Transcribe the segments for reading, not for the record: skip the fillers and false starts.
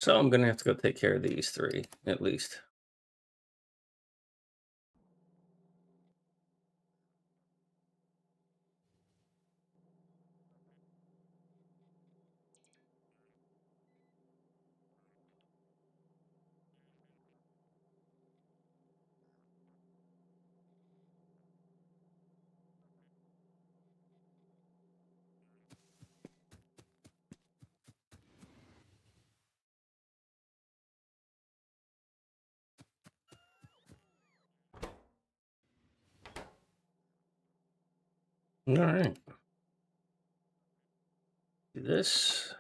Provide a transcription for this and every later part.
So I'm gonna have to go take care of these three at least. All right. Do this.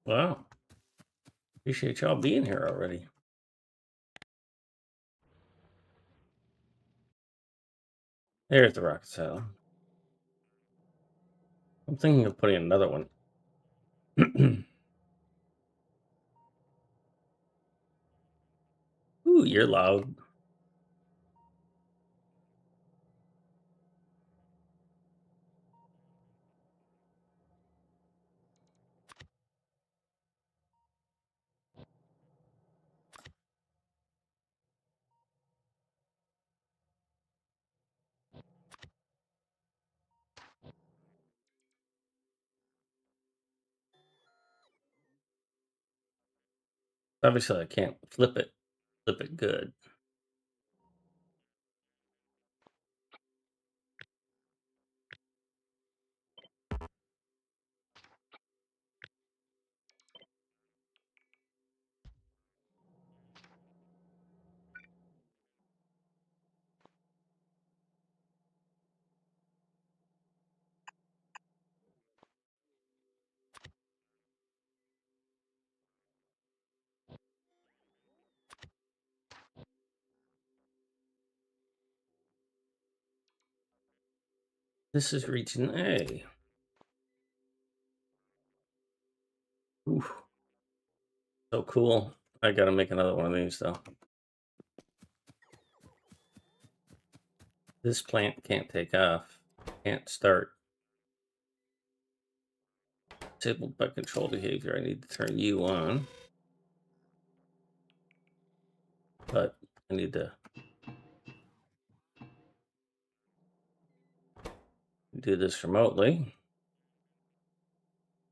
Wow. Appreciate y'all being here already. There's the rocket cell. I'm thinking of putting another one. Ooh, you're loud. Obviously, I can't flip it. Flip it good. This is region A. Ooh, so cool. I gotta make another one of these though. This plant can't take off. Can't start. Disabled by control behavior. I need to turn you on. But I need to do this remotely.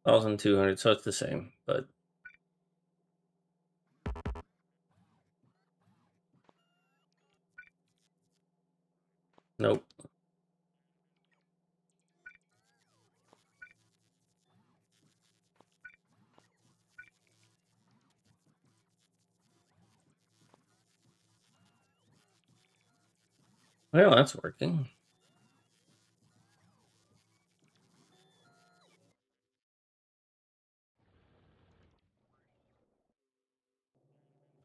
1,200, so it's the same, but nope. Well, that's working.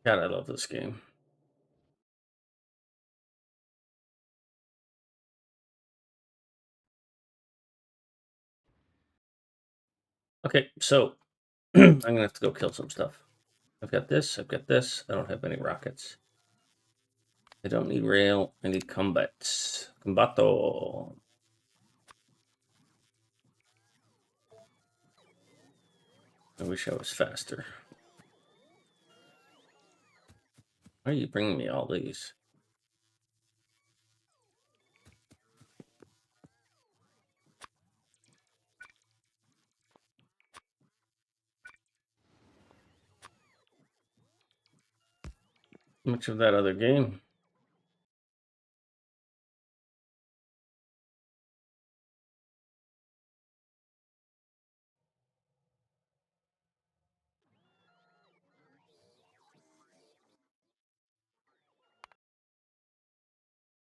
God, I love this game. Okay, so I'm gonna have to go kill some stuff. I've got this, I've got this. I don't have any rockets. I don't need rail, I need combats. Combato. I wish I was faster. Why are you bringing me all these? Much of that other game?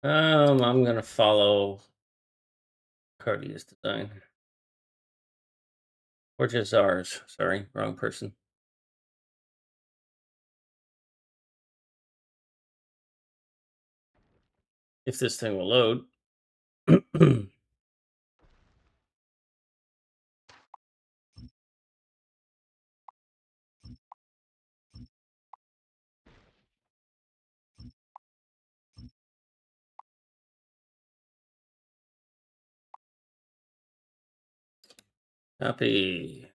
I'm gonna follow Cartier's design. Or just ours. Sorry, wrong person. If this thing will load. Copy.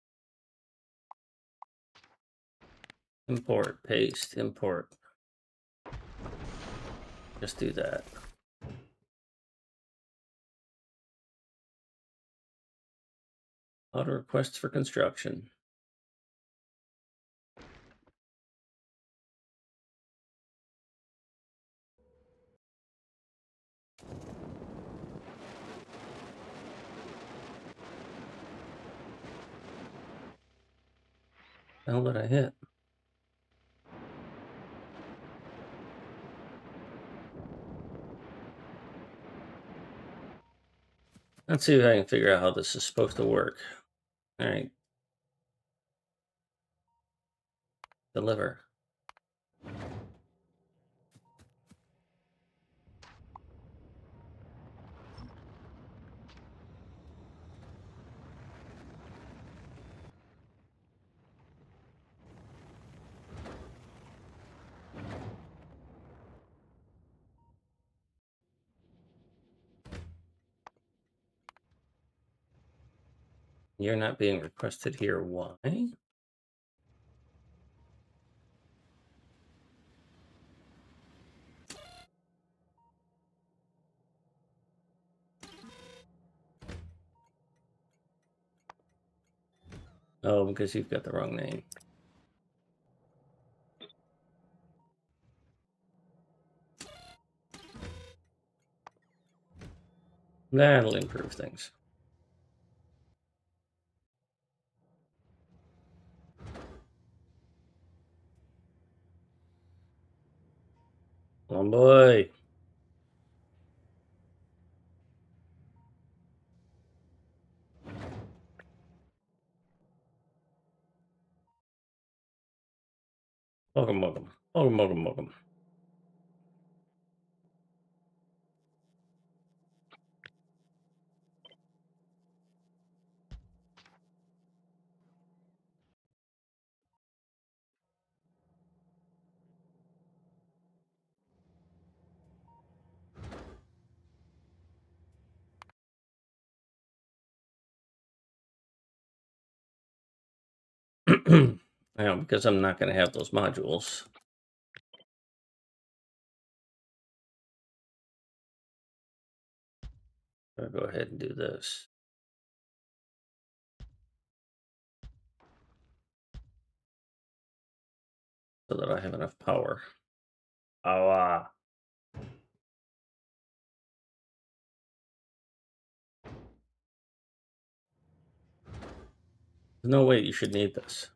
Import, paste, import. Just do that. Auto requests for construction. The hell did I hit? Let's see if I can figure out how this is supposed to work. All right. Deliver. You're not being requested here. Why? Oh, because you've got the wrong name. That'll improve things. Oh boy. Welcome, welcome. Welcome, welcome, welcome. Now, because I'm not going to have those modules. I'll go ahead and do this. So that I have enough power. Oh, there's no way you should need this.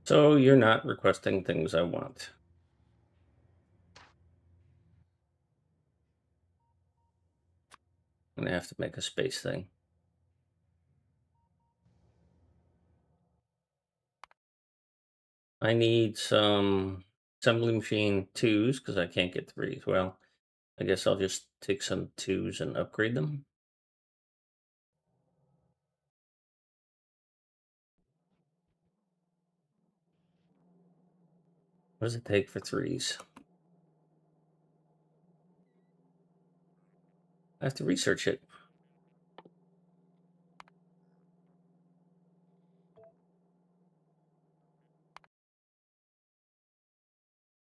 So you're not requesting things I want. I'm gonna have to make a space thing. I need some assembly machine 2s because I can't get 3s. Well, I guess I'll just take some 2s and upgrade them. What does it take for 3s? I have to research it.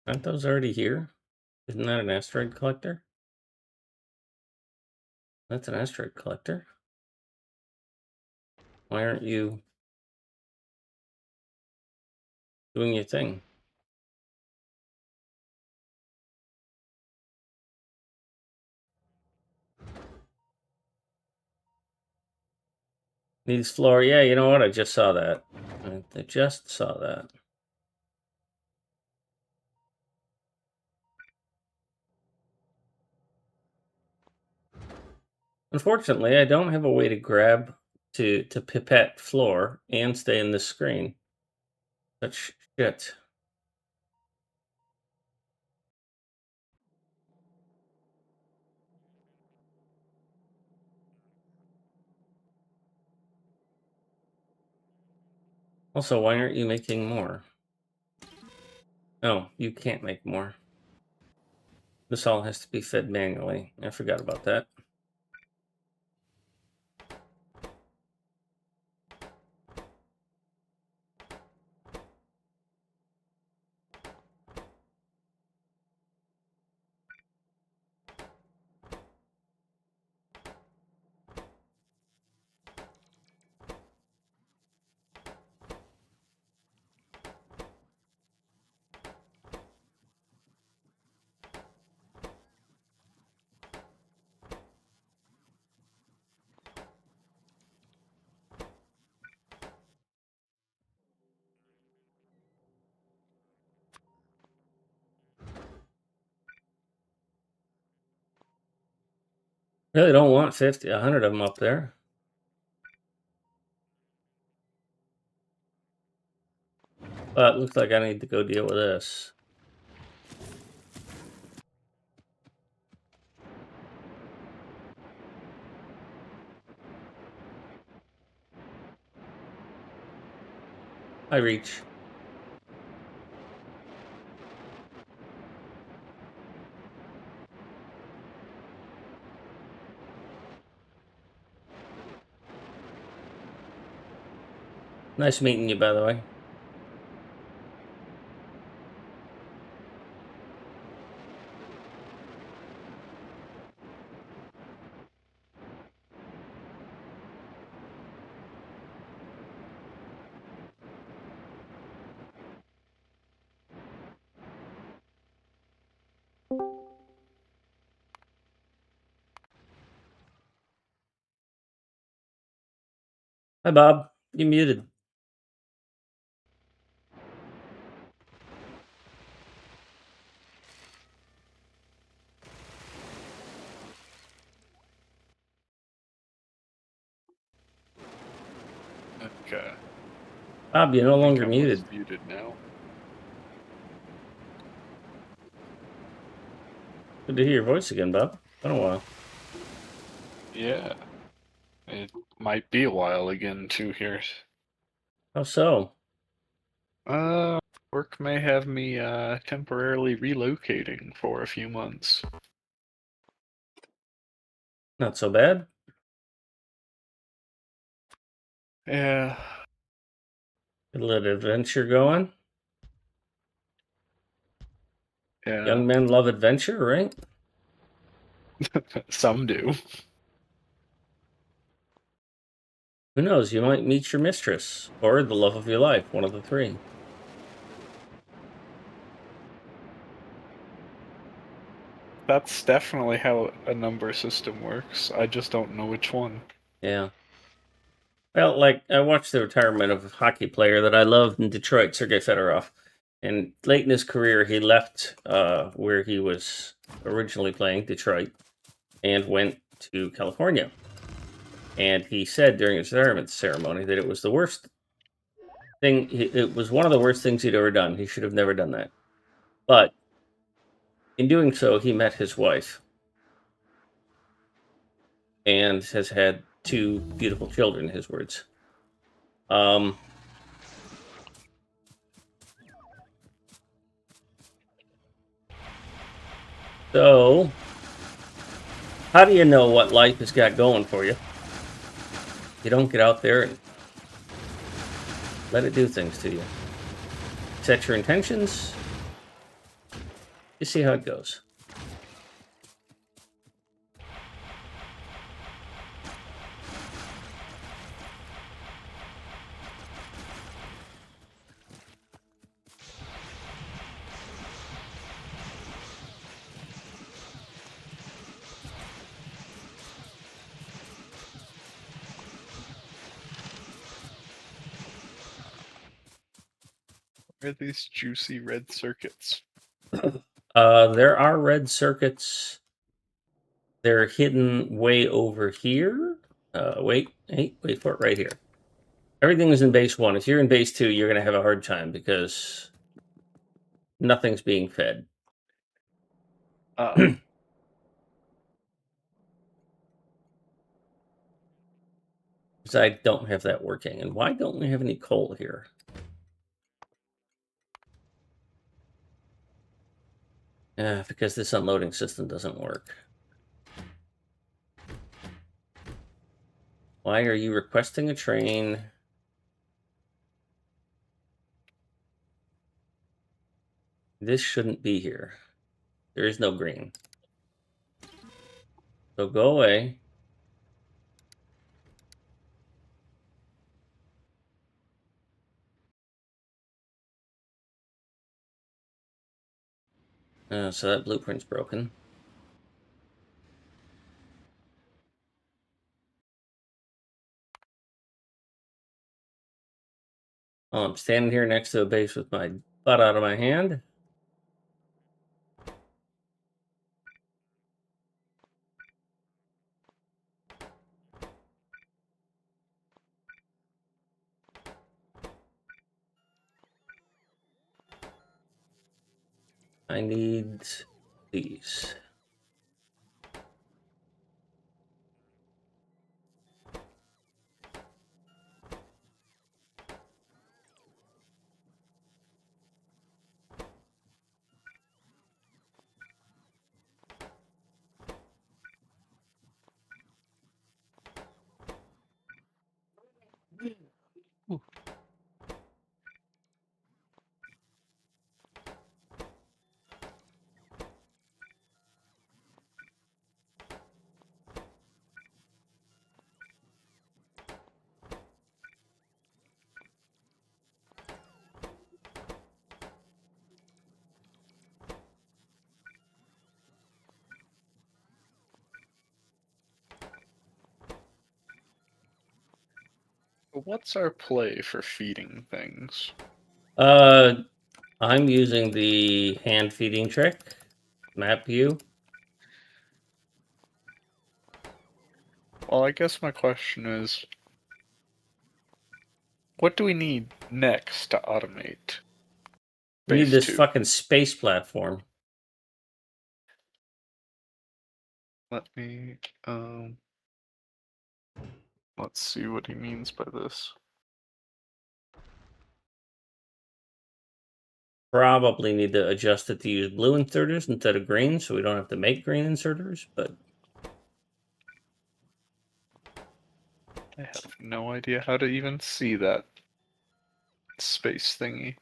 Aren't those already here? Isn't that an asteroid collector? That's an asteroid collector. Why aren't you doing your thing? Needs floor. Yeah, you know what? I just saw that. I just saw that. Unfortunately, I don't have a way to grab to pipette floor and stay in this screen. Such shit. Also, why aren't you making more? No, you can't make more. This all has to be fed manually. I forgot about that. Really don't want 50, 100 of them up there. But it looks like I need to go deal with this. I reach. Nice meeting you, by the way. Hi, Bob. You muted. Okay. Bob, you're no I think longer I'm muted. muted now. Good to hear your voice again, Bob. Been a while. Yeah. It might be a while again too here. How so? Uh, Work may have me temporarily relocating for a few months. Not so bad. Yeah. Get a little adventure going. Yeah. Young men love adventure, right? Some do. Who knows? You might meet your mistress or the love of your life, one of the three. That's definitely how a number system works. I just don't know which one. Yeah. Well, like I watched the retirement of a hockey player that I loved in Detroit, Sergei Fedorov. And late in his career, he left where he was originally playing, Detroit, and went to California. And he said during his retirement ceremony that it was the worst thing. It was one of the worst things he'd ever done. He should have never done that. But in doing so, he met his wife and has had two beautiful children. His words. Um, so, how do you know what life has got going for you? You don't get out there and let it do things to you. Set your intentions. You see how it goes. Where are these juicy red circuits? There are red circuits. They're hidden way over here. Wait for it right here. Everything is in base 1. If you're in base 2, you're going to have a hard time because nothing's being fed. Oh. Because I don't have that working. And why don't we have any coal here? Because this unloading system doesn't work. Why are you requesting a train? This shouldn't be here. There is no green. So go away. So that blueprint's broken. Oh, I'm standing here next to a base with my butt out of my hand. I need these. Ooh. What's our play for feeding things? I'm using the hand feeding trick. Map view. Well, I guess my question is, what do we need next to automate We need base this 2? fucking space platform. Let me, let's see what he means by this. Probably need to adjust it to use blue inserters instead of green, so we don't have to make green inserters, but I have no idea how to even see that space thingy.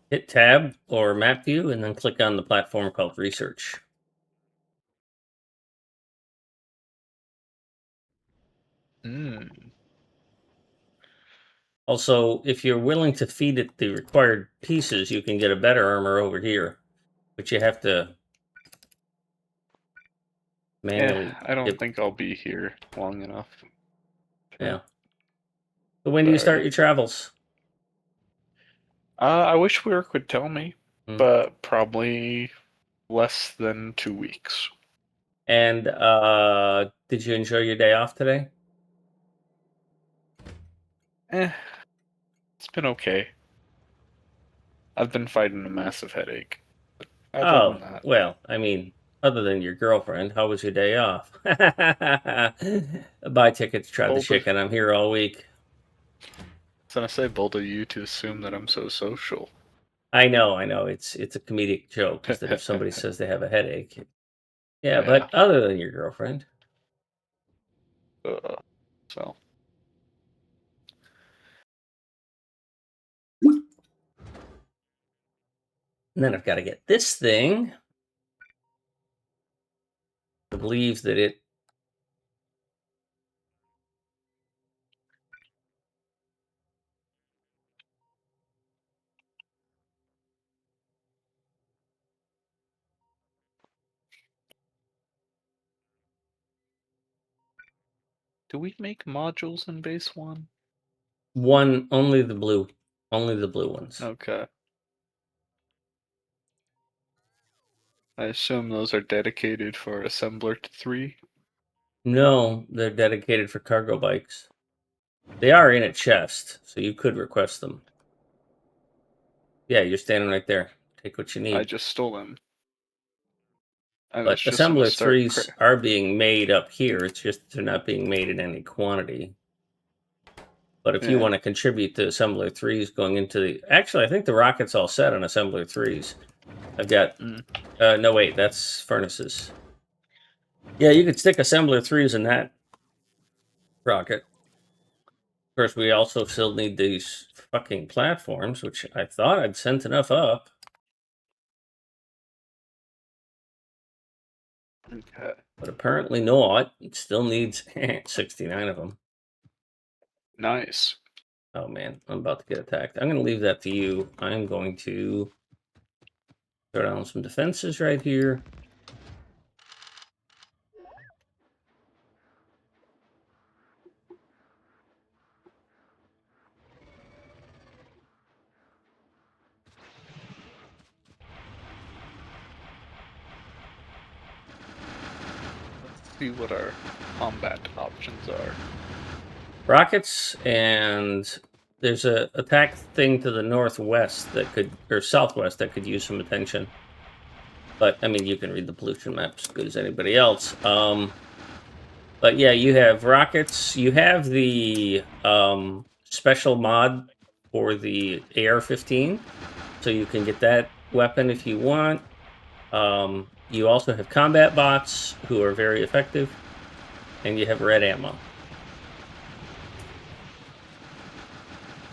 hit tab or map view and then click on the platform called research. Hmm. Also, if you're willing to feed it the required pieces, you can get a better armor over here, but you have to manually I don't get, think I'll be here long enough. yeah. So when do you start Sorry. your travels? I wish work would tell me, Hmm. but probably less than 2 weeks. And did you enjoy your day off today? Eh, it's been okay. I've been fighting a massive headache. Other than Oh, that, well, I mean, other than your girlfriend, how was your day off? Buy ticket to try the bold of, chicken. I'm here all week. I was gonna say bold of you to assume that I'm so social. I know. It's a comedic joke is that if somebody says they have a headache, yeah, Yeah. but other than your girlfriend. So And then I've got to get this thing to believe that it. do we make modules in base 1? One, only the blue ones. Okay. I assume those are dedicated for Assembler 3. No, they're dedicated for cargo bikes. They are in a chest, so you could request them. Yeah, you're standing right there. Take what you I need. just stole them. I was But just gonna assembler start. threes are being made up here. It's just they're not being made in any quantity. But if you Yeah. want to contribute to assembler threes going into the, actually, I think the rocket's all set on assembler threes. I've got, Mm. no wait, that's furnaces. Yeah, you could stick assembler threes in that rocket. Of course, we also still need these fucking platforms, which I thought I'd sent enough up. Okay. But apparently not. It still needs 69 of them. Nice. Oh man, I'm about to get attacked. I'm going to leave that to you. I'm going to throw down some defenses right here. Let's see what our combat options are. Rockets, and there's a attack thing to the northwest that could, or southwest, that could use some attention. But I mean, you can read the pollution maps as good as anybody else. But yeah, you have rockets. You have the special mod for the AR-15, so you can get that weapon if you want. You also have combat bots who are very effective, and you have red ammo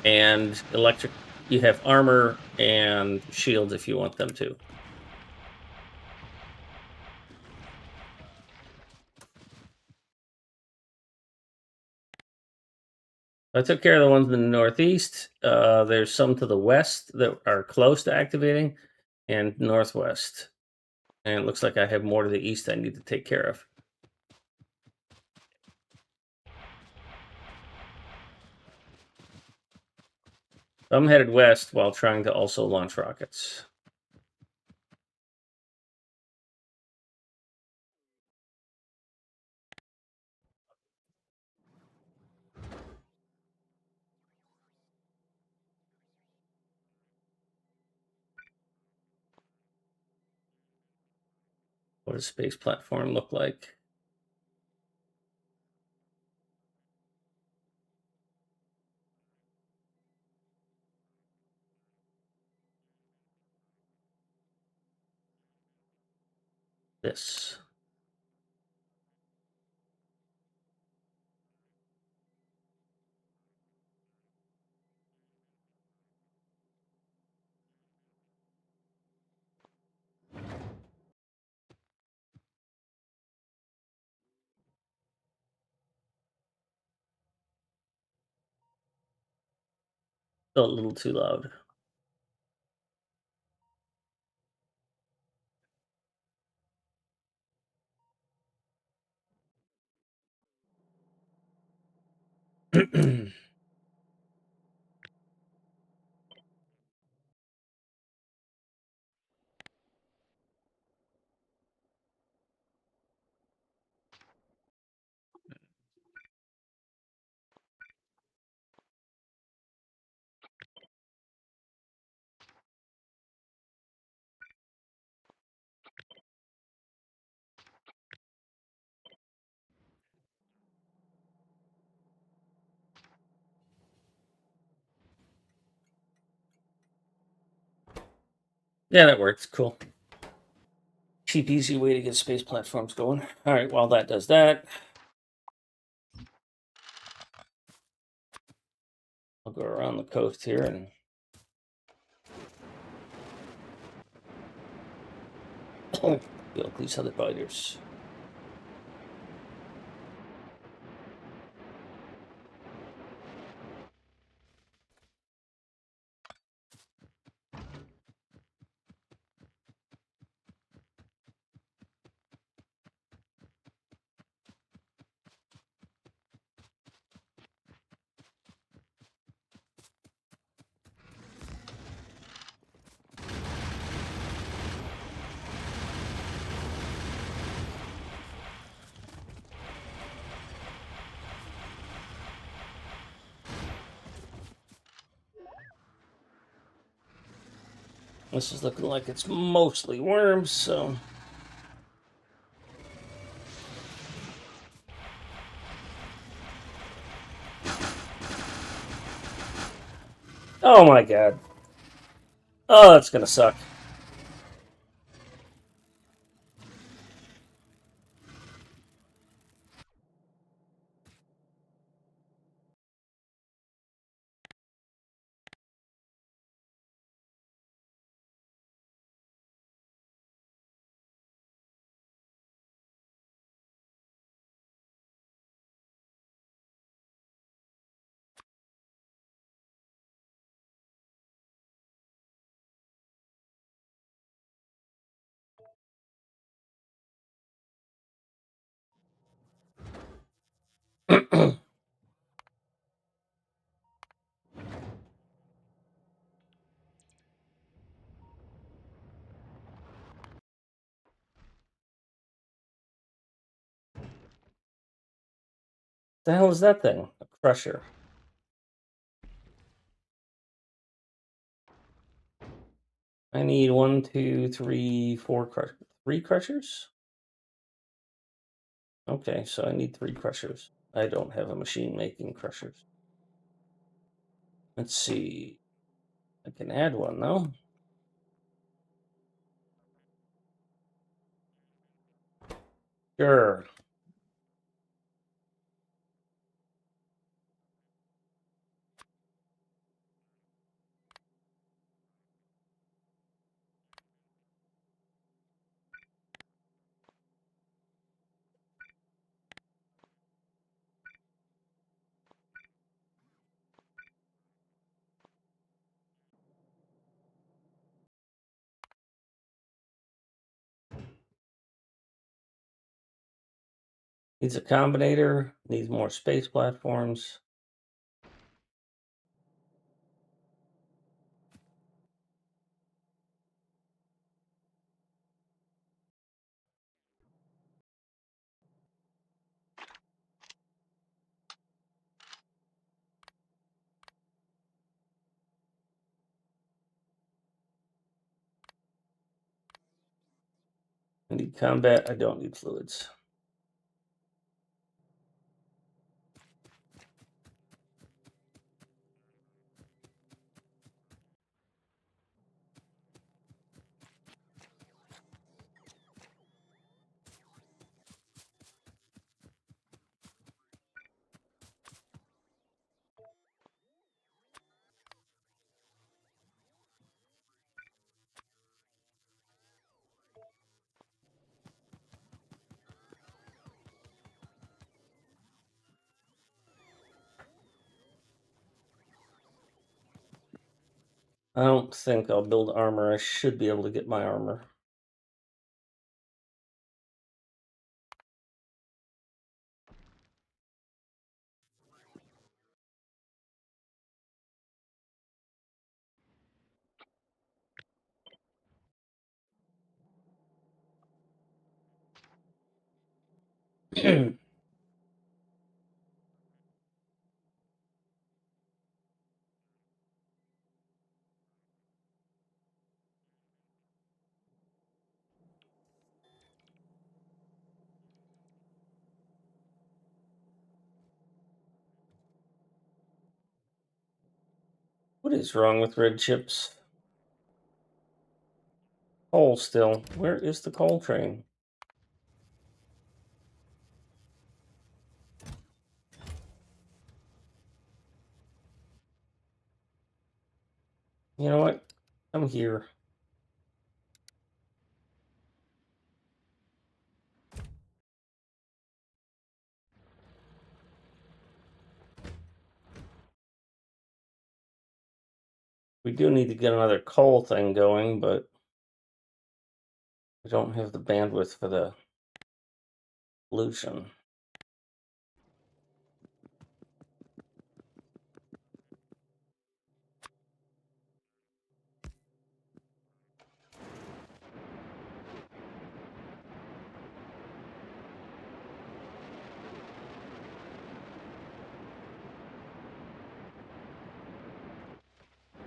and electric. You have armor and shields if you want them to. I took care of the ones in the northeast. There's some to the west that are close to activating, and northwest. And it looks like I have more to the east I need to take care of. I'm headed west while trying to also launch rockets. What does space platform look like? This. Still a little too loud. Yeah, that works. Cool. Cheap, easy way to get space platforms going. All right, while that does that, I'll go around the coast here and build these other biters. This is looking like it's mostly worms, so. Oh my god. Oh, that's gonna suck. The hell is that thing? A crusher. I need 1, 2, 3, 4 crushers. 3 crushers? Okay, so I need 3 crushers. I don't have a machine making crushers. Let's see. I can add one though. Sure. Needs a combinator. Needs more space platforms. I need combat. I don't need fluids. I don't think I'll build armor. I should be able to get my armor. What is wrong with red chips? Coal still. Where is the coal train? You know what? I'm here. We do need to get another coal thing going, but I don't have the bandwidth for the pollution.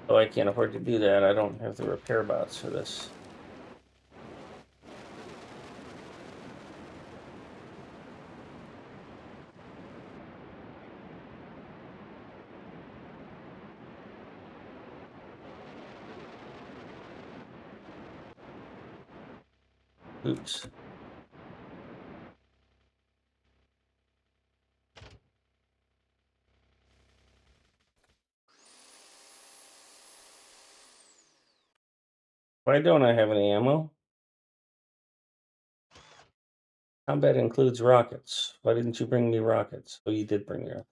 Oh, I can't afford to do that. I don't have the repair bots for this. Oops. Why don't I have any ammo? Combat includes rockets. Why didn't you bring me rockets? Oh, you did bring me rockets.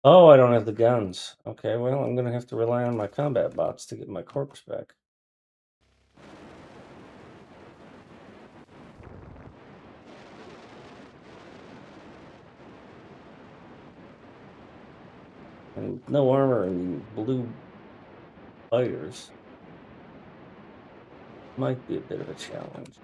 Oh, I don't have the guns. Okay, well, I'm going to have to rely on my combat bots to get my corpse back. And no armor and blue fighters might be a bit of a challenge.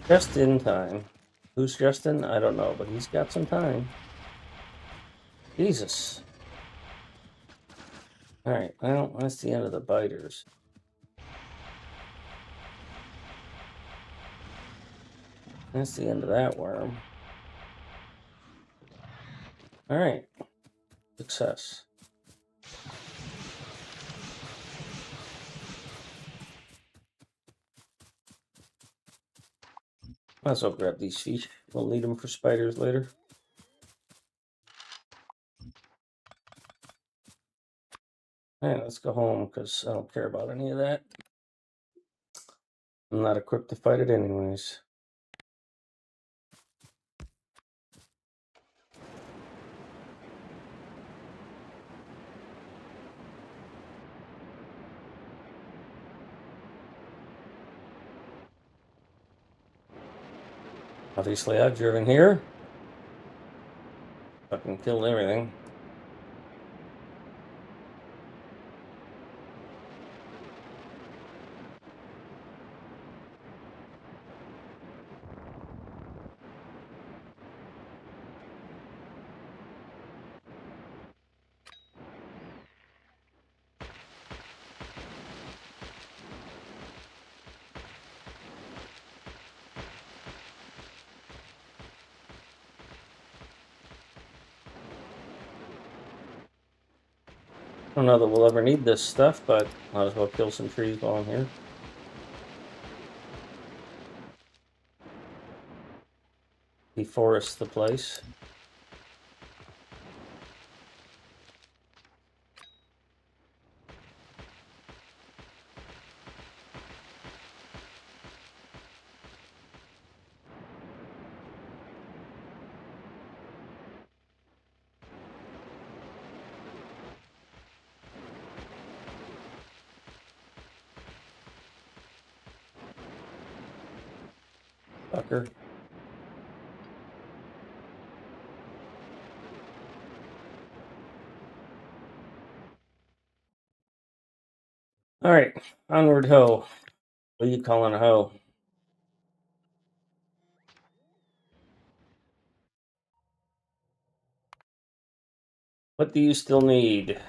Just in time. Who's Justin? I don't know, but he's got some time. Jesus. All right, well, that's the end of the biters. That's the end of that worm. All right, success. Might as well grab these feet. We'll need them for spiders later. All right, let's go home because I don't care about any of that. I'm not equipped to fight it anyways. Obviously, I've driven here. Fucking killed everything. I don't know that we'll ever need this stuff, but might as well kill some trees while I'm here. Deforest the place. Fucker. All right, onward ho. What are you calling a hoe? What do you still need?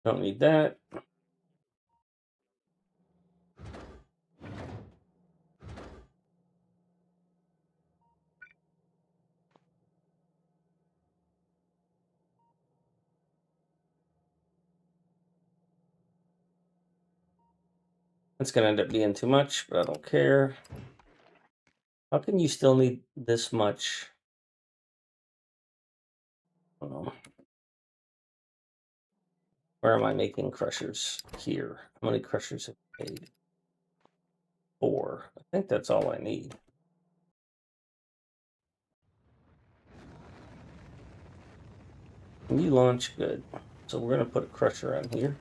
Don't need that. It's going to end up being too much, but I don't care. How can you still need this much? Oh, where am I making crushers? Here. How many crushers have I made? 4. I think that's all I need. Can you launch? Good. So we're going to put a crusher on here.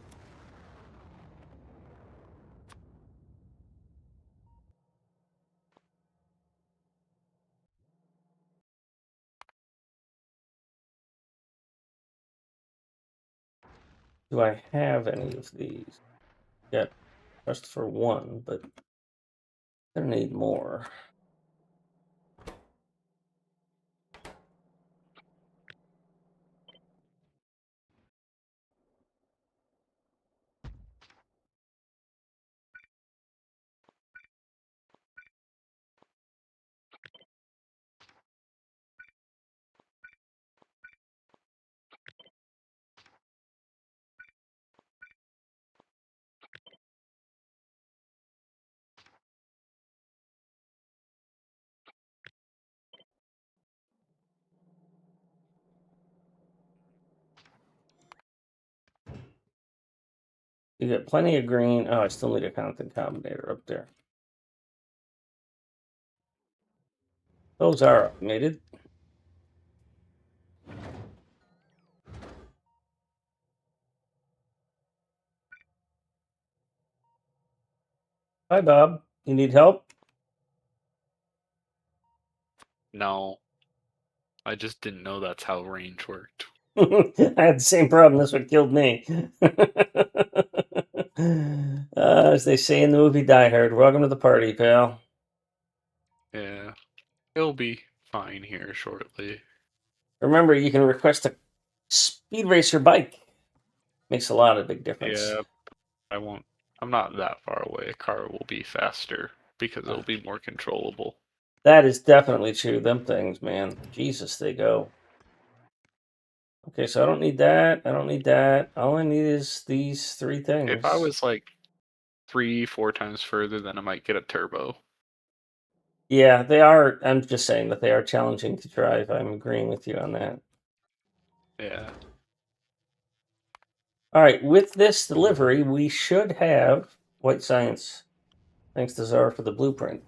Do I have any of these? Got just for 1, but I need more. You got plenty of green. Oh, I still need a content combinator up there. Those are automated. Hi, Bob. You need help? No. I just didn't know that's how range worked. I had the same problem. That's what killed me. As they say in the movie Die Hard, welcome to the party, pal. Yeah. It'll be fine here shortly. Remember, you can request a speed racer bike. Makes a lot of big difference. Yeah, I won't. I'm not that far away. A car will be faster because it'll be more controllable. That is definitely true. Them things, man. Jesus, they go. Okay, so I don't need that. I don't need that. All I need is these 3 things. If I was like 3-4 times further, then I might get a turbo. Yeah, they are. I'm just saying that they are challenging to drive. I'm agreeing with you on that. Yeah. All right, with this delivery, we should have white science. Thanks to Zara for the blueprint.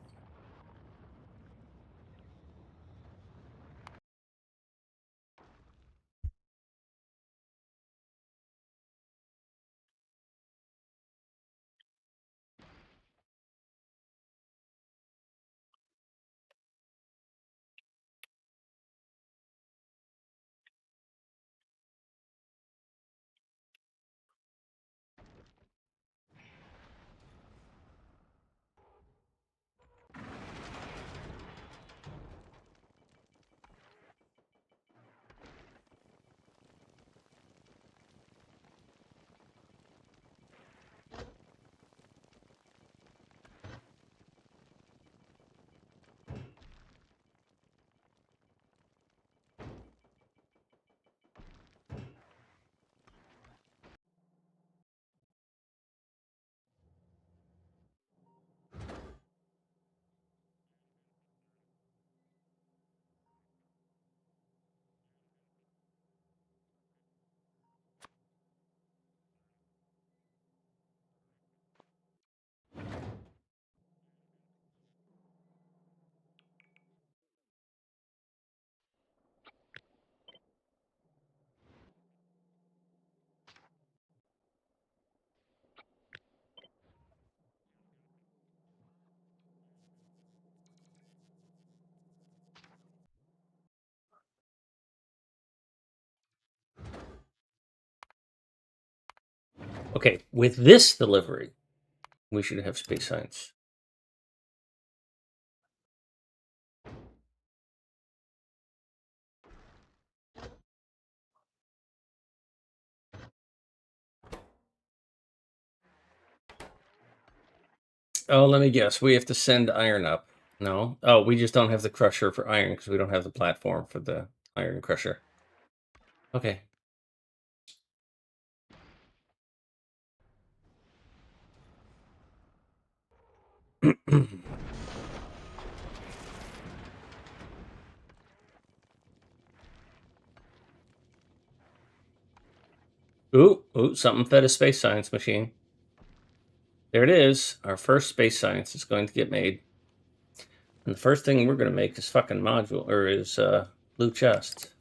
Okay, with this delivery, we should have space science. Oh, let me guess. We have to send iron up. No. Oh, we just don't have the crusher for iron because we don't have the platform for the iron crusher. Okay. Ooh, something fed a space science machine. There it is. Our first space science is going to get made. And the first thing we're going to make is fucking module, or is blue chest.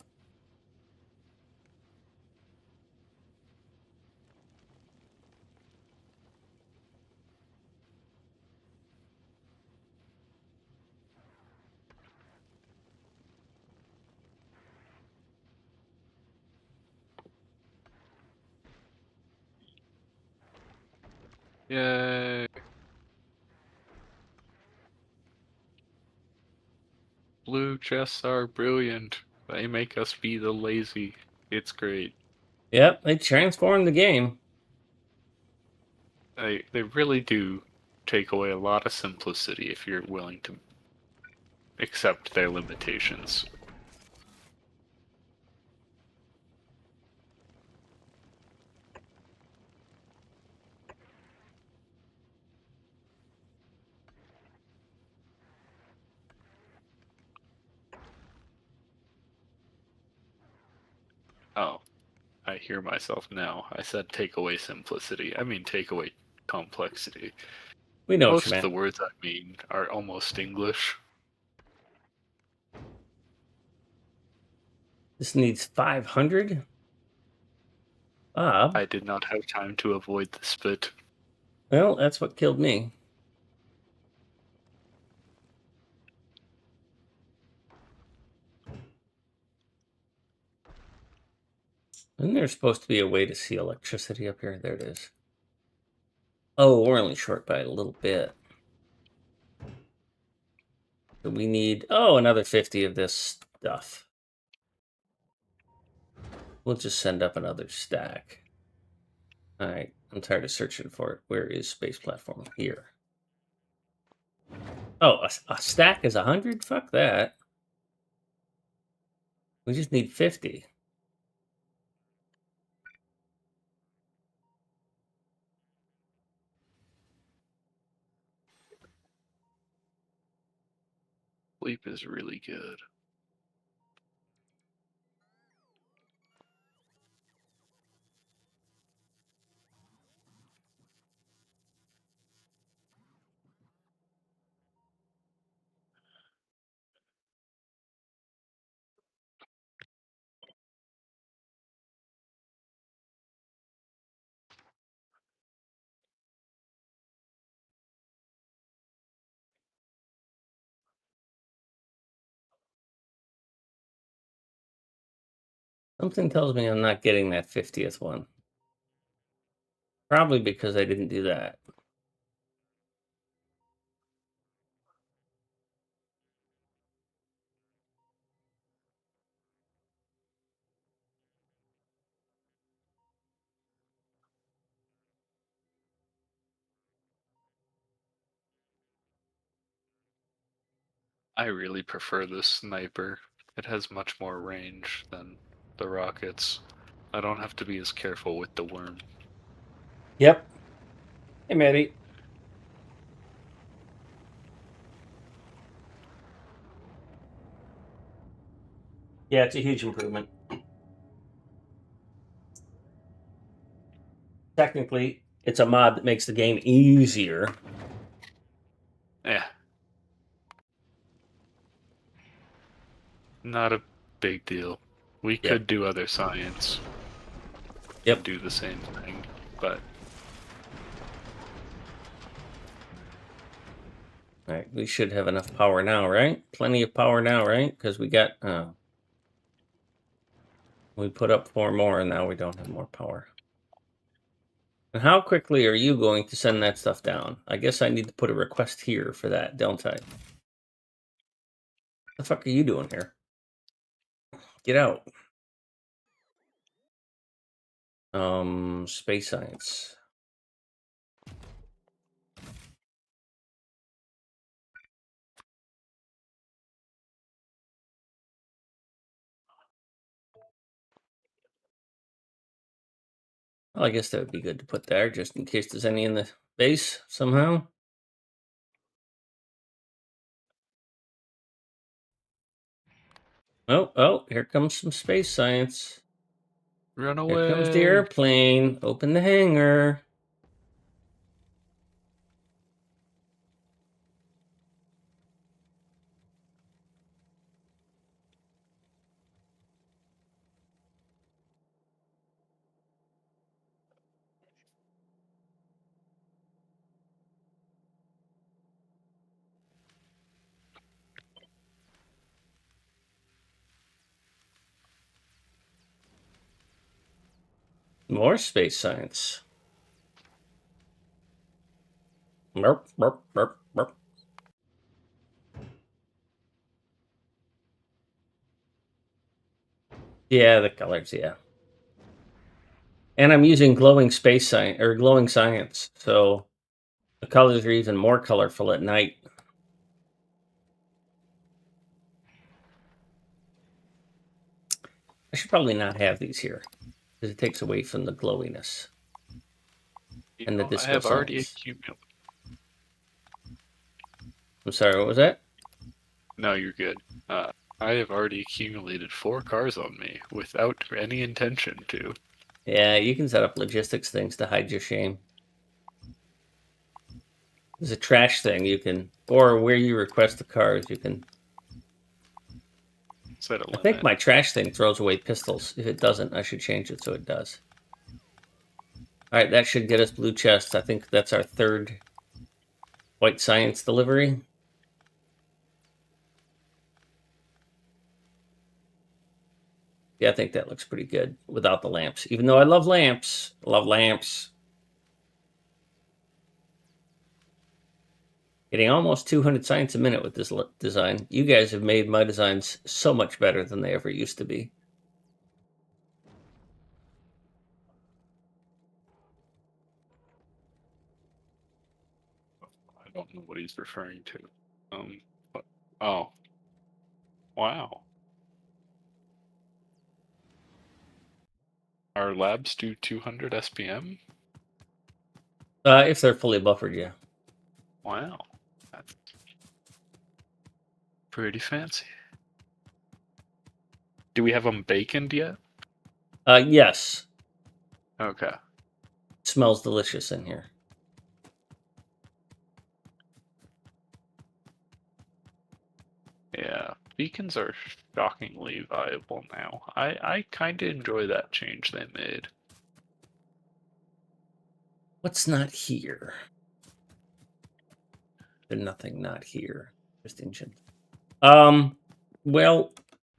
Yay. Blue chests are brilliant. They make us be the lazy. It's great. Yep, they transformed the game. They really do take away a lot of simplicity if you're willing to accept their limitations. Oh, I hear myself now. I said take away simplicity. I mean take away complexity. We know what you Most of the meant. words I mean are almost English. This needs 500. Bob. I did not have time to avoid the spit. Well, that's what killed me. Isn't there supposed to be a way to see electricity up here? There it is. Oh, we're only short by a little bit. So we need, another 50 of this stuff. We'll just send up another stack. All right, I'm tired of searching for it. Where is space platform? Here. Oh, a stack is 100? Fuck that. We just need 50. Sleep is really good. Something tells me I'm not getting that 50th one. Probably because I didn't do that. I really prefer this sniper. It has much more range than the rockets. I don't have to be as careful with the worm. Yep. Hey, Maddie. Yeah, it's a huge improvement. Technically, it's a mod that makes the game easier. Yeah. Not a big deal. We Yep. could do other science and Yep. do the same thing, but All right, we should have enough power now, right? Plenty of power now, right? Because we got, we put up 4 more and now we don't have more power. And how quickly are you going to send that stuff down? I guess I need to put a request here for that, don't I? What the fuck are you doing here? Get out. Space science. Well, I guess that would be good to put there, just in case there's any in the base somehow. Oh, here comes some space science. Run Here comes the away. airplane. Open the hangar. More space science. Burp, burp, burp, burp. Yeah, the colors, yeah. And I'm using glowing space science or glowing science, so the colors are even more colorful at night. I should probably not have these here because it takes away from the glowiness You and the know, I disco have already science. accumulated. I'm sorry, what was that? No, you're good. I have already accumulated 4 cars on me without any intention to. Yeah, you can set up logistics things to hide your shame. There's a trash thing you can, or where you request the cars, you can. Set a I think limit. my trash thing throws away pistols. If it doesn't, I should change it so it does. All right, that should get us blue chests. I think that's our third white science delivery. Yeah, I think that looks pretty good without the lamps. Even though I love lamps, I love lamps. Getting almost 200 science a minute with this design. You guys have made my designs so much better than they ever used to be. I don't know what he's referring to. But, oh, wow. Our labs do 200 SPM? If they're fully buffered, yeah. Wow. That's pretty fancy. Do we have them baconed yet? Yes. Okay. Smells delicious in here. Yeah, beacons are shockingly viable now. I kind of enjoy that change they made. What's not here? There's nothing not here. Just ancient. Well,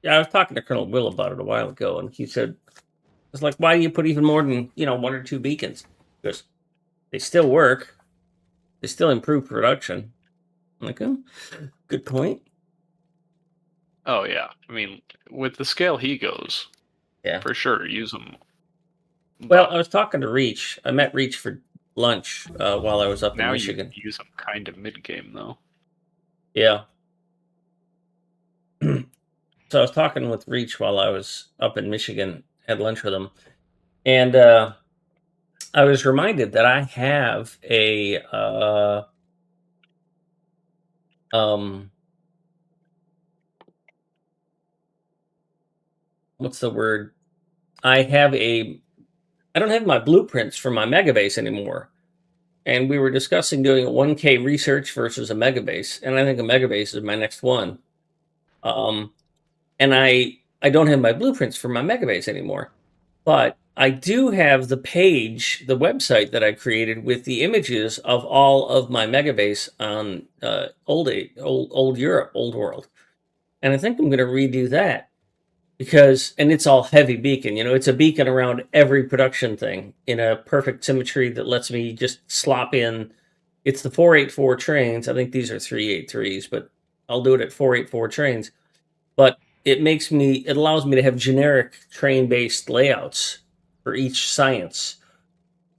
yeah, I was talking to Colonel Will about it a while ago, and he said, it's like, why do you put even more than, 1 or 2 beacons? Because they still work. They still improve production. I'm like, oh, good point. Oh yeah, I mean, with the scale he goes, Yeah. for sure, use them. Well, But I was talking to Reach. I met Reach for lunch while I was up in now you Michigan. use them kind of mid-game, though. Yeah. So I was talking with Reach while I was up in Michigan, had lunch with him, and I was reminded that I have a um what's the word? I don't have my blueprints for my megabase anymore. And we were discussing doing a 1K research versus a megabase, and I think a megabase is my next one. Um, and I don't have my blueprints for my megabase anymore, but I do have the page, the website that I created with the images of all of my megabase on old Europe, old world, and I think I'm going to redo that because and it's all heavy beacon. It's a beacon around every production thing in a perfect symmetry that lets me just slop in. It's the 484 trains. I think these are 383s, but I'll do it at 484 trains. But it allows me to have generic train based layouts for each science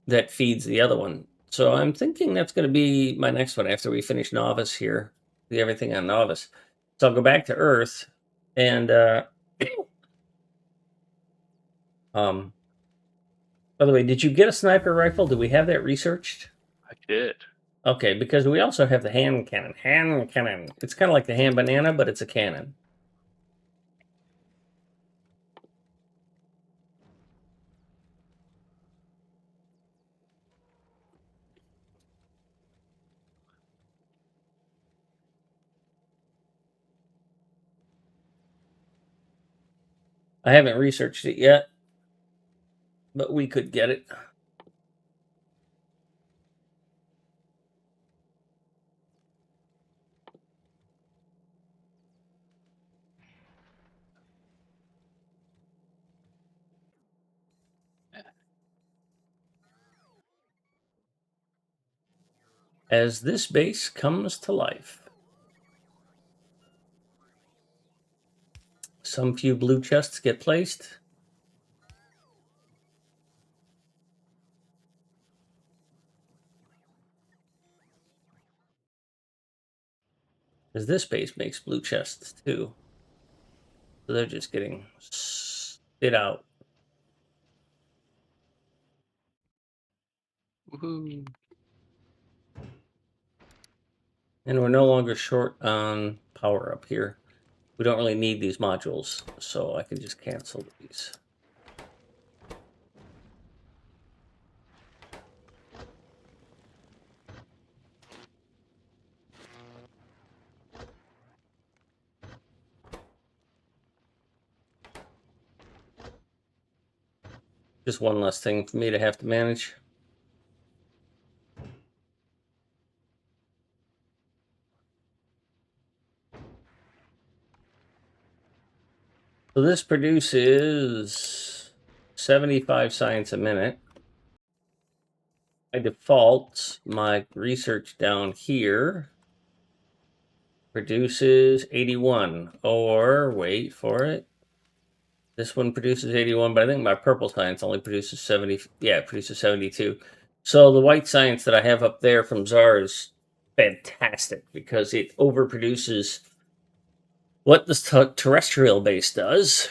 that feeds the other one. So I'm thinking that's going to be my next one after we finish Nauvis here, the everything on Nauvis. So I'll go back to Earth and um by the way, did you get a sniper rifle? Do we have that researched? I did. Okay, because we also have the hand cannon. Hand cannon. It's kind of like the hand banana, but it's a cannon. I haven't researched it yet, but we could get it. As this base comes to life, some few blue chests get placed. As this base makes blue chests too. So they're just getting spit out. Woohoo! And we're no longer short on power up here. We don't really need these modules, so I can just cancel these. Just one less thing for me to have to manage. So this produces 75 science a minute. By default, my research down here produces 81. Or, wait for it. This one produces 81, but I think my purple science only produces 70. Yeah, it produces 72. So the white science that I have up there from Czar is fantastic because it overproduces what the terrestrial base does.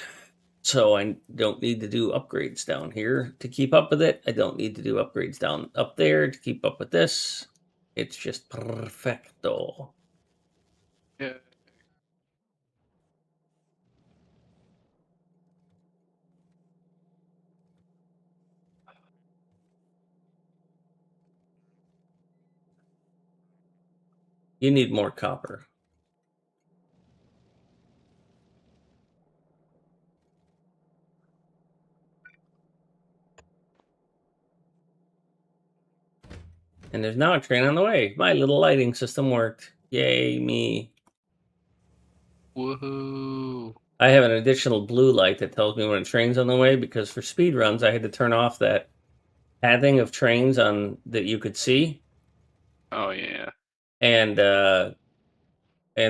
So I don't need to do upgrades down here to keep up with it. I don't need to do upgrades down up there to keep up with this. It's just perfecto. Yeah. You need more copper. And there's now a train on the way. My little lighting system worked. Yay, me. Woohoo! I have an additional blue light that tells me when a train's on the way because for speed runs, I had to turn off that pathing of trains on that you could see. Oh yeah. And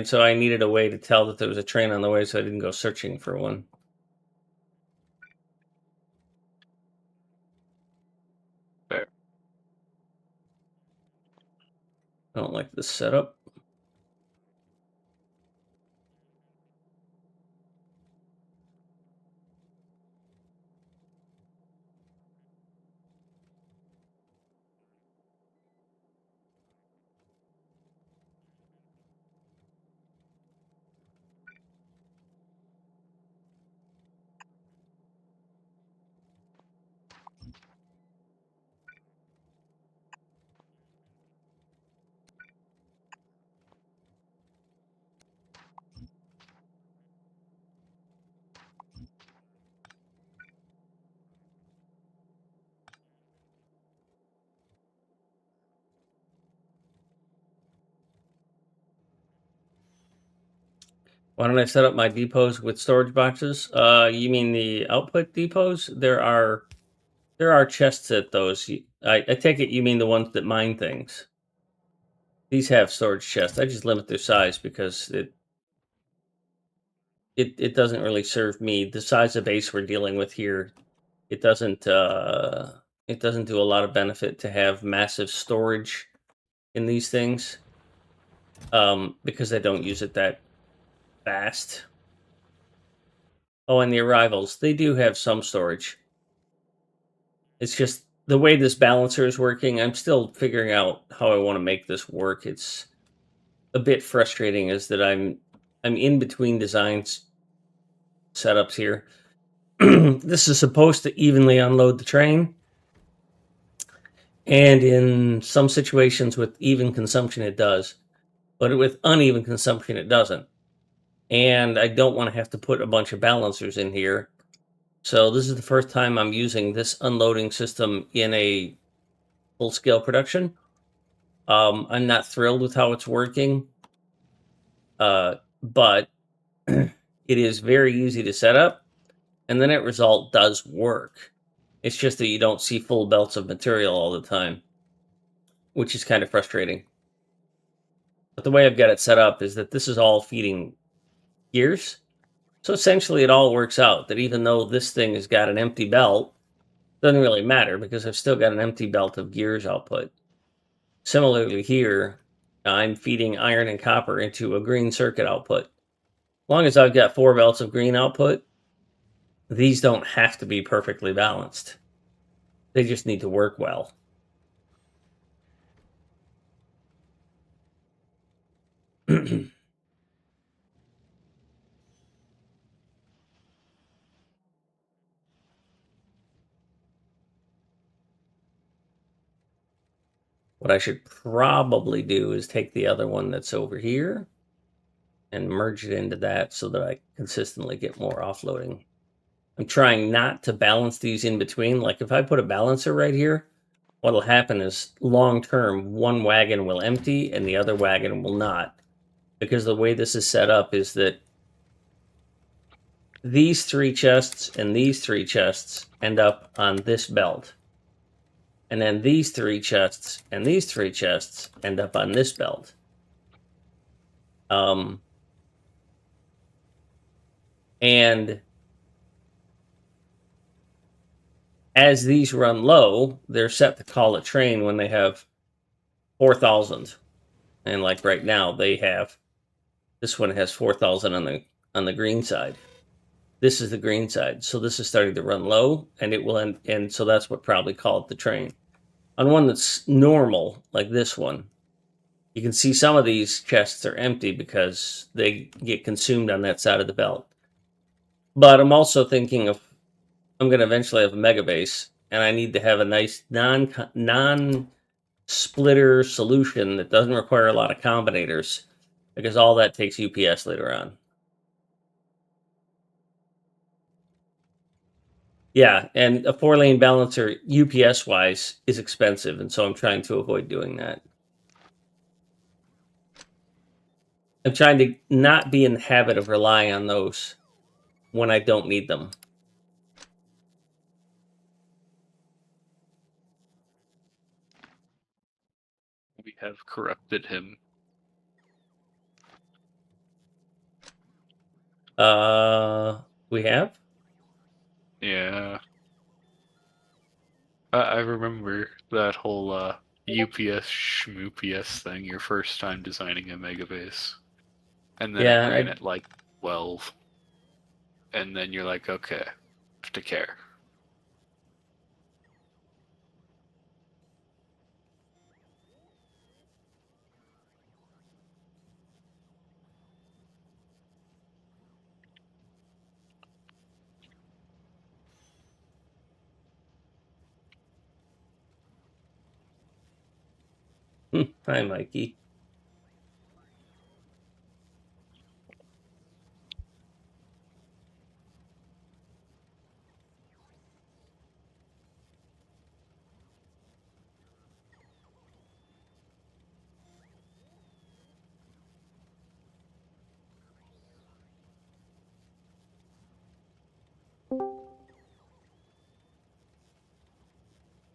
so I needed a way to tell that there was a train on the way so I didn't go searching for one. Fair. I don't like this setup. Why don't I set up my depots with storage boxes? You mean the output depots? There are chests at those. I take it you mean the ones that mine things. These have storage chests. I just limit their size because it doesn't really serve me. The size of base we're dealing with here, it doesn't do a lot of benefit to have massive storage in these things. Because I don't use it that fast. Oh, and the arrivals, they do have some storage. It's just the way this balancer is working, I'm still figuring out how I want to make this work. It's a bit frustrating is that I'm in between designs setups here. This is supposed to evenly unload the train, and in some situations with even consumption it does, but with uneven consumption it doesn't. And I don't want to have to put a bunch of balancers in here So this is the first time I'm using this unloading system in a full-scale production. I'm not thrilled with how it's working, but it is very easy to set up, and the net result does work. It's just that you don't see full belts of material all the time, which is kind of frustrating. But the way I've got it set up is that this is all feeding gears. So essentially, it all works out that even though this thing has got an empty belt, doesn't really matter because I've still got an empty belt of gears output. Similarly here, I'm feeding iron and copper into a green circuit output. As long as I've got 4 belts of green output, these don't have to be perfectly balanced. They just need to work well. What I should probably do is take the other one that's over here and merge it into that so that I consistently get more offloading. I'm trying not to balance these in between. Like if I put a balancer right here, what'll happen is long term, one wagon will empty and the other wagon will not. Because the way this is set up is that these 3 chests and these 3 chests end up on this belt. And then these 3 chests and these 3 chests end up on this belt. And as these run low, they're set to call a train when they have 4,000. And like right now, they have this one has 4,000 on the green side. This is the green side, so this is starting to run low, and it will end. And so that's what probably called the train. On one that's normal, like this one, you can see some of these chests are empty because they get consumed on that side of the belt. But I'm also thinking of I'm going to eventually have a mega base, and I need to have a nice non splitter solution that doesn't require a lot of combinators because all that takes UPS later on. Yeah, and a 4-lane balancer UPS wise is expensive, and so I'm trying to avoid doing that. I'm trying to not be in the habit of relying on those when I don't need them. We have corrupted him. We have? Yeah. I remember that whole UPS schmoops thing your first time designing a mega base. And then it Yeah, ran at like 12. And then you're like, okay, have to care. hi, Mikey.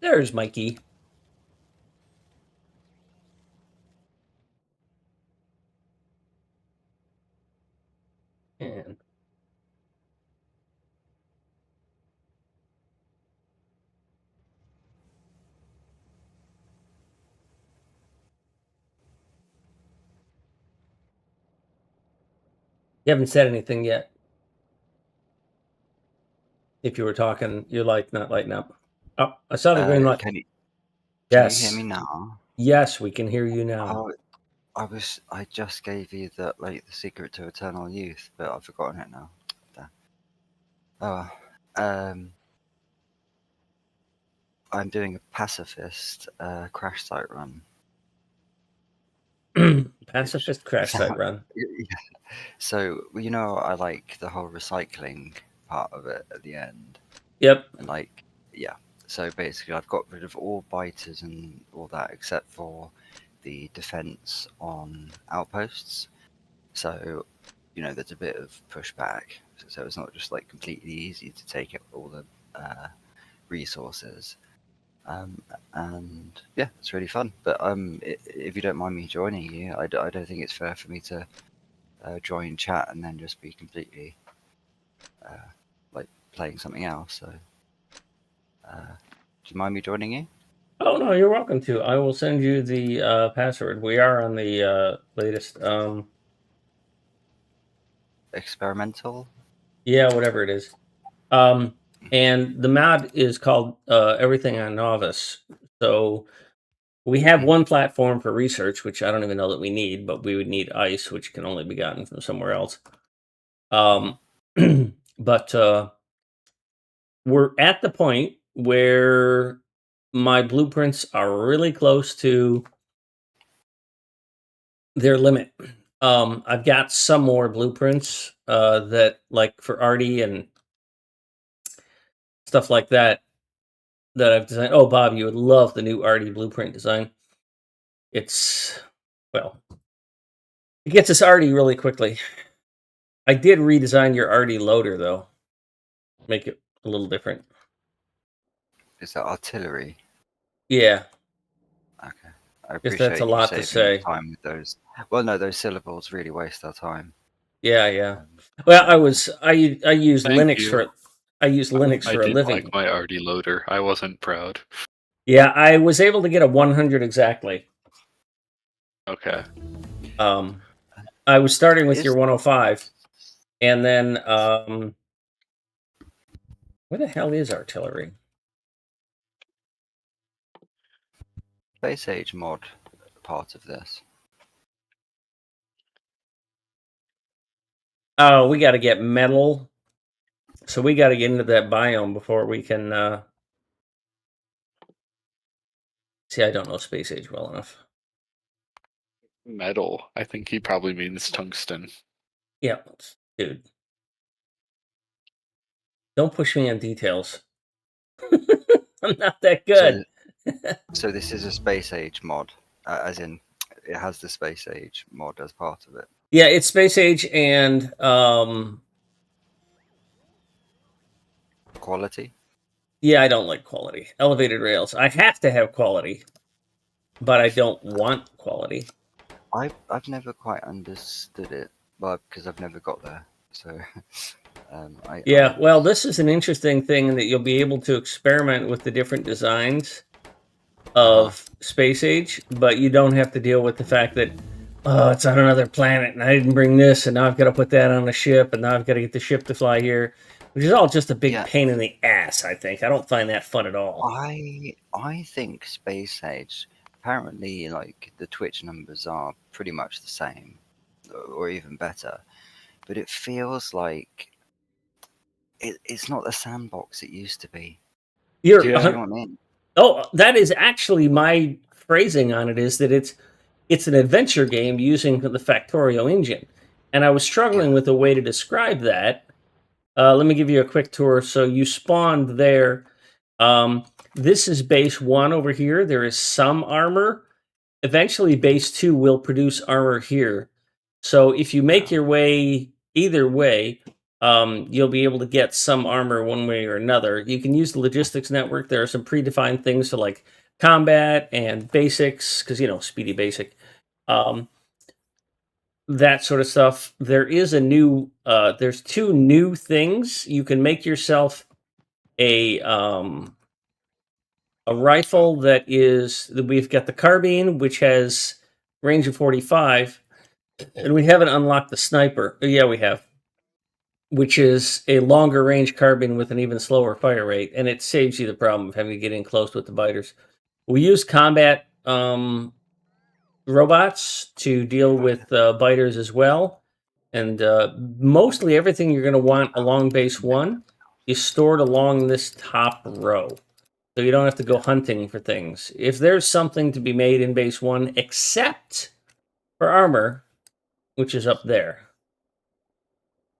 There's Mikey. And you haven't said anything yet. If you were talking, your light not lighting up. Oh, I saw the green light. Can you hear me Yes. now? Yes, we can hear you now. Oh, I just gave you the secret to eternal youth, but I've forgotten it now. Oh, I'm doing a pacifist crash site run. Pacifist crash site run. So you know I like the whole recycling part of it at the end. Yep. And like, yeah. So basically, I've got rid of all biters and all that except for the defense on outposts. So, there's a bit of pushback. So it's not just like completely easy to take out all the resources. And yeah, it's really fun. But if you don't mind me joining you, I don't think it's fair for me to join chat and then just be completely like playing something else. So, do you mind me joining you? Oh no, you're welcome to. I will send you the password. We are on the latest. Experimental. Yeah, whatever it is. And the mod is called Everything on Nauvis. So we have one platform for research, which I don't even know that we need, but we would need ice, which can only be gotten from somewhere else. But we're at the point where my blueprints are really close to their limit. I've got some more blueprints that, like for Artie and stuff like that, that I've designed. Oh, Bob, you would love the new Artie blueprint design. It's, well, it gets us Artie really quickly. I did redesign your Artie loader, though. Make it a little different. Is that artillery? Yeah, Okay. I because that's a appreciate you lot to saving your say. time with those. Well, no, those syllables really waste our time. Yeah. Well, I use Thank Linux you. for Linux I for a did living. like my Artie loader. I wasn't proud. Yeah, I was able to get a 100 exactly. Okay. I was starting with Is your 105, and then where the hell is artillery? Space Age mod part of this? Oh, we got to get metal, so we got to get into that biome before we can. See, I don't know Space Age well enough. Metal. I think he probably means tungsten. Yeah, dude, don't push me on details. I'm not that good. So this is a Space Age mod, as in it has the Space Age mod as part of it. Yeah, it's Space Age and Quality. yeah, I don't like quality. Elevated rails. I have to have quality, but I don't want quality. I've never quite understood it, well, because I've never got there. So Yeah, well, this is an interesting thing in that you'll be able to experiment with the different designs of Space Age, but you don't have to deal with the fact that, oh, it's on another planet and I didn't bring this, and now I've got to put that on a ship, and now I've got to get the ship to fly here, which is all just a big Yeah. pain in the ass, I think. I don't find that fun at all. I think Space Age, apparently, like the Twitch numbers are pretty much the same, or even better, but it feels like it's not the sandbox it used to be. You're Do you Yeah. know what I mean? Oh, that is actually my phrasing on it, is that it's an adventure game using the Factorio engine. And I was struggling Yeah. with a way to describe that. Let me give you a quick tour. So you spawned there. This is base 1 over here. There is some armor. Eventually, base 2 will produce armor here. So if you make your way either way, you'll be able to get some armor one way or another. You can use the logistics network. There are some predefined things for like combat and basics, because speedy basic, that sort of stuff. There is there's 2 new things. You can make yourself a rifle we've got the carbine, which has range of 45, and we haven't unlocked the sniper. Yeah, we have, which is a longer range carbine with an even slower fire rate, and it saves you the problem of having to get in close with the biters. We use combat robots to deal with biters as well, and mostly everything you're going to want along base 1 is stored along this top row. So you don't have to go hunting for things. If there's something to be made in base 1, except for armor, which is up there.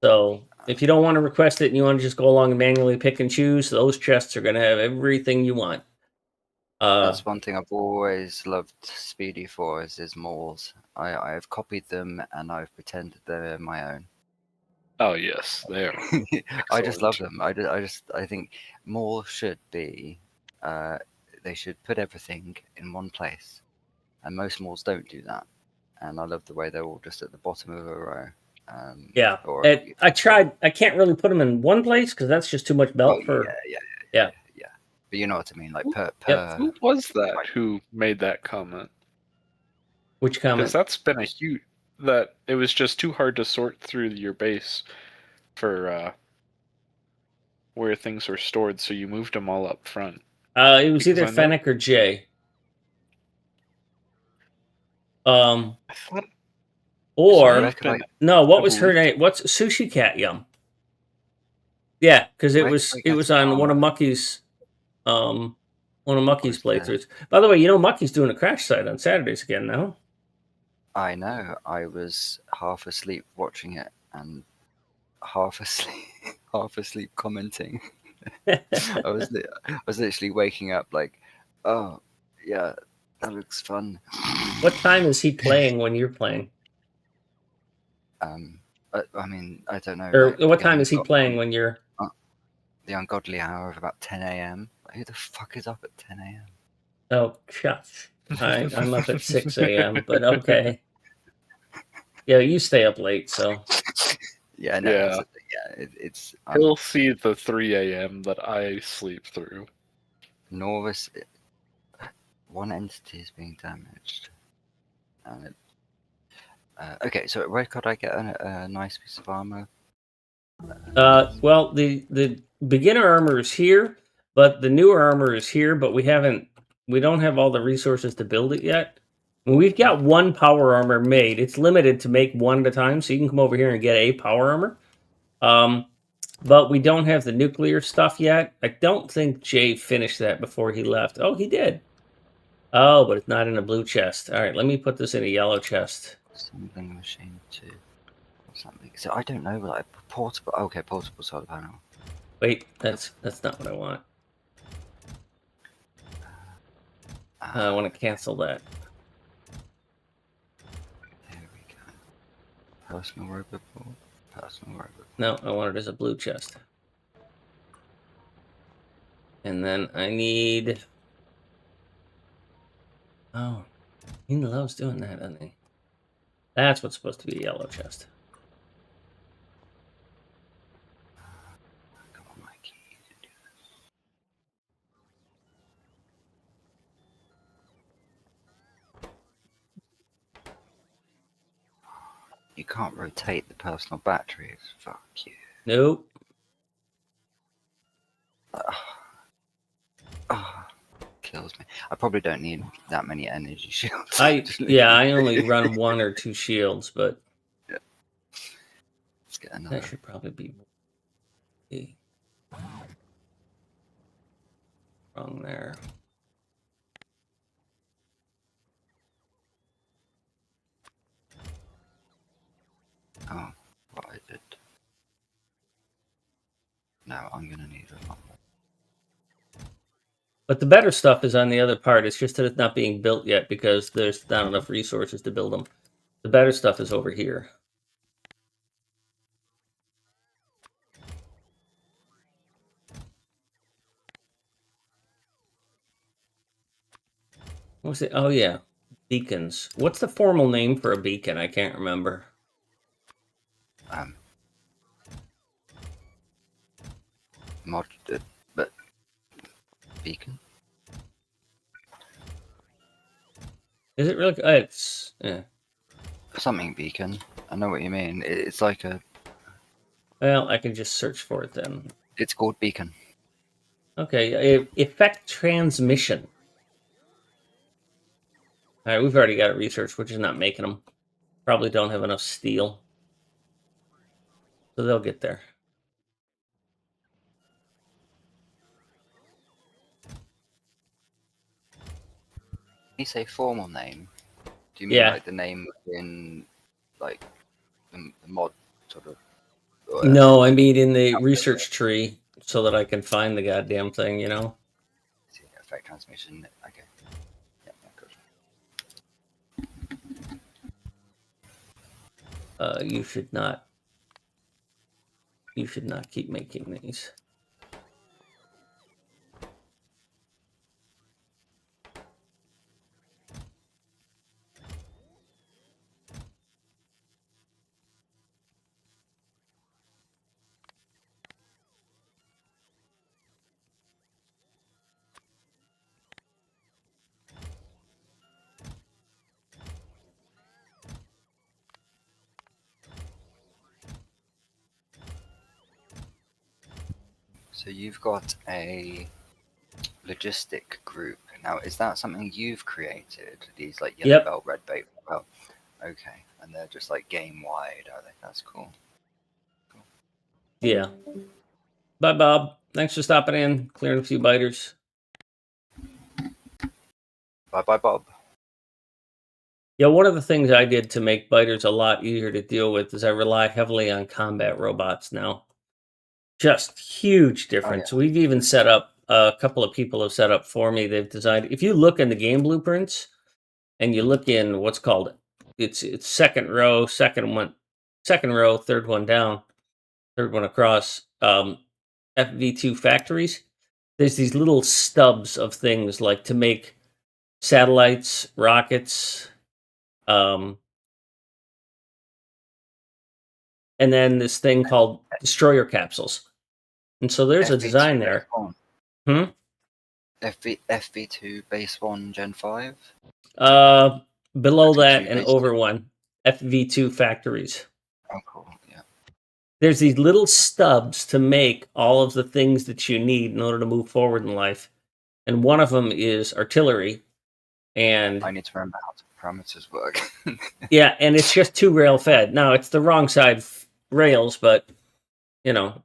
So If you don't want to request it and you want to just go along and manually pick and choose, those chests are going to have everything you want. That's one thing I've always loved Speedy for is his moles. I've copied them and I've pretended they're my own. Oh yes, they are. I just love Excellent. them. I think more should be. They should put everything in one place, and most malls don't do that. And I love the way they're all just at the bottom of a row. Yeah. Or I tried. I can't really put them in one place because that's just too much well, belt for. Yeah. But you know what I mean, like Who- Yep. Who was that Right. who made that comment? Which Because comment? that's been a huge. That it was just too hard to sort through your base for where things were stored, so you moved them all up front. It was Because either I know Fennec or Jay. I thought Or might have been no, what was her evolution. name? What's Sushi Cat Yum? Yeah, because it Where was can I it get was some on one of armor? Mucky's one of Mucky's Is there- playthroughs. By the way, you know Mucky's doing a crash site on Saturdays again now. I know. I was half asleep watching it and half asleep, half asleep commenting. I was literally waking up like, oh yeah, that looks fun. What time is he playing when you're playing? I mean, I don't know. Or Like what time is he playing when you're? the ungodly hour of about 10 a.m. Who the fuck is up at 10 a.m.? Oh, shucks. I'm up at 6 a.m., but okay. Yeah, you stay up late, so. Yeah, no, Yeah. it's He'll see the 3 a.m. that I sleep through. Nauvis. One entity is being damaged. And okay, so where could I get a nice piece of armor? Well, the beginner armor is here, but the newer armor is here, but we don't have all the resources to build it yet. And we've got one power armor made. It's limited to make one at a time, so you can come over here and get a power armor. But we don't have the nuclear stuff yet. I don't think Jay finished that before he left. Oh, he did. Oh, but it's not in a blue chest. All right, let me put this in a yellow chest. Assembling machine 2. What's that mean? So I don't know, like portable. Okay, portable solar panel. Wait, that's not what I want. I want to cancel that. There we go. Personal robot board. Personal robot. No, I want it as a blue chest. And then I need... Oh, he loves doing that, doesn't he? That's what's supposed to be a yellow chest. Come on, Mikey. You can do this. You can't rotate the personal batteries. Fuck you. Nope. Kills me. I probably don't need that many energy shields. I only run 1 or 2 shields, but Yeah. Let's get another. that should probably be wrong there. Oh, what I did. No, I'm gonna need a lot more. But the better stuff is on the other part. It's just that it's not being built yet because there's not enough resources to build them. The better stuff is over here. What was it? Oh, yeah. Beacons. What's the formal name for a beacon? I can't remember. Mod, but beacon. Is it really? It's yeah. Something beacon. I know what you mean. It's like a. Well, I can just search for it then. It's called beacon. Okay, effect transmission. All right, we've already got it researched. We're just not making them. Probably don't have enough steel, so they'll get there. When you say formal name, do you mean Yeah. like the name in like the mod sort of, No, I mean in the research tree so that I can find the goddamn thing, you know? Effect transmission. Okay. Yeah, good. You should not keep making these. So you've got a logistic group now. Is that something you've created? These like yellow Yep. belt, red belt. Well, okay, and they're just like game wide, are they? That's cool. Yeah. Bye, Bob. Thanks for stopping in, clearing a few biters. Bye, bye, Bob. Yeah, one of the things I did to make biters a lot easier to deal with is I rely heavily on combat robots now. Just huge difference. Oh, We've even set up, a couple of people have set up for me. They've designed, if you look in the game blueprints and you look in what's called, it's second row, second row, third one down, third one across, FV2 factories. There's these little stubs of things like to make satellites, rockets, um, and then this thing called destroyer capsules. And so there's a design there. Hmm? FV2 base 1 Gen 5? Below that FV2 and base over 2? one, FV2 factories. Oh, cool, yeah. There's these little stubs to make all of the things that you need in order to move forward in life. And one of them is artillery. And I need to remember how the parameters work. yeah, and it's just 2 rail fed. Now, it's the wrong side rails, but, you know.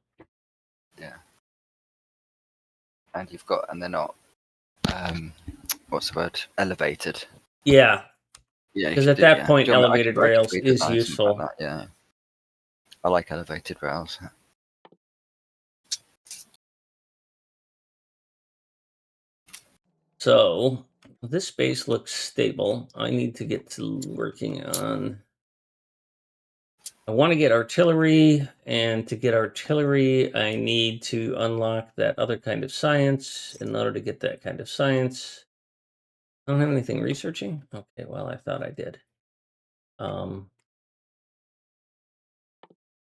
Yeah. And you've got, and they're not, what's the word? Elevated. Yeah, Yeah, because at that point, Do you want me- elevated I could rails is redesign something useful. like that, yeah. I like elevated rails. So this base looks stable. I need to get to working on. I want to get artillery, and to get artillery, I need to unlock that other kind of science. In order to get that kind of science, I don't have anything researching. Okay, well, I thought I did.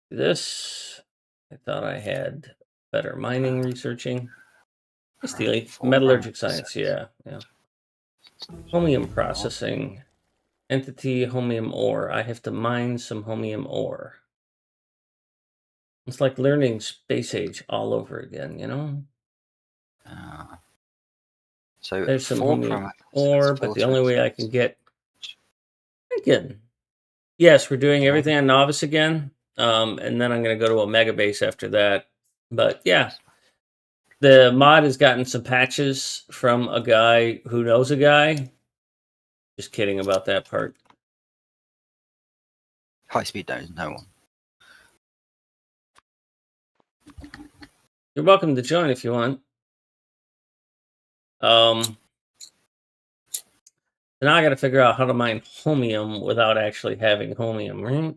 This, I thought I had better mining researching. Steely, 4 metallurgic parameters. science, yeah. Homium processing, entity homium ore. I have to mine some homium ore. It's like learning space age all over again, you know? So There's some 4 homium parameters. ore, but the only way I can get. Again, yes, we're doing everything on Nauvis again, and then I'm going to go to a mega base after that. But yeah, the mod has gotten some patches from a guy who knows a guy. Just kidding about that part. High speed knows no one. You're welcome to join if you want. So now I got to figure out how to mine homium without actually having homium, right?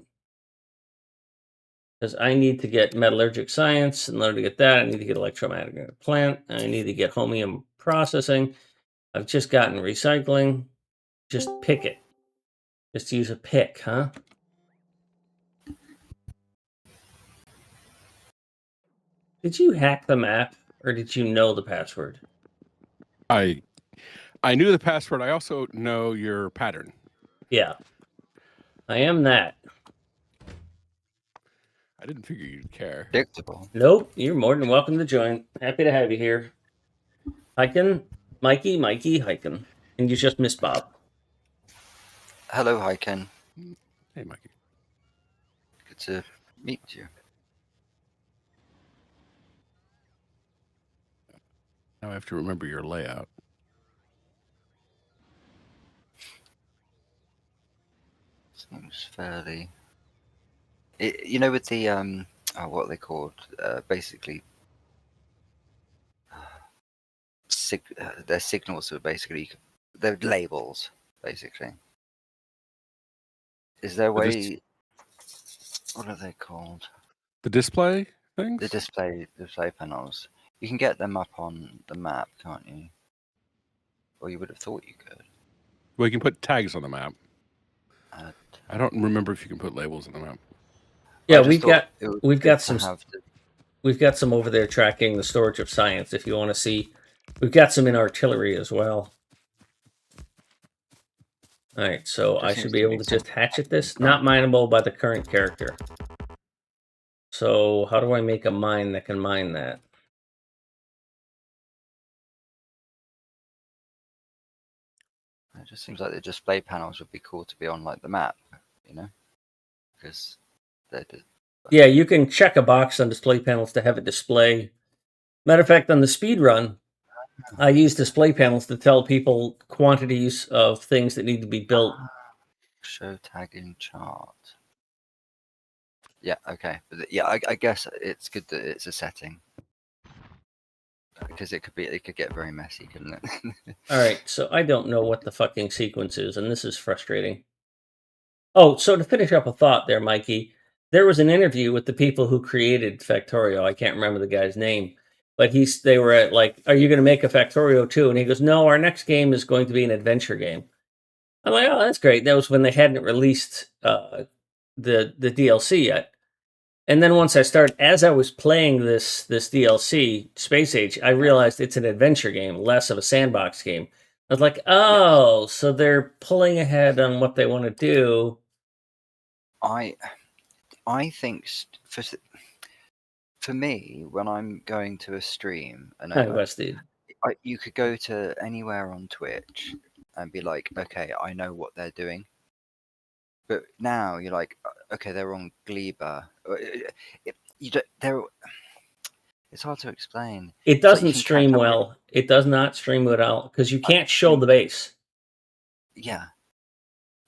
Because I need to get metallurgic science. In order to get that, I need to get electromagnetic plant. I need to get homium processing. I've just gotten recycling. Just pick it. Just use a pick, huh? Did you hack the map, or did you know the password? I knew the password. I also know your pattern. Yeah. I am that. I didn't figure you'd care. Predictable. Nope. You're more than welcome to join. Happy to have you here. Hiken, Mikey, Hiken. And you just missed Bob. Hello, hi Ken. Hey, Mikey. Good to meet you. Now I have to remember your layout. Seems fairly. You know, with the what are they called? Basically, they're signals. So basically, they're labels. Basically, is there a way? What are they called? The display things? The display panels. You can get them up on the map, can't you? Or you would have thought you could. Well, you can put tags on the map. Uh, I don't remember if you can put labels on the map. Yeah, I just thought it would be we've good got to some have the- we've got some over there tracking the storage of science. If you want to see, we've got some in artillery as well. All right, so There I should seems be to able be to some just hatchet this. from- Not mineable by the current character. So how do I make a mine that can mine that? It just seems like the display panels would be cool to be on like the map, you know, because they're Yeah, you can check a box on display panels to have it display. Matter of fact, on the speed run, I use display panels to tell people quantities of things that need to be built. show tagging chart. Yeah, okay, but yeah, I guess it's good that it's a setting because it could get very messy, couldn't it? All right, so I don't know what the fucking sequence is, and this is frustrating. Oh, so to finish up a thought there, Mikey, there was an interview with the people who created Factorio. I can't remember the guy's name, but they were at like, "Are you going to make a Factorio too?" And he goes, "No, our next game is going to be an adventure game." I'm like, "Oh, that's great." That was when they hadn't released the DLC yet. And then once I started, as I was playing this DLC, Space Age, I realized it's an adventure game, less of a sandbox game. I was like, oh, so they're pulling ahead on what they want to do. I think for me, when I'm going to a stream, and Hi, Westy. you could go to anywhere on Twitch and be like, okay, I know what they're doing. But now you're like, okay, they're on Gleba. It's hard to explain. It It's like you doesn't can stream catch up with- well. It does not stream well at all because you I can't show think- the base. Yeah,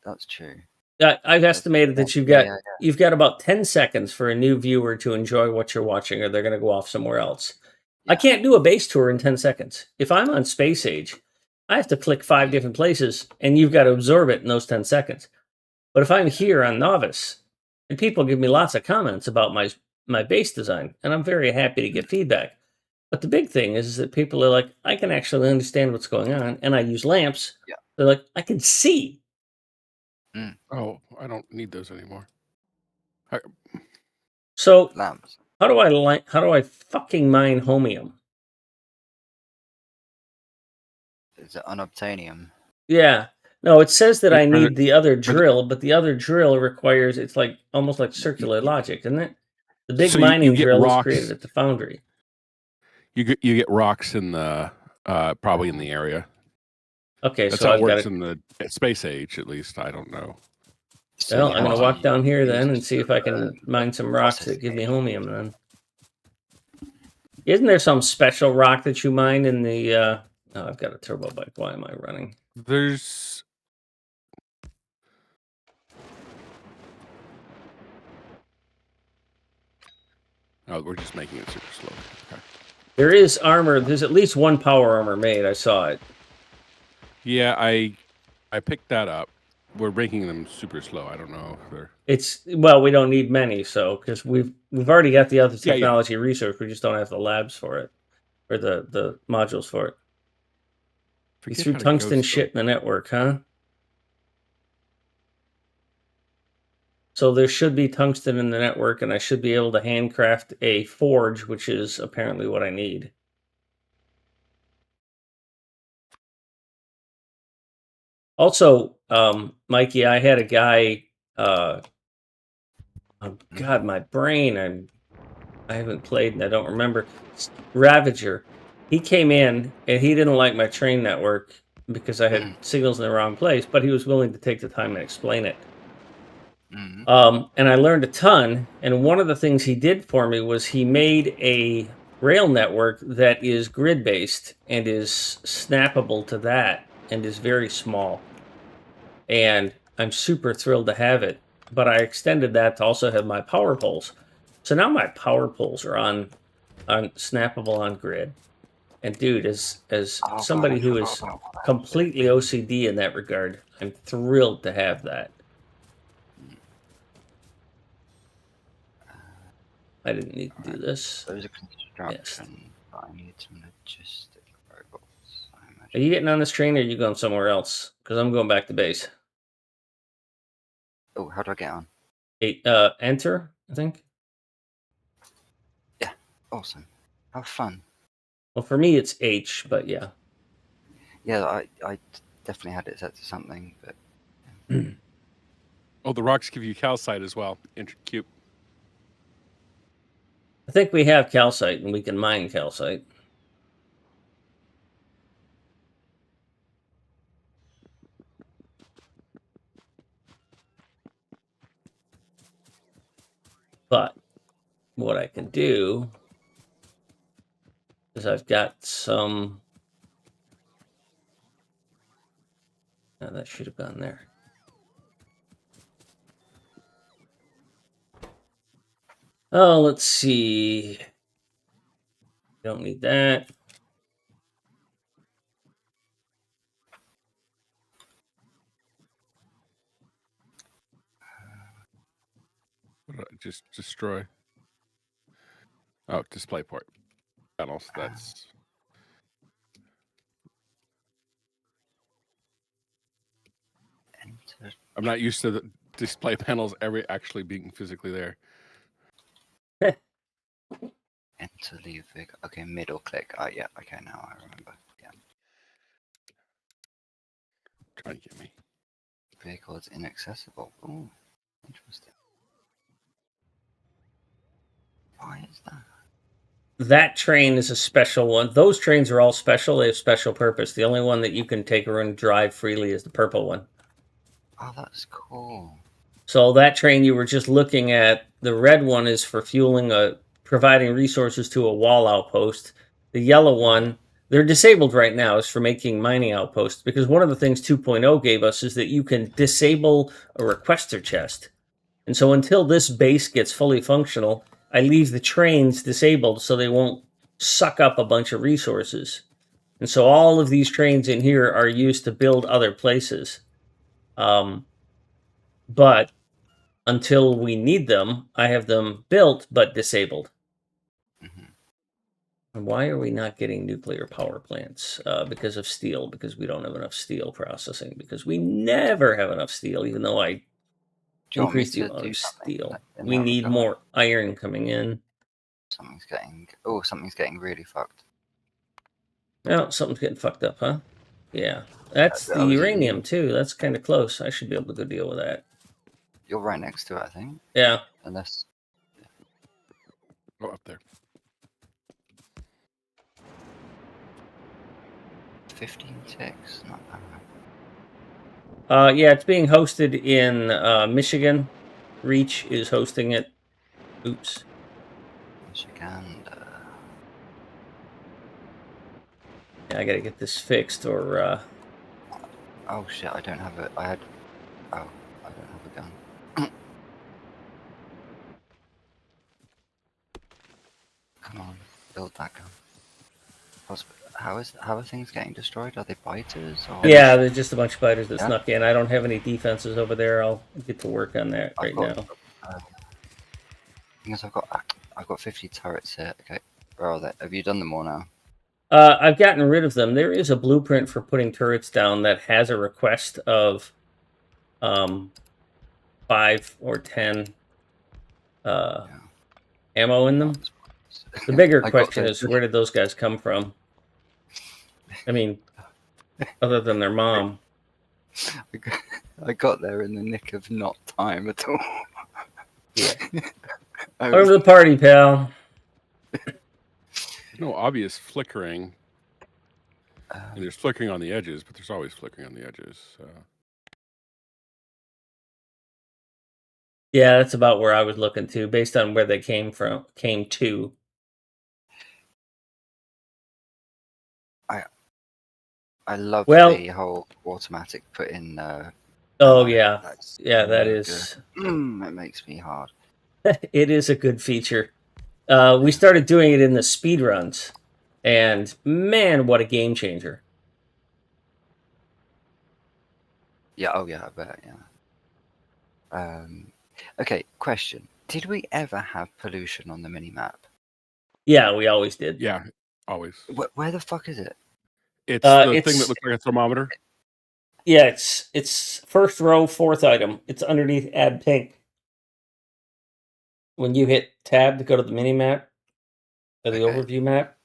that's true. I've estimated that Yeah. you've got about 10 seconds for a new viewer to enjoy what you're watching, or they're going to go off somewhere else. I Yeah. can't do a base tour in 10 seconds. If I'm on Space Age, I have to click 5 different places, and you've got to absorb it in those 10 seconds. But if I'm here on Nauvis, and people give me lots of comments about my base design, and I'm very happy to get feedback. But the big thing is that people are like, I can actually understand what's going on, and I use lamps. Yeah. They're like, I can see. Oh, I don't need those anymore. So Lamps. how do I fucking mine homium? Is it unobtainium? Yeah. No, it says that I Are need the other the- drill, but the other drill requires it's like almost like circular logic, isn't it? The big So you mining get drill is rocks. created at the foundry. You get rocks in the probably in the area. Okay, That's so how I've it got works it. in the Space Age, at least. I don't know. So Well, you I'm have going to to walk down here then and use see if I can mine some rocks that give me processing. homium then. Isn't there some special rock that you mine in the oh, I've got a turbo bike. Why am I running? There's oh, we're just making it super slow. Okay. There is armor. There's at least one power armor made. I saw it. Yeah, I picked that up. We're making them super slow. I don't know if they're Well, we don't need many, so because we've already got the other Yeah. technology research. We just don't have the labs for it or the modules for it. You Forget threw how to go tungsten so- shit in the network, huh? So there should be tungsten in the network, and I should be able to handcraft a forge, which is apparently what I need. Also, Mikey, I had a guy. Oh God, my brain. I haven't played and I don't remember. Ravager. He came in and he didn't like my train network because I had signals in the wrong place, but he was willing to take the time and explain it. And I learned a ton. And one of the things he did for me was he made a rail network that is grid based and is snappable to that and is very small. And I'm super thrilled to have it. But I extended that to also have my power poles. So now my power poles are on snappable on grid. And dude, as Oh, God, somebody I who forgot is about that. completely OCD in that regard, I'm thrilled to have that. I didn't need to do this. Those are construction, but I need some logistic robots. I Are imagine. you getting on this train or are you going somewhere else? Because I'm going back to base. Oh, how do I get on? Enter, I think. Awesome. Have fun. Well, for me it's H, but yeah. Yeah, I definitely had it set to something, but Oh, the rocks give you calcite as well. Cute. I think we have calcite and we can mine calcite. But what I can do is I've got some. Oh, that should have gone there. Oh, let's see. Don't need that. Just destroy. Oh, display port panels. That's. enter, I'm not used to the display panels ever actually being physically there. enter, leave vehicle. Okay, middle click. Oh, yeah, okay, now I remember. Yeah. Trying to get me. Vehicle is inaccessible. Oh, interesting. Why is that? That train is a special one. Those trains are all special. They have special purpose. The only one that you can take around and drive freely is the purple one. Oh, that's cool. So that train you were just looking at, the red one is for fueling providing resources to a wall outpost. The yellow one, they're disabled right now, is for making mining outposts. Because one of the things 2.0 gave us is that you can disable a requester chest. And so until this base gets fully functional, I leave the trains disabled so they won't suck up a bunch of resources. And so all of these trains in here are used to build other places. But until we need them, I have them built but disabled. Mhm. And why are we not getting nuclear power plants? Because of steel, because we don't have enough steel processing, because we never have enough steel, even though I Do you want me increased the to amount do of something steel. in We that need regard? more iron coming in. Something's getting. Oh, something's getting really fucked. Oh, something's getting fucked up, huh? Yeah. That's the Oh, is it uranium, you? too. That's kind of close. I should be able to go deal with that. You're right next to it, I think. Yeah. Unless Go up there. 15 ticks, not bad. Yeah, it's being hosted in Michigan. Reach is hosting it. Oops. Michigan. Yeah, I gotta get this fixed or Oh shit! I don't have it. I had. Oh, I don't have a gun. Come on, build that gun. How are things getting destroyed? Are they biters or? yeah, there's just a bunch of fighters that Yeah. snuck in. I don't have any defenses over there. I'll get to work on that I've right got. now. Thing is, I've got 50 turrets here. Okay, where are they? Have you done them all now? I've gotten rid of them. There is a blueprint for putting turrets down that has a request of 5 or 10 Yeah. ammo in them. That's- The bigger I got question the- is, where did those guys come from? I mean, other than their mom. I got there in the nick of not time at all. Yeah. I Over was, the party, pal. There's no obvious flickering. um, And there's flickering on the edges, but there's always flickering on the edges. Yeah, that's about where I was looking to, based on where they came to. I love Well- the whole automatic put in. Oh ammo. yeah, That's yeah, that so is. good. It makes me hard. It is a good feature. We started doing it in the speed runs, and man, what a game changer! Yeah. Oh yeah. I bet. Yeah. Okay. Question: did we ever have pollution on the minimap? Yeah, we always did. Yeah, always. Where the fuck is it? It's the thing that It's looks like a thermometer. yeah, it's first row, fourth item. It's underneath add pink. When you hit tab to go to the mini map or the Okay. overview map.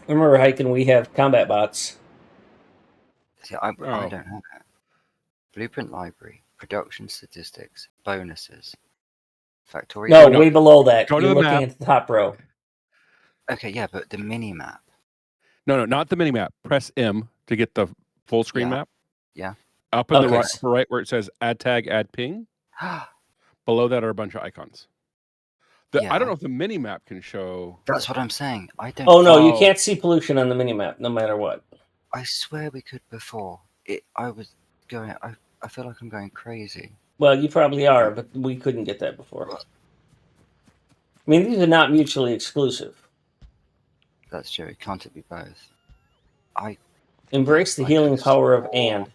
Remember hiking? We have combat bots. See, I Oh. don't have it. Blueprint library, production statistics, bonuses, Factorio. No, no. way below that. Go to You're the looking map. at the top row. Okay, yeah, but the mini map. No, not the mini map. Press M to get the full screen Yeah. map. Yeah. Up in the Okay. right, upper right where it says add tag, add ping. Below that are a bunch of icons. I Yeah. don't know if the mini map can show. That's what I'm saying. I don't. Oh no, you Oh. can't see pollution on the mini map, no matter what. I swear we could before. I was going. I feel like I'm going crazy. Well, you probably are, but we couldn't get that before. But I mean, these are not mutually exclusive. that's true. Can't it be both? I Embrace the healing could've power of swore- and.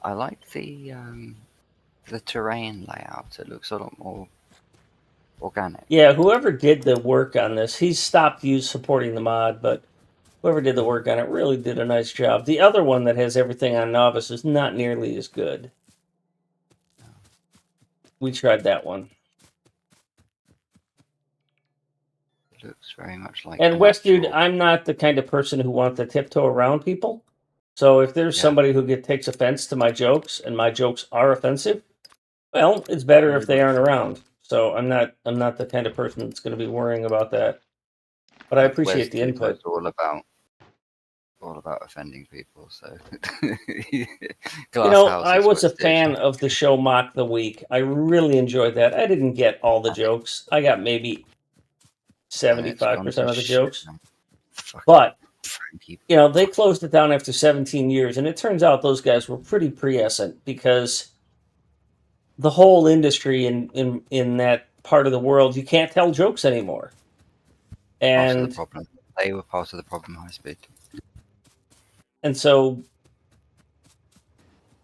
I like the terrain layout. It looks a lot more organic. Yeah, whoever did the work on this, he's stopped supporting the mod, but whoever did the work on it really did a nice job. The other one that has everything on Nauvis is not nearly as good. We tried that one. It looks very much like. And an West Dude, actual- I'm not the kind of person who wants to tiptoe around people. So if there's Yeah. somebody who takes offense to my jokes and my jokes are offensive, well, it's better if they aren't around. So I'm not the kind of person that's going to be worrying about that. But I appreciate the West Dude was input. all about offending people. So I was a fan of the show Mock the Week. I really enjoyed that. I didn't get all the jokes. I got maybe 75% of the jokes. But they closed it down after 17 years, and it turns out those guys were pretty prescient because the whole industry in that part of the world, you can't tell jokes anymore. Part of the And problem. They were part of the problem. High speed. and so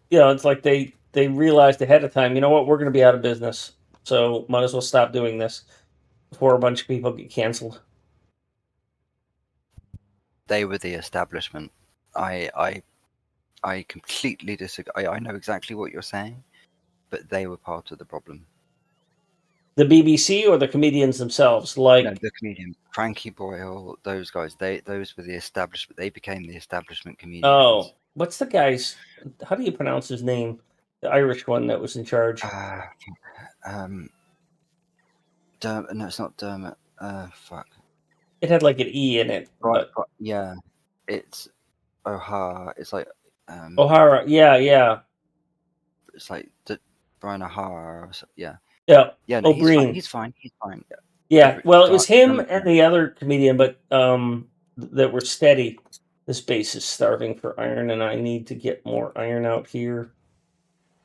it's like they realized ahead of time, you know what, we're going to be out of business, so might as well stop doing this before a bunch of people get canceled. They were the establishment. I completely disagree. I know exactly what you're saying, but they were part of the problem. The BBC or the comedians themselves, like No, the comedian Frankie Boyle, those guys. Those were the establishment. They became the establishment comedians. oh, what's the guy's? How do you pronounce his name? The Irish one that was in charge. No, it's not Dermot. Fuck. It had like an E in it, Right, but yeah, it's O'Hara. It's like O'Hara. Yeah. it's like Brian O'Hara. Yeah. No, No, O'Brien. He's fine. Yeah, well, it was him Dermot- and the other comedian, but that were steady. This base is starving for iron, and I need to get more iron out here.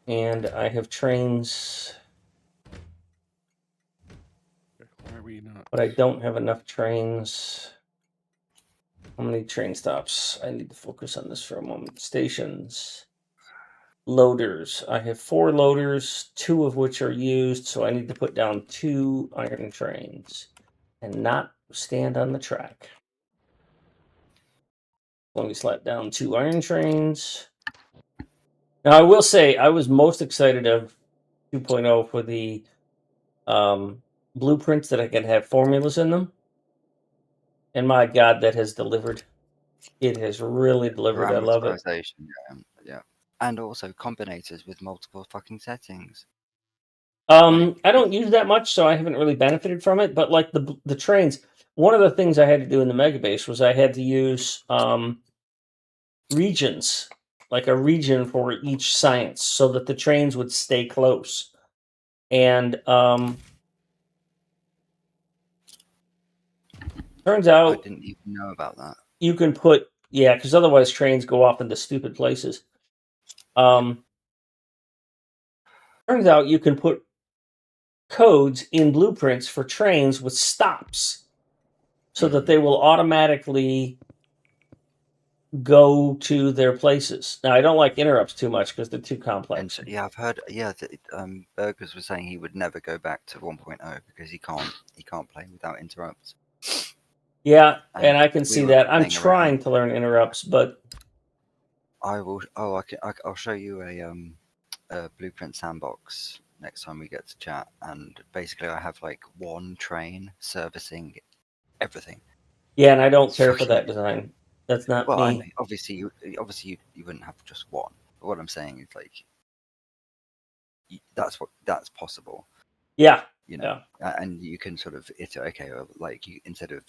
And I have trains, Why are we not? but I don't have enough trains. How many train stops? I need to focus on this for a moment. Stations. Loaders. I have 4 loaders, 2 of which are used, so I need to put down 2 iron trains and not stand on the track. Let me slap down 2 iron trains. Now, I will say I was most excited of 2.0 for the blueprints that I can have formulas in them. And my God, that has delivered. It has really delivered. I love it. parameterization, yeah, and also combinators with multiple fucking settings. I don't use that much, so I haven't really benefited from it. But like the trains, one of the things I had to do in the mega base was I had to use regions, like a region for each science, so that the trains would stay close. And Turns I out didn't even know about that. you can put because otherwise trains go off into stupid places. Turns out you can put codes in blueprints for trains with stops, so that they will automatically go to their places. Now, I don't like interrupts too much because they're too And complex. so, yeah, I've heard. Yeah, Burgers was saying he would never go back to 1.0 because he can't play without interrupts. Yeah, and I can we see were that. I'm playing trying around. to learn interrupts, but I will. Oh, I'll show you a blueprint sandbox next time we get to chat. And basically, I have like one train servicing everything. yeah, and I don't It's care for fucking. that design. That's not Well, I know. me. Obviously, you wouldn't have just one. But what I'm saying is like that's possible. Yeah, You know, yeah. and you can sort of okay, well, like you instead of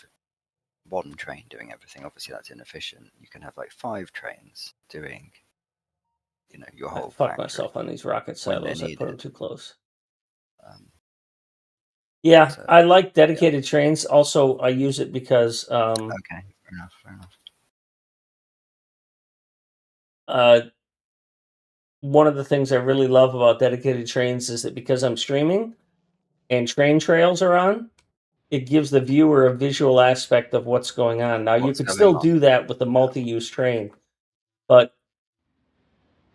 one train doing everything, obviously that's inefficient. You can have like 5 trains doing, your I whole fucked factory myself on these rocket when they're silos. I put them needed. too close. Yeah, Yeah, I like dedicated trains. Also, I use it because okay, fair enough. One of the things I really love about dedicated trains is that because I'm streaming and train trails are on, it gives the viewer a visual aspect of what's going on. Now, you What's could going still on? do that with a multi-use train, but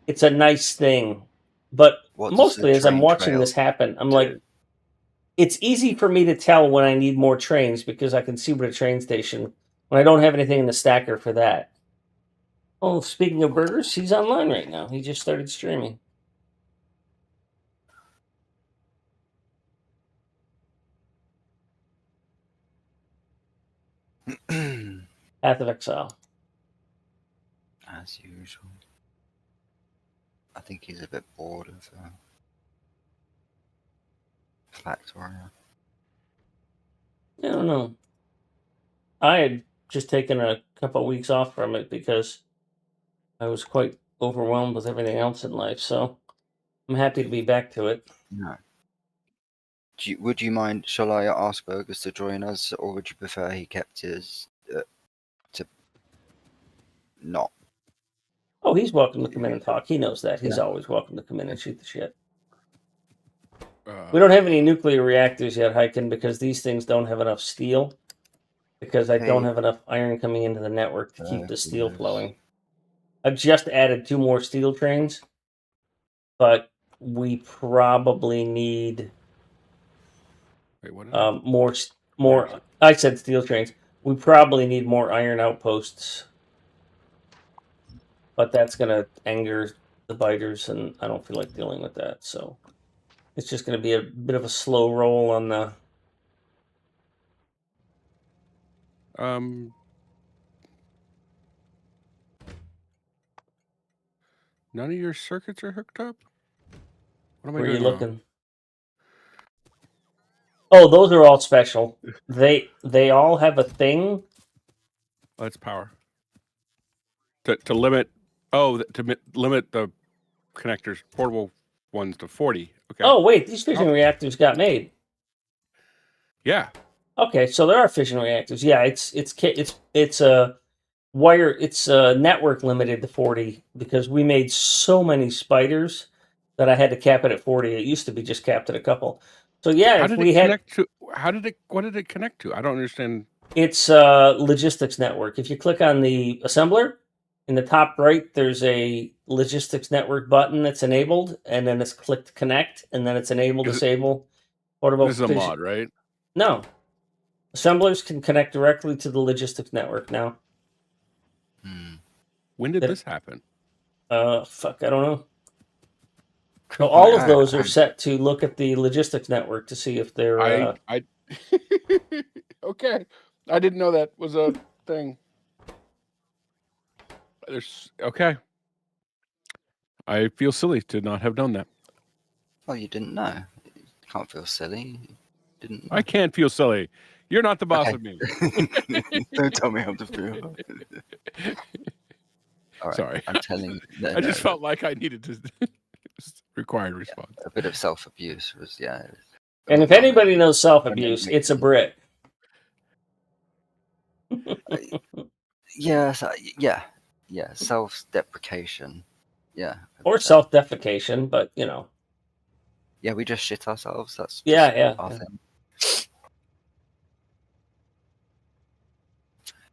it's a nice thing. But What does the mostly, as I'm train watching trail this happen, I'm do? like, it's easy for me to tell when I need more trains because I can see what a train station when I don't have anything in the stacker for that. Oh, speaking of burgers, he's online right now. He just started streaming. Path of Exile. As usual. I think he's a bit bored of Factorio. I don't know. I had just taken a couple of weeks off from it because I was quite overwhelmed with everything else in life. So I'm happy to be back to it. No. Would you mind? Shall I ask Burgers to join us, or would you prefer he kept his to not? Oh, he's welcome to come in and talk. He knows that. He's Yeah. always welcome to come in and shoot the shit. Uh, We don't have any nuclear reactors yet, Hyken, because these things don't have enough steel. Because I don't Hey, have enough iron coming into the network to keep the steel Burgers. flowing. I've just added 2 more steel trains, but we probably need Wait, what did I? more. There's- I said steel trains. We probably need more iron outposts, but that's gonna anger the biters, and I don't feel like dealing with that. So it's just gonna be a bit of a slow roll on the. None of your circuits are hooked up. What am I Where are you doing wrong? looking? Oh, those are all special. They all have a thing. Oh, that's power. To limit. Oh, limit the connectors, portable ones to 40. Okay. Oh wait, these fission reactors got made. Yeah. Okay, so there are fission reactors. Yeah, it's a wire. It's network limited to 40 because we made so many spiders that I had to cap it at 40. It used to be just capped at a couple. So yeah, How if did we it had, connect to? What did it connect to? I don't understand. it's a logistics network. If you click on the assembler in the top right, there's a logistics network button that's enabled, and then it's clicked connect, and then it's enable, Is it- disable, portable. This is a mod, right? No, assemblers can connect directly to the logistics network now. When did That- this happen? Fuck, I don't know. So all of those are set to look at the logistics network to see if they're. I okay. I didn't know that was a thing. There's okay. I feel silly to not have known that. Oh, you didn't know? You can't feel silly. You didn't know. I can't feel silly. You're not the boss Okay. of me. Don't tell me how to feel. All right. Sorry. I'm telling. I just felt like I needed to required response. a bit of self-abuse was and if anybody knows self-abuse, it's a Brit. Yeah, yeah. Self-deprecation. Yeah. Or self-defecation, but you know. Yeah, we just shit ourselves. That's just Yeah. our thing.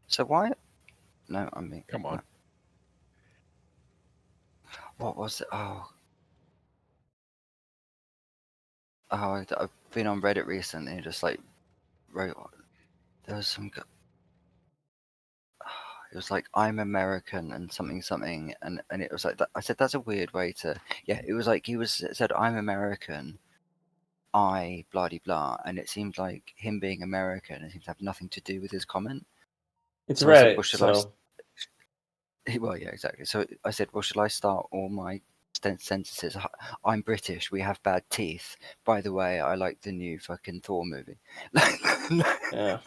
So why? No, I mean, Come on. no. What was it? I've been on Reddit recently, and just like wrote. There was some. It was like I'm American and something, and it was like that. I said that's a weird way to. Yeah, it was like it said I'm American. I blah de blah, and it seemed like him being American. It seemed to have nothing to do with his comment. It's So I said, well, Reddit, should I? so Well, yeah, exactly. So I said, well, should I start all my sentences? I'm British. We have bad teeth. By the way, I like the new fucking Thor movie. yeah.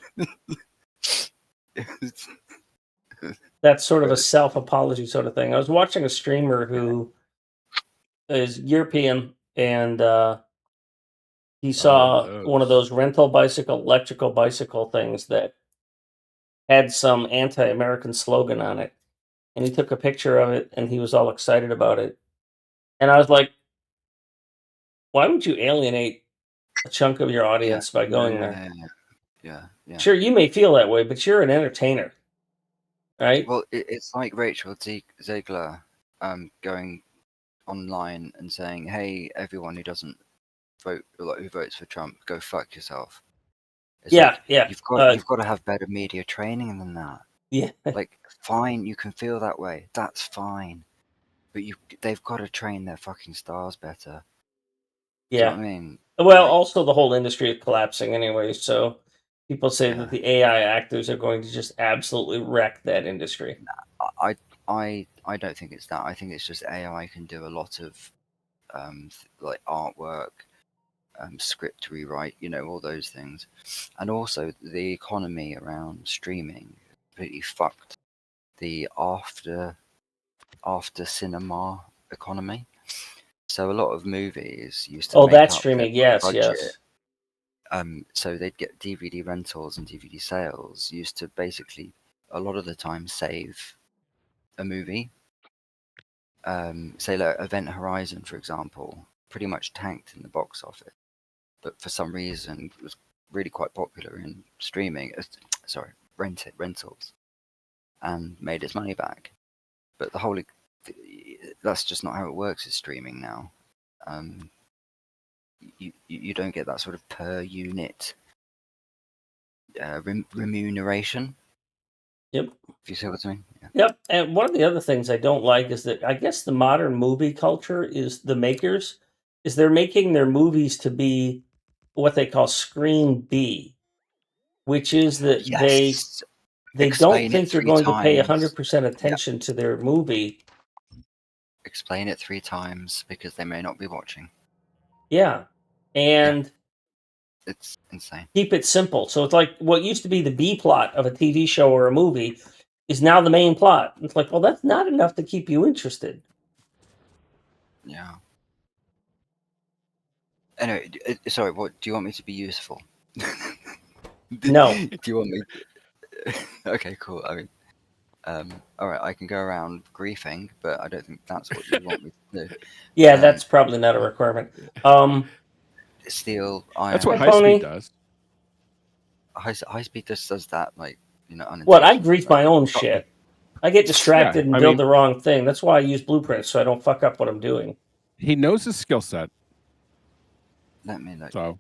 That's sort of a self-apology sort of thing. I was watching a streamer who is European, and he saw one of those rental bicycle, electrical bicycle things that had some anti-American slogan on it. And he took a picture of it, and he was all excited about it. And I was like, why would you alienate a chunk of your audience by going there? Yeah. Sure, you may feel that way, but you're an entertainer, right? Well, it's like Rachel Ziegler going online and saying, "Hey, everyone who doesn't vote, like who votes for Trump, go fuck yourself." It's Yeah, like yeah. you've got to have better media training than that. Yeah. Like, fine, you can feel that way. That's fine, but they've got to train their fucking stars better. Do you know Yeah. what I mean? Well, Like, also the whole industry is collapsing anyway, so people say yeah. that the AI actors are going to just absolutely wreck that industry. I don't think it's that. I think it's just AI can do a lot of like artwork, script rewrite, all those things, and also the economy around streaming completely fucked the after cinema economy. So a lot of movies used to Oh, make that's up their streaming. Yes, budget. yes. So they'd get DVD rentals and DVD sales used to basically a lot of the time save a movie. Say like Event Horizon, for example, pretty much tanked in the box office, but for some reason it was really quite popular in streaming. Sorry, rentals, and made its money back. But that's just not how it works with streaming now. You don't get that sort of per unit remuneration. Yep. If you see what I mean. Yeah. Yep. And one of the other things I don't like is that I guess the modern movie culture is the makers is they're making their movies to be what they call screen B, which is that Yes. they don't Explain it think you're 3 going to pay times. 100% attention to their movie. Explain it 3 times because they may not be watching. Yeah. And It's insane. keep it simple. So it's like what used to be the B plot of a TV show or a movie is now the main plot. It's like, well, that's not enough to keep you interested. Yeah. Anyway, sorry. What do you want me to be useful? No. Do you want me? Okay, cool. I mean, all right. I can go around griefing, but I don't think that's what you want me to do. Yeah, that's probably not a requirement. Steel, iron. That's what Hi, high Pony. speed does. High speed just does that, like What? I unintentionally. grief Right? my own shit. I get distracted and I build mean- the wrong thing. That's why I use blueprints so I don't fuck up what I'm doing. He knows his skill set. Let me look. So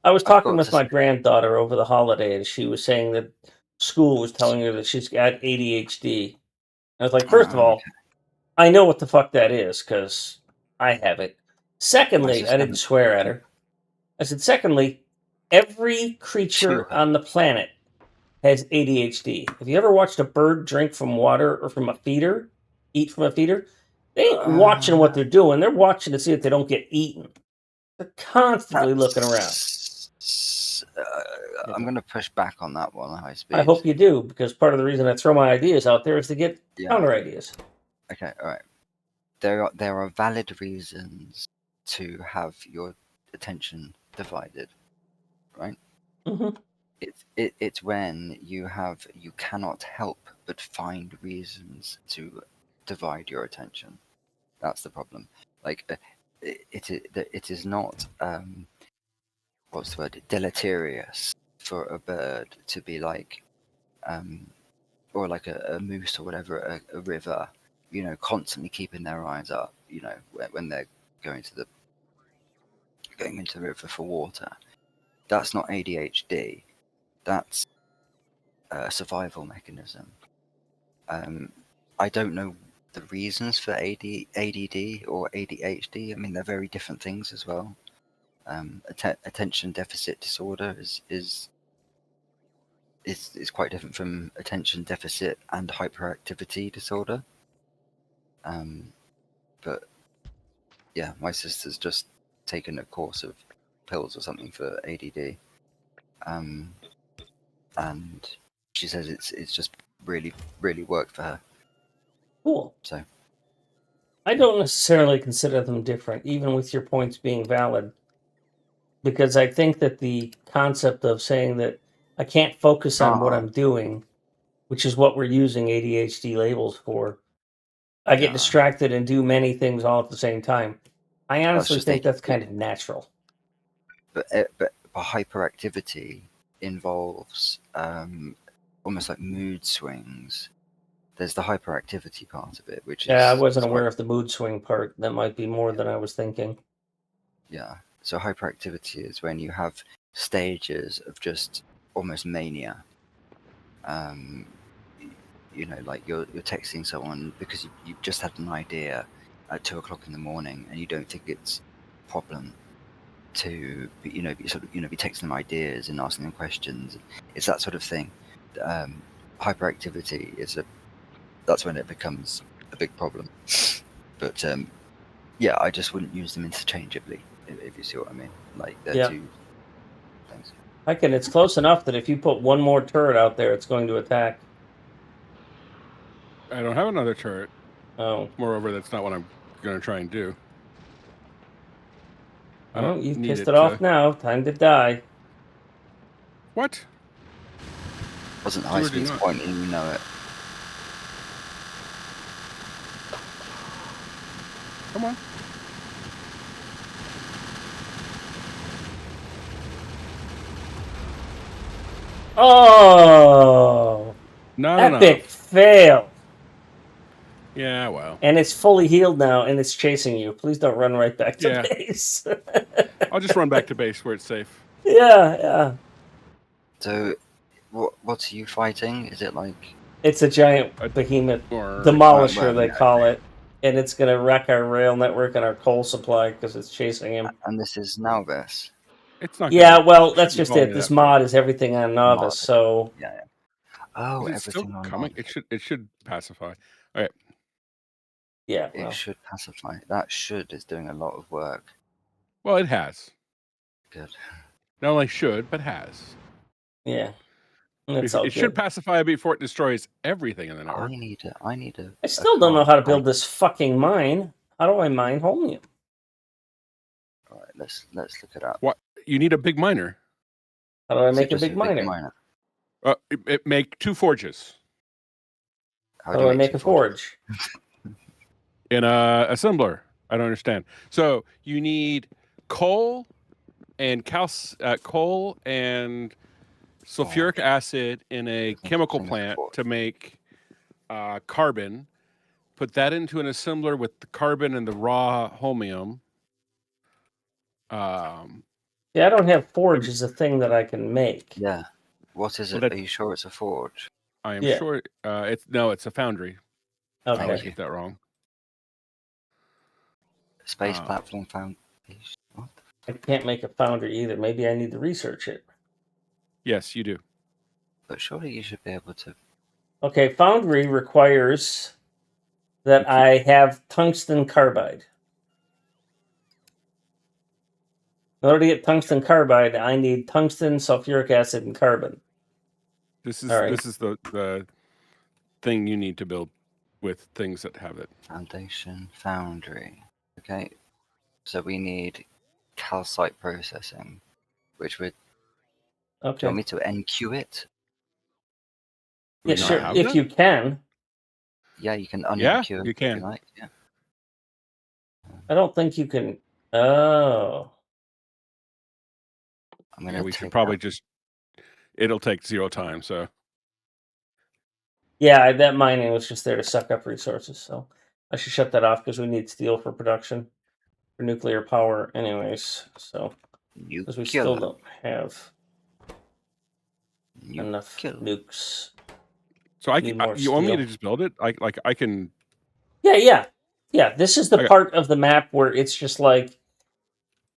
I was I've talking got with to my say- granddaughter over the holiday, and she was saying that school was telling her that she's got ADHD. I was like, first of Oh, all, I know what the fuck that is because I have it. Secondly, I didn't systemic swear at her. I said, secondly, every To creature her. on the planet has ADHD. Have you ever watched a bird drink from water or from a feeder, eat from a feeder? They ain't watching what they're doing. They're watching to see if they don't get eaten. They're constantly looking around. I'm going to push back on that one, high speed. I hope you do, because part of the reason I throw my ideas out there is to get counter ideas. Okay, all right. There are valid reasons to have your attention divided, right? Mm-hmm. It's when you cannot help but find reasons to divide your attention. That's the problem. Like it is not what's the word, deleterious for a bird to be like or like a moose or whatever, a river, constantly keeping their eyes up, when they're going into the river for water. That's not ADHD. That's a survival mechanism. I don't know the reasons for ADD or ADHD. I mean, they're very different things as well. Attention deficit disorder is quite different from attention deficit and hyperactivity disorder. But yeah, my sister's just taken a course of pills or something for ADD, and she says it's just really really worked for her. Cool. So I don't necessarily consider them different, even with your points being valid, because I think that the concept of saying that I can't focus on what Ah. I'm doing, which is what we're using ADHD labels for, I get Yeah. distracted and do many things all at the same time. I honestly just think that's ADD. kind of natural. But hyperactivity involves almost like mood swings. There's the hyperactivity part of it, which Yeah, I is wasn't quite, aware of the mood swing part. That might be more than I was thinking. yeah. So hyperactivity is when you have stages of just almost mania. Like you're texting someone because you've just had an idea at 2 o'clock in the morning, and you don't think it's a problem to be texting them ideas and asking them questions. It's that sort of thing. Hyperactivity that's when it becomes a big problem. But yeah, I just wouldn't use them interchangeably, if you see what I mean. Like they're Yeah. two things. It's close enough that if you put one more turret out there, it's going to attack. I don't have another turret. Oh. Moreover, that's not what I'm going to try and do. I Well, don't you've need pissed it it off now. Time to die. What? Wasn't Do high or do speed's not. point, and you know it. Come on. Oh! Not Epic enough. fail! Yeah, well. And it's fully healed now, and it's chasing you. Please don't run right back to Yeah. base. I'll just run back to base where it's safe. Yeah. So, what are you fighting? Is it like It's a giant A- behemoth Or demolisher, they yeah. call it. And it's going to wreck our rail network and our coal supply because it's chasing him. And this is Nauvis? it's not Yeah, gonna, well, that's shouldn't just follow it. me This that far. mod is everything on Nauvis, Mod. so Yeah. Oh, Is it still everything on coming? Nauvis. It should pacify. All right. yeah. It Well, should pacify. That should is doing a lot of work. Well, it has. Good. Not only should, but has. yeah. It's all It should good. pacify before it destroys everything in the I network. need a. I still don't know car. how to build this fucking mine. How do I mine holmium? All right, let's look it up. What? You need a big miner. How do I Is it make a just big miner? miner? It make 2 forges How do I make two a forges? forge? in a assembler. I don't understand. So you need coal and coal and sulfuric acid in a chemical Thing is a plant forge. to make carbon. Put that into an assembler with the carbon and the raw holmium. Yeah, I don't have forge as a thing that I can make. Yeah. What is Well, it? that- Are you sure it's a forge? I am Yeah. sure it's a foundry. I Okay. always you. get that wrong. Space platform foundation. What? I can't make a foundry either. Maybe I need to research it. Yes, you do. But surely you should be able to. Okay, foundry requires that I have tungsten carbide. In order to get tungsten carbide, I need tungsten, sulfuric acid, and carbon. This is All right. this is the thing you need to build with things that have it. Foundation foundry. Okay. So we need calcite processing, which would Do you Okay. want me to NQ it? Do Yeah, we not sure. have If that? you can. Yeah, you can Yeah, un-NQ it you if can. you like. Yeah. I don't think you can. Oh. I'm Yeah, gonna we should take probably out. just. It'll take 0 time. So Yeah, that mining was just there to suck up resources, so I should shut that off because we need steel for production for nuclear power, anyways. So because we still Nuclear. don't have enough Nuclear. nukes. so Need more you want me to steel. just build it? I can. Yeah. This is the I got- part of the map where it's just like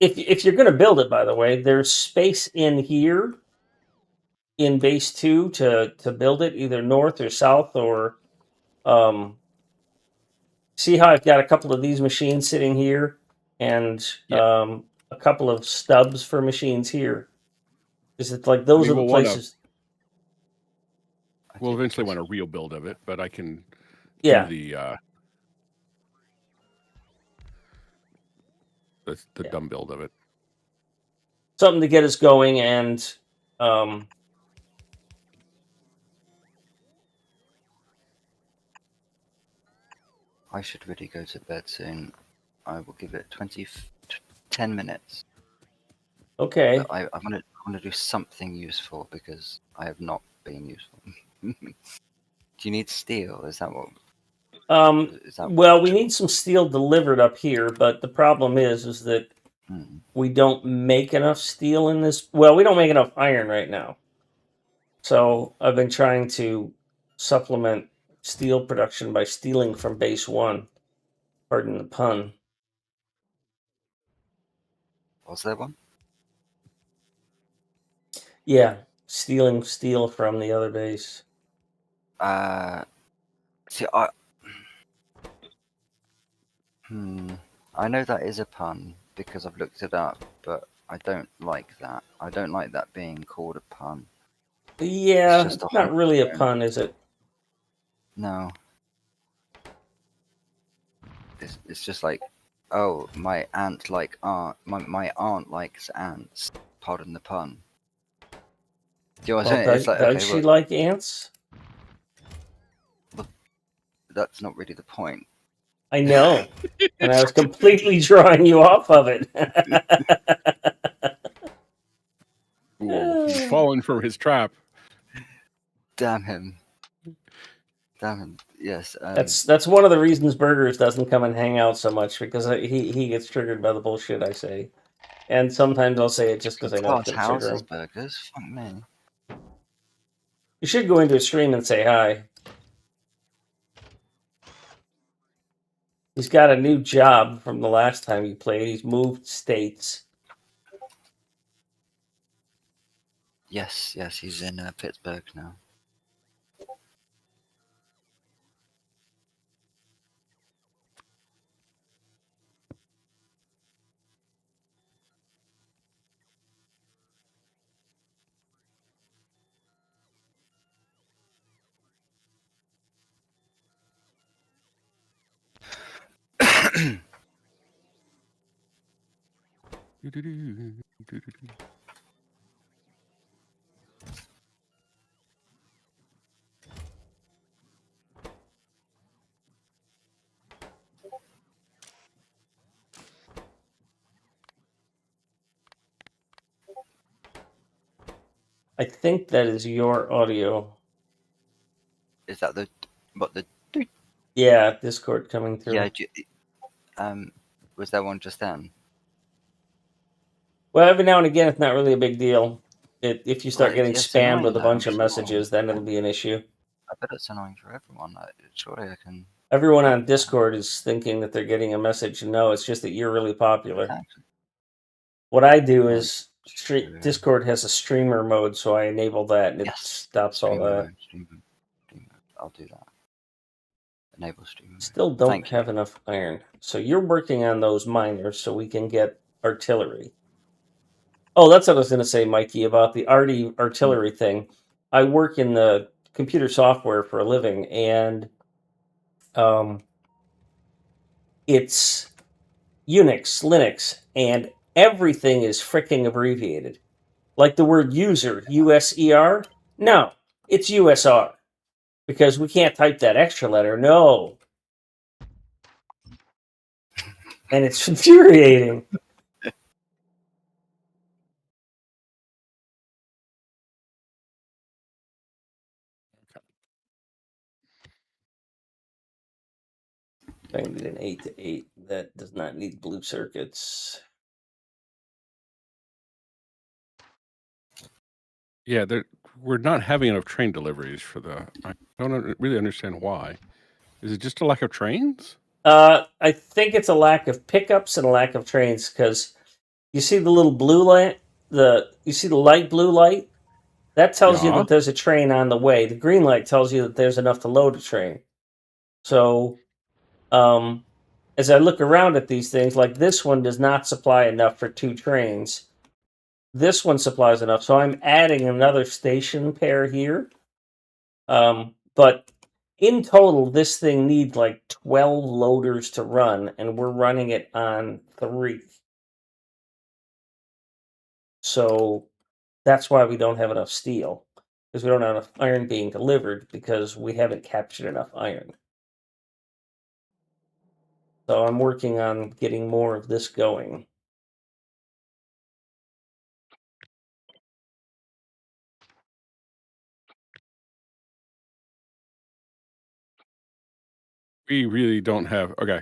if you're gonna build it, by the way, there's space in here in base 2 to build it either north or south or um see how I've got a couple of these machines sitting here and Yeah. a couple of stubs for machines here. Is it like I those mean, are the places? we'll Okay, eventually because want a real build of it, but I can do Yeah, the yeah. dumb build of it. Something to get us going and um, I should really go to bed soon. I will give it 10 minutes. okay. But I want to do something useful because I have not been useful. Do you need steel? Is that what? Is that? Well, we need some steel delivered up here, but the problem is that Hmm. we don't make enough steel in this. Well, we don't make enough iron right now. So I've been trying to supplement steel production by stealing from base 1. Pardon the pun. Was there one? Yeah, stealing steel from the other base. See, I know that is a pun because I've looked it up, but I don't like that. I don't like that being called a pun. It's Yeah, just a not really a homophone. pun, is it? No. It's just like, oh, my aunt my aunt likes ants. Pardon the pun. Do you know what I'm Well, saying? It's like, does okay, she well, like ants? that's not really the point. I know, and I was completely drawing you off of it. Ooh, he's fallen for his trap. Damn him. Damn him. Yes. That's one of the reasons Burgers doesn't come and hang out so much because he gets triggered by the bullshit I say, and sometimes I'll say it just because I know it's Glass going to trigger houses, him. burgers. Fuck me. You should go into a stream and say hi. He's got a new job from the last time he played. He's moved states. Yes, he's in Pittsburgh now. I think that is your audio. Is that the Yeah, Discord coming through. yeah? Was there one just then? Well, every now and again, it's not really a big deal. If you Well, start getting it's spammed annoying with a though. I'm bunch of sure. messages, then it'll be an issue. I bet it's annoying for everyone. Surely I can. Everyone on Discord is thinking that they're getting a message. No, it's just that you're really popular. Exactly. What I do Yeah, is Discord has a streamer mode, so I enable that and it Yes. stops all Streamer that. mode. Streamer mode. I'll do that. Enable streamer mode. Still don't Thank you. have enough iron. So you're working on those miners so we can get artillery. Oh, that's what I was going to say, Mikey, about the artillery thing. I work in the computer software for a living, and it's Unix, Linux, and everything is freaking abbreviated. Like the word user, USER? No, it's USR. Because we can't type that extra letter. No. And it's infuriating. I need an 8 to 8. That does not need blue circuits. Yeah, we're not having enough train deliveries for the. I don't really understand why. Is it just a lack of trains? I think it's a lack of pickups and a lack of trains because you see the little blue light, you see the light blue light. That tells you Yeah. that there's a train on the way. The green light tells you that there's enough to load a train. So, as I look around at these things, like this one does not supply enough for 2 trains. This one supplies enough, so I'm adding another station pair here. But in total, this thing needs like 12 loaders to run, and we're running it on 3. So that's why we don't have enough steel, because we don't have enough iron being delivered because we haven't captured enough iron. So I'm working on getting more of this going. We really don't have. Okay.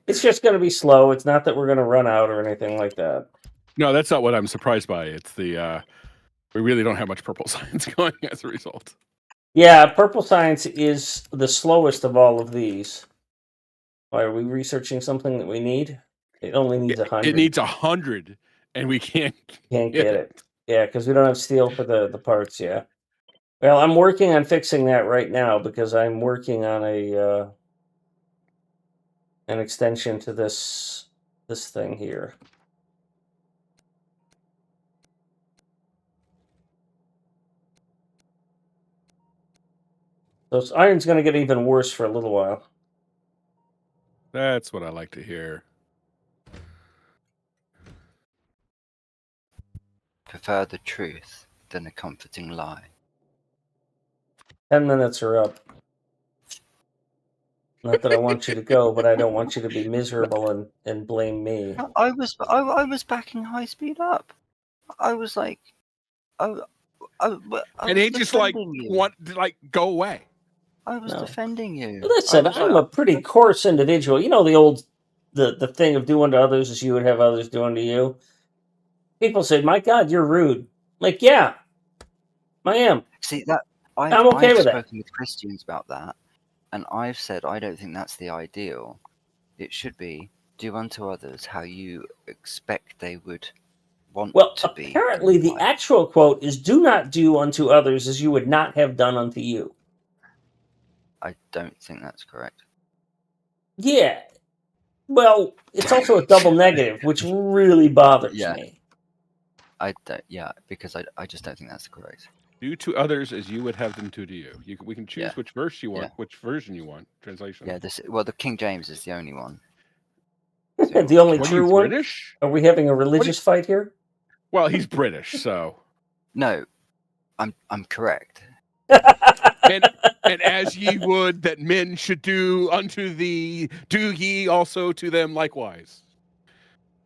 It's just going to be slow. It's not that we're going to run out or anything like that. No, that's not what I'm surprised by. It's the we really don't have much purple science going as a result. Yeah, purple science is the slowest of all of these. Why are we researching something that we need? It only needs 100. It needs 100, and we can't Can't get it. Yeah, because we don't have steel for the parts. Yeah. Well, I'm working on fixing that right now because I'm working on a an extension to this thing here. So iron's going to get even worse for a little while. That's what I like to hear. Prefer the truth than a comforting lie. 10 minutes are up. Not that I want you to go, but I don't want you to be miserable and blame me. I was backing high speed up. I was like, I And he just like go away. I was No. defending you. Listen, I'm a pretty coarse individual. You know the old the thing of do unto others as you would have others do unto you. People say, "My God, you're rude." Like, yeah, I am. See that I'm okay I've with that. spoken with Christians about that, and I've said I don't think that's the ideal. It should be do unto others how you expect they would want Well, to be. apparently the actual quote is, "Do not do unto others as you would not have done unto you." I don't think that's correct. Yeah. Well, it's also a double negative, which really bothers Yeah. me. I don't. Yeah, because I just don't think that's correct. Do to others as you would have them do to you. We can choose Yeah. which verse you want, Yeah. which version you want. Translation. Yeah. The King James is the only one. The only What are true you, one. British? Are we having a religious fight here? Well, he's British, so. No, I'm correct. and as ye would that men should do unto thee, do ye also to them likewise.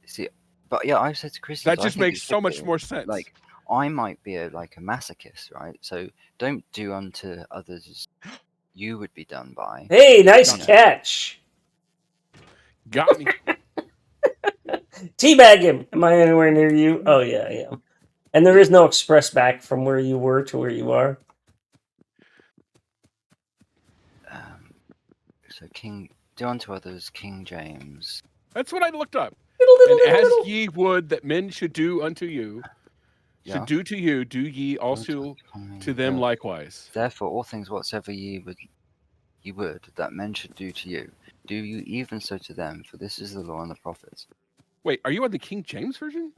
See, but yeah, I've said to Christians That just makes so much more sense. Like, I might be a masochist, right? So don't do unto others as you would be done by. Hey, nice catch. Got me. Teabag him. Am I anywhere near you? Oh, yeah, I am. And there is no express back from where you were to where you are. So do unto others, King James. That's what I looked up. And as ye would that men should do unto you, should do to you, do ye also to them likewise. Therefore, all things whatsoever ye would that men should do to you, do you even so to them, for this is the law and the prophets. Wait, are you on the King James version?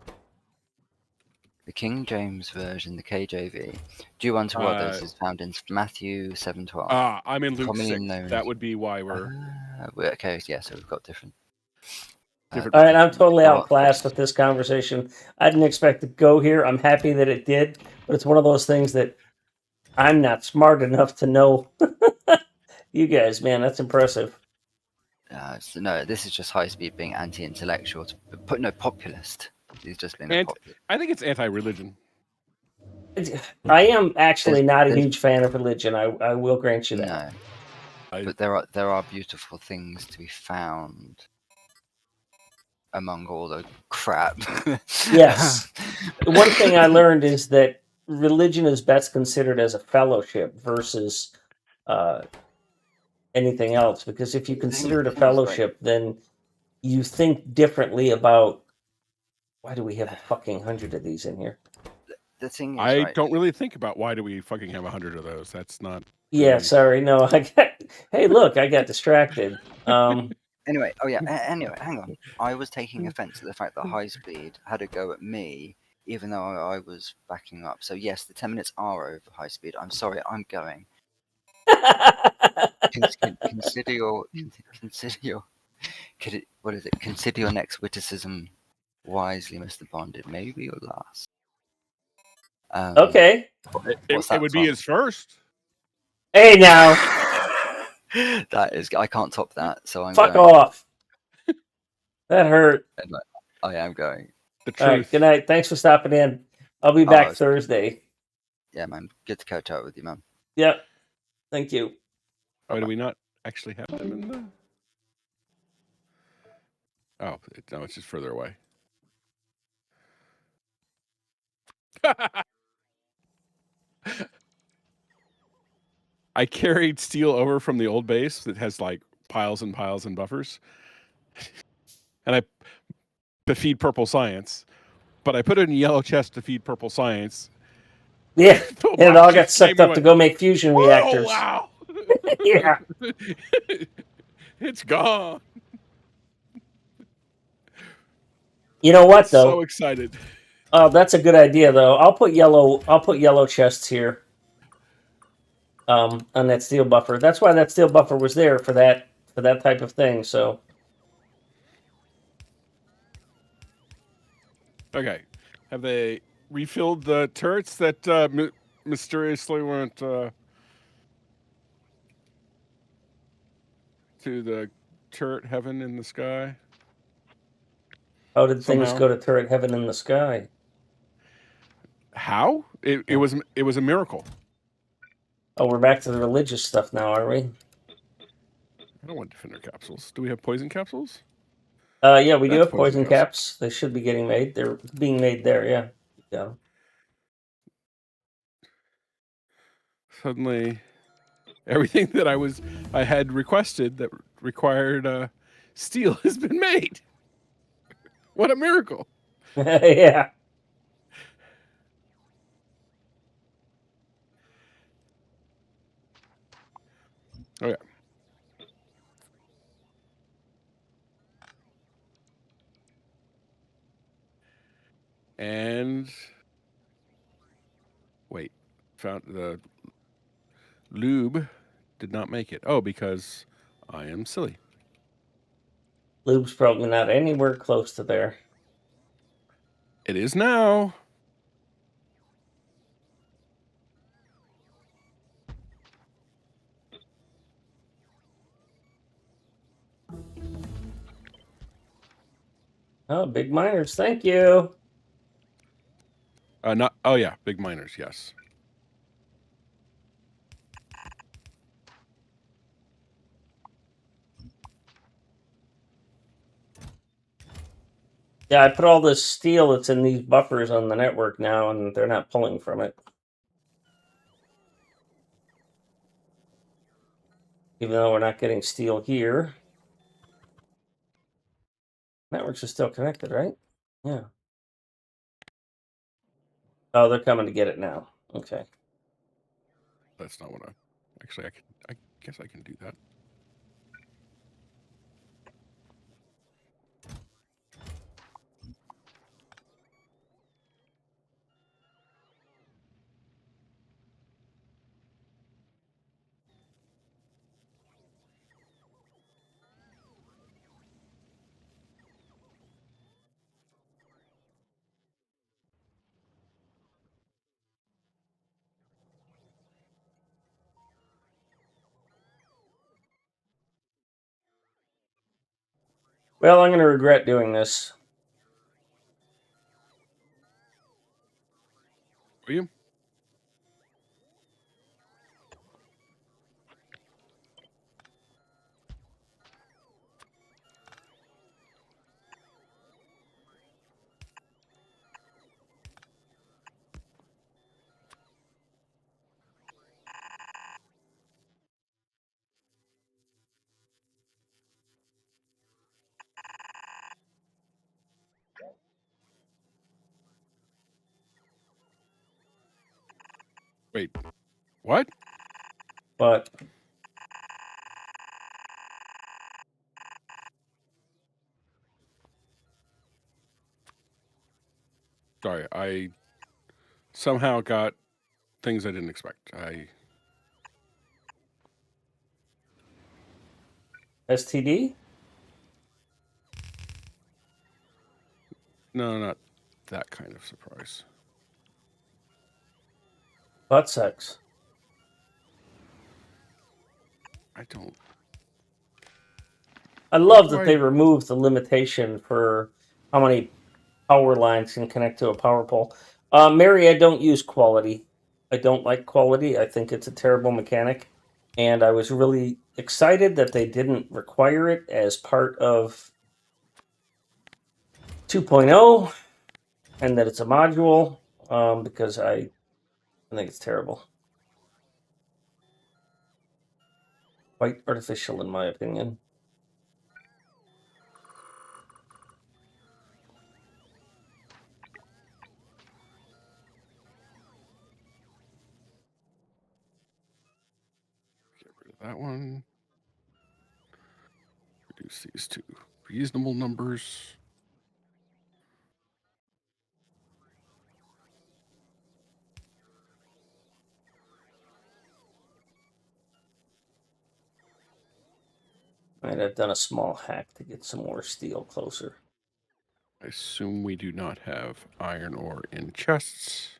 The King James version, the KJV, do unto others is found in Matthew 7:12. I'm in Luke 6. That would be why we're... Okay, yeah, so we've got different. Different. All right, I'm totally Oh, outclassed with this conversation. I didn't expect to go here. I'm happy that it did, but it's one of those things that I'm not smart enough to know. You guys, man, that's impressive. no, this is just high speed being anti-intellectual. But no, populist. He's just being a And populist. I think it's anti-religion. I am actually not a There's- huge fan of religion. I will grant you that. No, I, but there are beautiful things to be found among all the crap. Yes. One thing I learned is that religion is best considered as a fellowship versus anything else. Because if you The thing- consider it a the thing is, like, fellowship, then you think differently about. Why do we have a fucking 100 of these in here? the thing is, I right? don't really think about why do we fucking have 100 of those. That's not. Yeah, really- sorry. No, I got. Hey, look, I got distracted. Anyway, oh yeah. Anyway, hang on. I was taking offence at the fact that high speed had a go at me, even though I was backing up. So yes, the 10 minutes are over high speed. I'm sorry. I'm going. Consider your what is it? Consider your next witticism wisely, Mr. Bond. It may be your last. Okay. What's It that would be from? his first. Hey, now, That is, I can't top that. So I'm fuck going. off. That hurt. I am going. The All right. truth. Good night. Thanks for stopping in. I'll be back Thursday. Yeah, man. Good to catch up with you, man. Yep. Thank you. Why do we not actually have them in the? Oh no, it's just further away. I carried steel over from the old base that has like piles and piles and buffers, and I to feed purple science, but I put it in a yellow chest to feed purple science. Yeah. The And it box all got just came sucked and up to went, go make fusion "Oh, reactors. wow! Yeah. It's gone." You know what, So though? excited. Oh, that's a good idea, though. I'll put yellow chests here. On that steel buffer. That's why that steel buffer was there for that type of thing. So Okay, have they refilled the turrets that mysteriously went to the turret heaven in the sky? how did things Somehow. go to turret heaven in the sky? How? It Yeah. was a miracle. Oh, we're back to the religious stuff now, are we? I don't want defender capsules. Do we have poison capsules? Yeah, we do That's have poison capsule. caps. They should be getting made. They're being made there. Yeah. Yeah. Suddenly, everything that I had requested that required steel has been made. What a miracle! Yeah. Oh yeah. And wait, found the lube did not make it. Oh, because I am silly. Lube's probably not anywhere close to there. It is now. Oh, big miners. Thank you. Not. Oh yeah, big miners. Yes. Yeah, I put all this steel that's in these buffers on the network now, and they're not pulling from it. Even though we're not getting steel here. Networks are still connected, right? Yeah. Oh, they're coming to get it now. Okay. That's not what I. Actually, I guess I can do that. Well, I'm going to regret doing this. Are you? Wait, what? But Sorry, I somehow got things I didn't expect. STD? No, not that kind of surprise. Butt sex. I don't. I love do that I- they removed the limitation for how many power lines can connect to a power pole. Mary, I don't use quality. I don't like quality. I think it's a terrible mechanic. And I was really excited that they didn't require it as part of 2.0 and that it's a module because I think it's terrible. Quite artificial, in my opinion. Get rid of that one. Reduce these to reasonable numbers. And I've done a small hack to get some more steel closer. I assume we do not have iron ore in chests.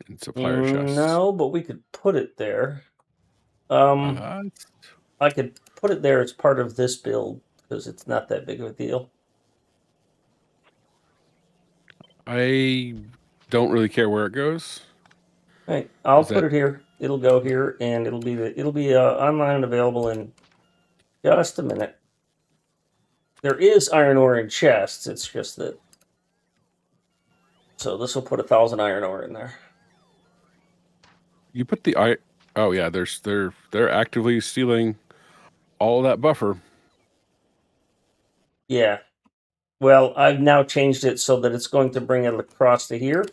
In supplier chests. No, but we could put it there. I could put it there as part of this build because it's not that big of a deal. I don't really care where it goes. Right, I'll Is put that- it here. It'll go here, and it'll be online and available in just a minute. There is iron ore in chests. It's just that. So this will put 1,000 iron ore in there. You put the iron. Oh yeah, they're actively stealing all that buffer. Yeah. Well, I've now changed it so that it's going to bring it across to here.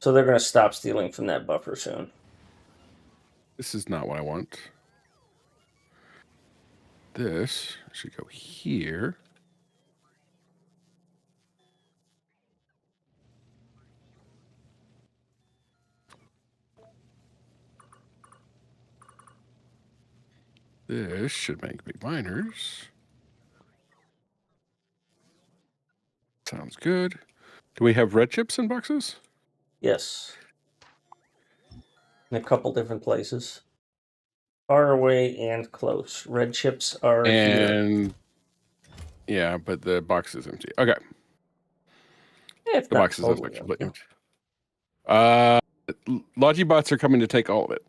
So they're going to stop stealing from that buffer soon. This is not what I want. This should go here. This should make big miners. Sounds good. Do we have red chips in boxes? Yes. In a couple different places. Far away and close. Red chips are here. And yeah, but the box is empty. Okay. Yeah, it's The not box is totally effectively empty. empty. Logibots are coming to take all of it.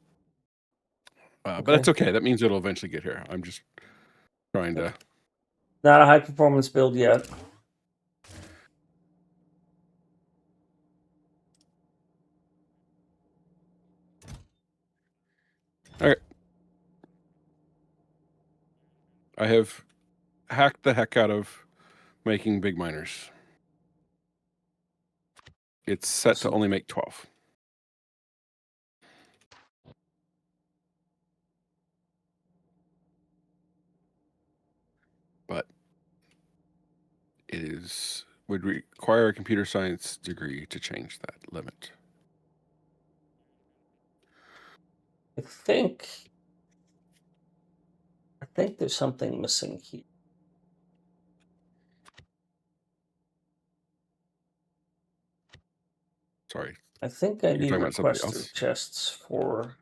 But that's Okay. okay. That means it'll eventually get here. I'm just trying to. Not a high performance build yet. Okay. I have hacked the heck out of making big miners. It's set to only make 12. But it would require a computer science degree to change that limit. I think there's something missing here. Sorry. I think I You're need talking about something requester else? chests for.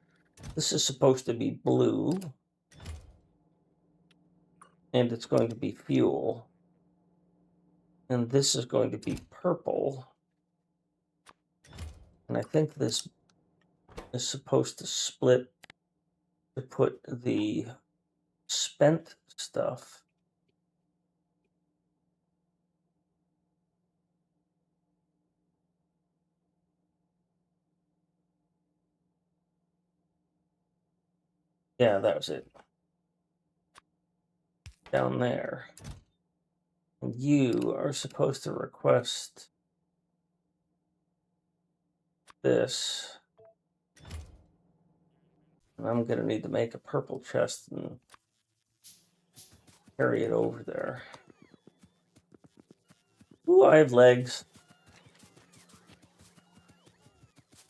This is supposed to be blue. And it's going to be fuel. And this is going to be purple. And I think this is supposed to split to put the spent stuff. Yeah, that was it. Down there. And you are supposed to request this. And I'm going to need to make a purple chest and carry it over there. Ooh, I have legs.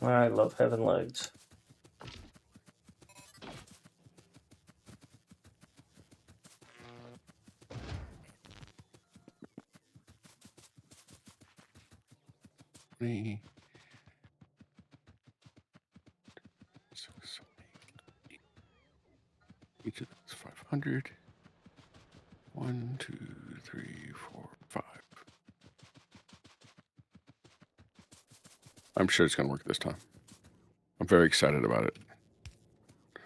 I love having legs. Me. Each of those 500. 1, 2, 3, 4, 5. I'm sure it's going to work this time. I'm very excited about it.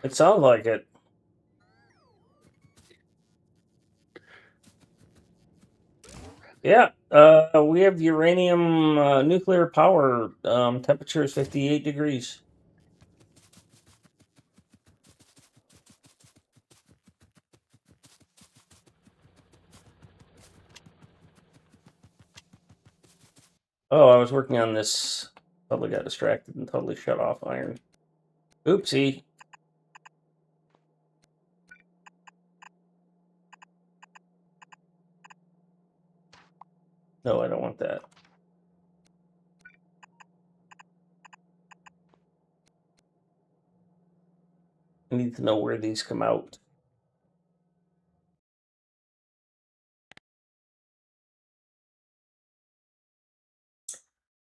It sounds like it. Yeah, we have uranium nuclear power. Temperature is 58 degrees. Oh, I was working on this. Totally got distracted and totally shut off iron. Oopsie. No, I don't want that. I need to know where these come out.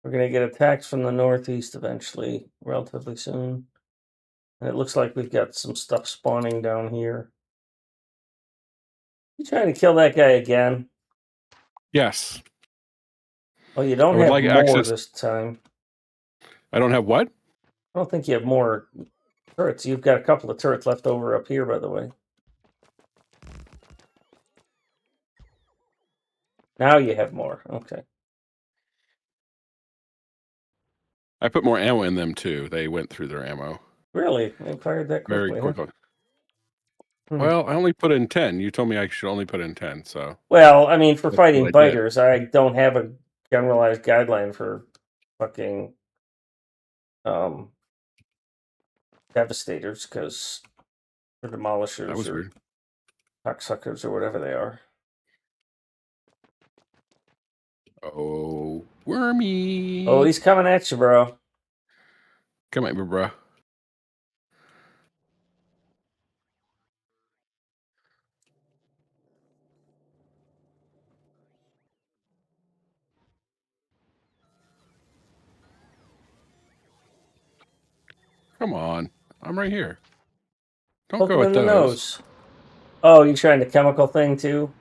We're going to get attacks from the northeast eventually, relatively soon. And it looks like we've got some stuff spawning down here. You trying to kill that guy again? Yes. Oh, you don't would have like more access- this time. I don't have what? I don't think you have more turrets. You've got a couple of turrets left over up here, by the way. Now you have more. Okay. I put more ammo in them too. They went through their ammo Really? They fired that quickly, very huh? quickly. Hmm. Well, I only put in 10. You told me I should only put in 10, so. Well, I mean, for That's what fighting I did. biters, I don't have a generalized guideline for fucking devastators, because they're That demolishers was or weird. cocksuckers or whatever they are. Oh, wormy. Oh, he's coming at you, bro. Come at me, bro. Come on. I'm right here. Don't Poke go him at in the those. nose. Oh, you trying the chemical thing too?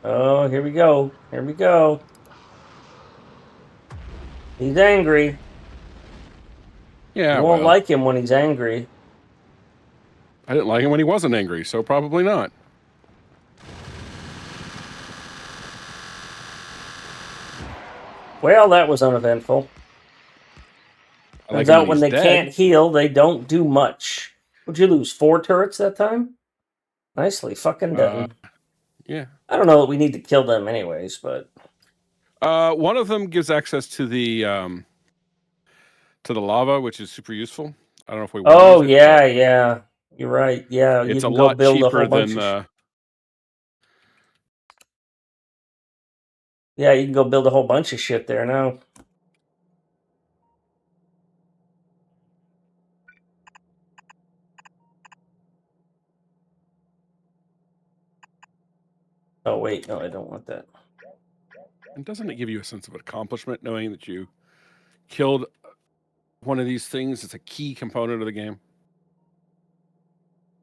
Oh, here we go. Here we go. He's angry. Yeah, You won't well. like him when he's angry. I didn't like him when he wasn't angry, so probably not. Well, that was uneventful. I like Turns him out when when he's they dead. can't heal, they don't do much. Would you lose 4 turrets that time? Nicely fucking done. Yeah. I don't know that we need to kill them anyways, but One of them gives access to the lava, which is super useful. I don't know if we want to oh use it, yeah, yeah, you're right. Yeah, you it's a can go lot build a whole cheaper bunch than of. Yeah, you can go build a whole bunch of shit there now. Oh wait, no, I don't want that. and doesn't it give you a sense of accomplishment knowing that you killed one of these things? It's a key component of the game.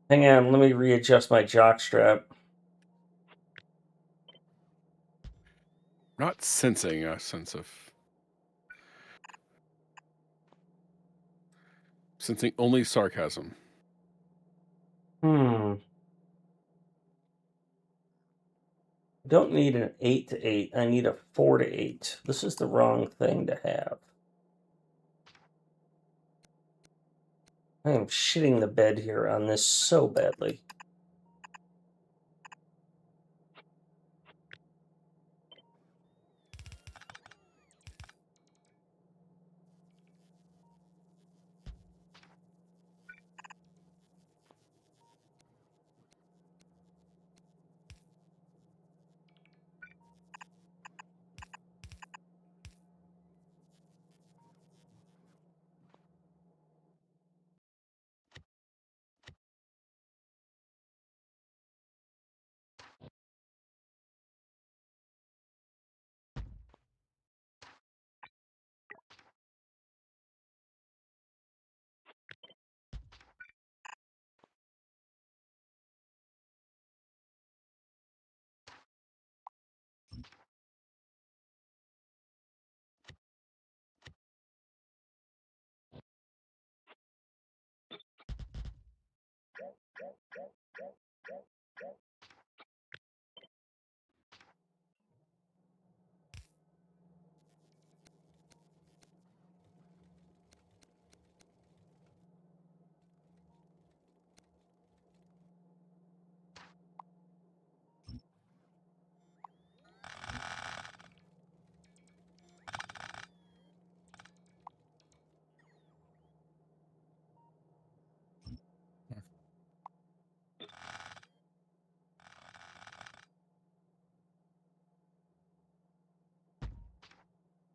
Hang on, let me readjust my jock strap. Not sensing a sense of sensing only sarcasm. I don't need an 8 to 8. I need a 4 to 8. This is the wrong thing to have. I am shitting the bed here on this so badly.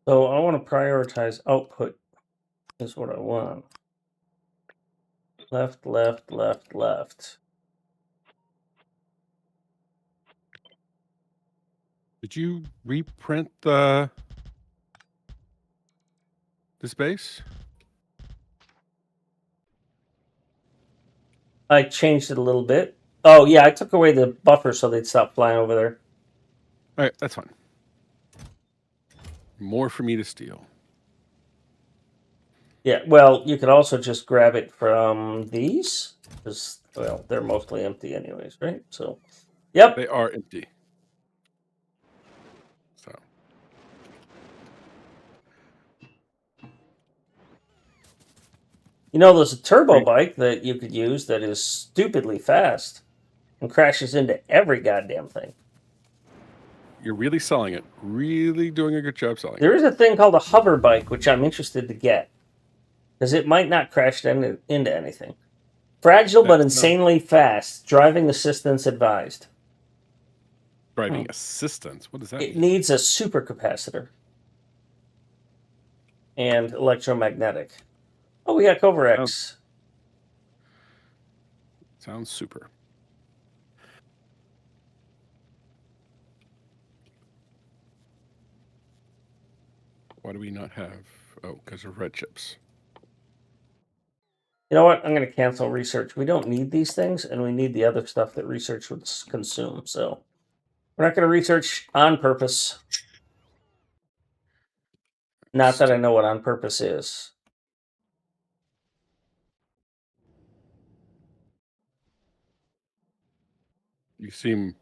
So I want to prioritize output is what I want. Left, left, left, left. Did you reprint the base? I changed it a little bit. Oh, yeah, I took away the buffer so they'd stop flying over there. All right, that's fine. More for me to steal. Yeah, well, you could also just grab it from these. Because, well, they're mostly empty anyways, right? So, yep. They are empty. So. You know, there's a turbo bike that you could use that is stupidly fast and crashes into every goddamn thing. You're really selling it. Really doing a good job selling There is a thing called a hover bike, which I'm interested to get. Because it might not crash into anything. Fragile but insanely fast. Driving assistance advised. Driving assistance? What does that mean? It needs a supercapacitor. And electromagnetic. Oh, we got Coverex. Sounds super. Why do we not have... Oh, because of red chips. You know what? I'm going to cancel research. We don't need these things, and we need the other stuff that research would consume. So we're not going to research on purpose. Not that I know what on purpose is. You seem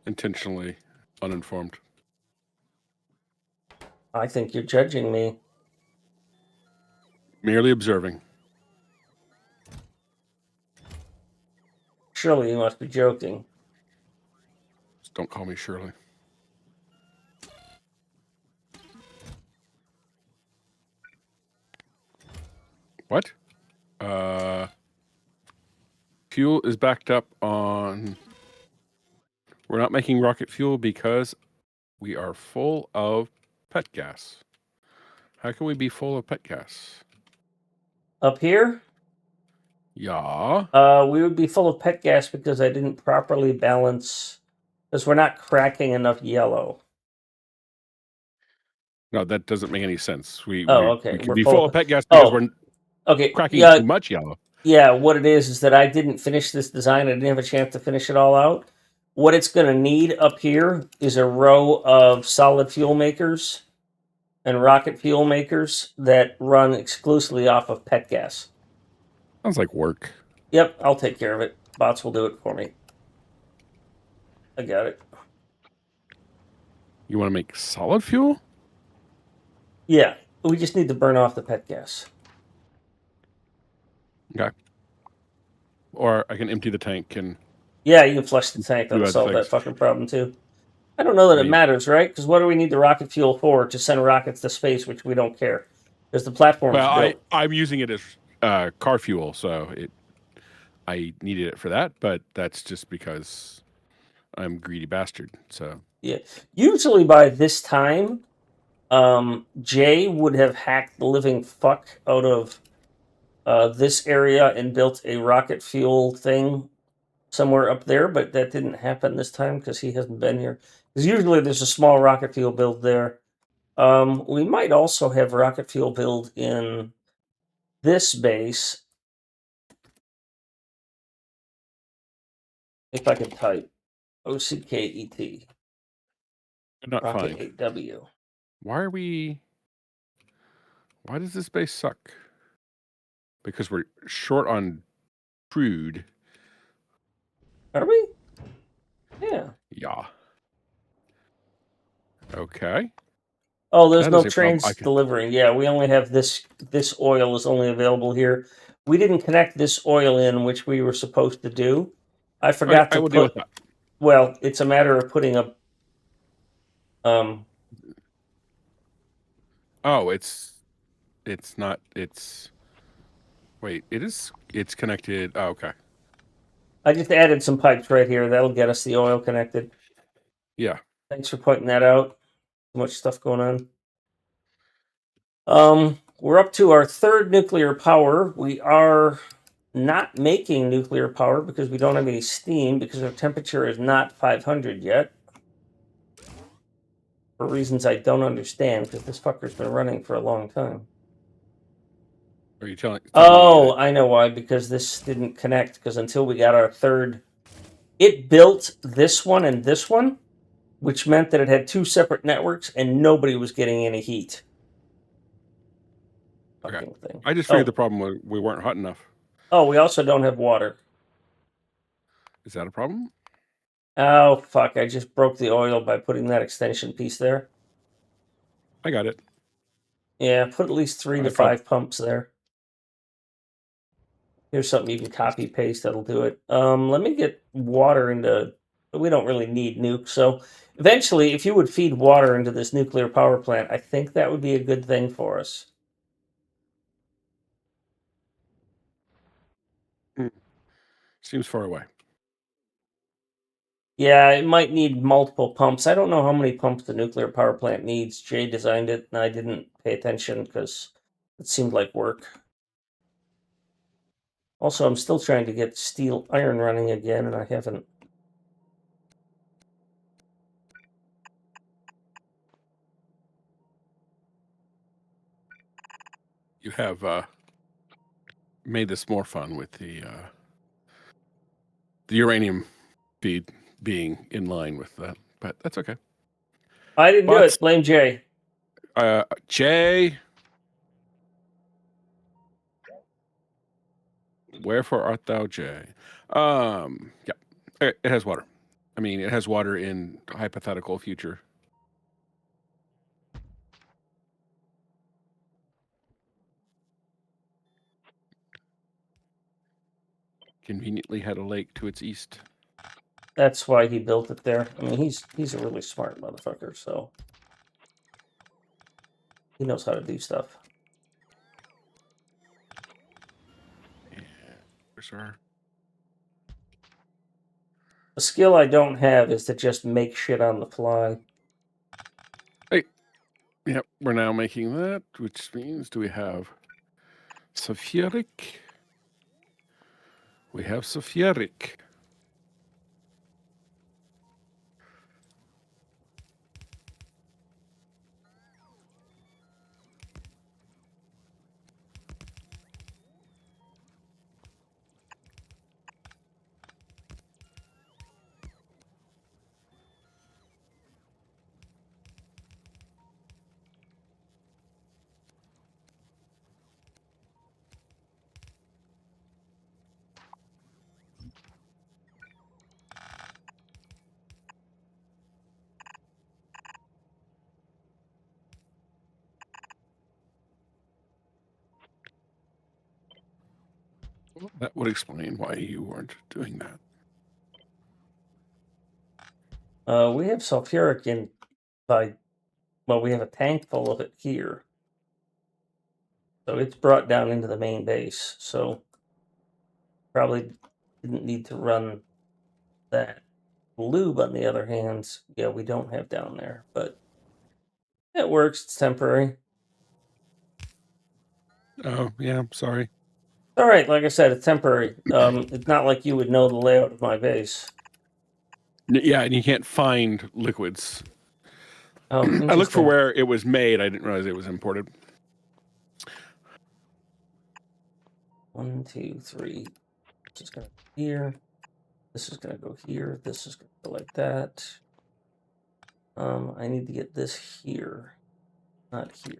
intentionally uninformed. I think you're judging me. Merely observing. Surely you must be joking. Just don't call me Shirley. What? Fuel is backed up on... We're not making rocket fuel because we are full of pet gas. How can we be full of pet gas? Up here? Yeah. We would be full of pet gas because I didn't properly balance... Because we're not cracking enough yellow. No, that doesn't make any sense. Okay. We can be full of pet gas because we're cracking too much yellow. Yeah, what it is that I didn't finish this design. I didn't have a chance to finish it all out. What it's going to need up here is a row of solid fuel makers and rocket fuel makers that run exclusively off of pet gas. Sounds like work. Yep, I'll take care of it. Bots will do it for me. I got it. You want to make solid fuel? Yeah, we just need to burn off the pet gas. Okay. Or I can empty the tank and Yeah, you can flush the tank. do That'll other solve that things. fucking problem too. I don't know that I it mean- matters, right? Because what do we need the rocket fuel for? To send rockets to space, which we don't care. Because the platform's Well, built. I'm using it as car fuel, so I needed it for that, but that's just because I'm a greedy bastard. So Yeah. Usually by this time, Jay would have hacked the living fuck out of this area and built a rocket fuel thing somewhere up there, but that didn't happen this time because he hasn't been here. Because usually there's a small rocket fuel build there. We might also have rocket fuel build in this base. If I could type OCKET, could not rocket find. 8W. Why does this base suck? Because we're short on crude. Are we? Yeah. Yeah. Okay. Oh, there's That no is a problem. trains delivering. Yeah, we only have this. This oil is only available here. We didn't connect this oil in, which we were supposed to do. I forgot I to will deal with put. that. Well, it's a matter of putting a. Oh, it's not. Wait. It's connected. Oh, okay. I just added some pipes right here. That'll get us the oil connected. Yeah. Thanks for pointing that out. Too much stuff going on. We're up to our third nuclear power. We are not making nuclear power because we don't have any steam because our temperature is not 500 yet. For reasons I don't understand because this fucker's been running for a long time. Are you telling me? Oh, I know why. Because this didn't connect. Because until we got our third, it built this one and this one, which meant that it had two separate networks and nobody was getting any heat. Okay. Fucking thing. I just figured the problem was we weren't hot enough. Oh, we also don't have water. Is that a problem? Oh, fuck. I just broke the oil by putting that extension piece there. I got it. Yeah, put at least 3 to 5 pumps there. Here's something you can copy paste that'll do it. Let me get water into. We don't really need nukes, so eventually, if you would feed water into this nuclear power plant, I think that would be a good thing for us. Seems far away. Yeah, it might need multiple pumps. I don't know how many pumps the nuclear power plant needs. Jay designed it, and I didn't pay attention because it seemed like work. Also, I'm still trying to get steel iron running again, and I haven't. You have made this more fun with the uranium feed being in line with that, but that's okay. I didn't do it. Blame Jay. Jay, wherefore art thou, Jay? Yeah, it has water. I mean, it has water in hypothetical future. Conveniently had a lake to its east. That's why he built it there. I mean, he's a really smart motherfucker, so he knows how to do stuff. Yeah, where's our... A skill I don't have is to just make shit on the fly. Hey, yep, we're now making that, which means do we have sulfuric? We have sulfuric. Well, that would explain why you weren't doing that. We have sulfuric in we have a tank full of it here. So it's brought down into the main base. So probably didn't need to run that. Lube, on the other hand, yeah, we don't have down there, but it works. It's temporary. Oh, yeah, sorry. All right, like I said, it's temporary. It's not like you would know the layout of my base. Yeah, and you can't find liquids. Oh, I looked for interesting. where it was made. I didn't realize it was imported. 1, 2, 3. This is going to go here. This is going to go here. This is going to go like that. I need to get this here, not here.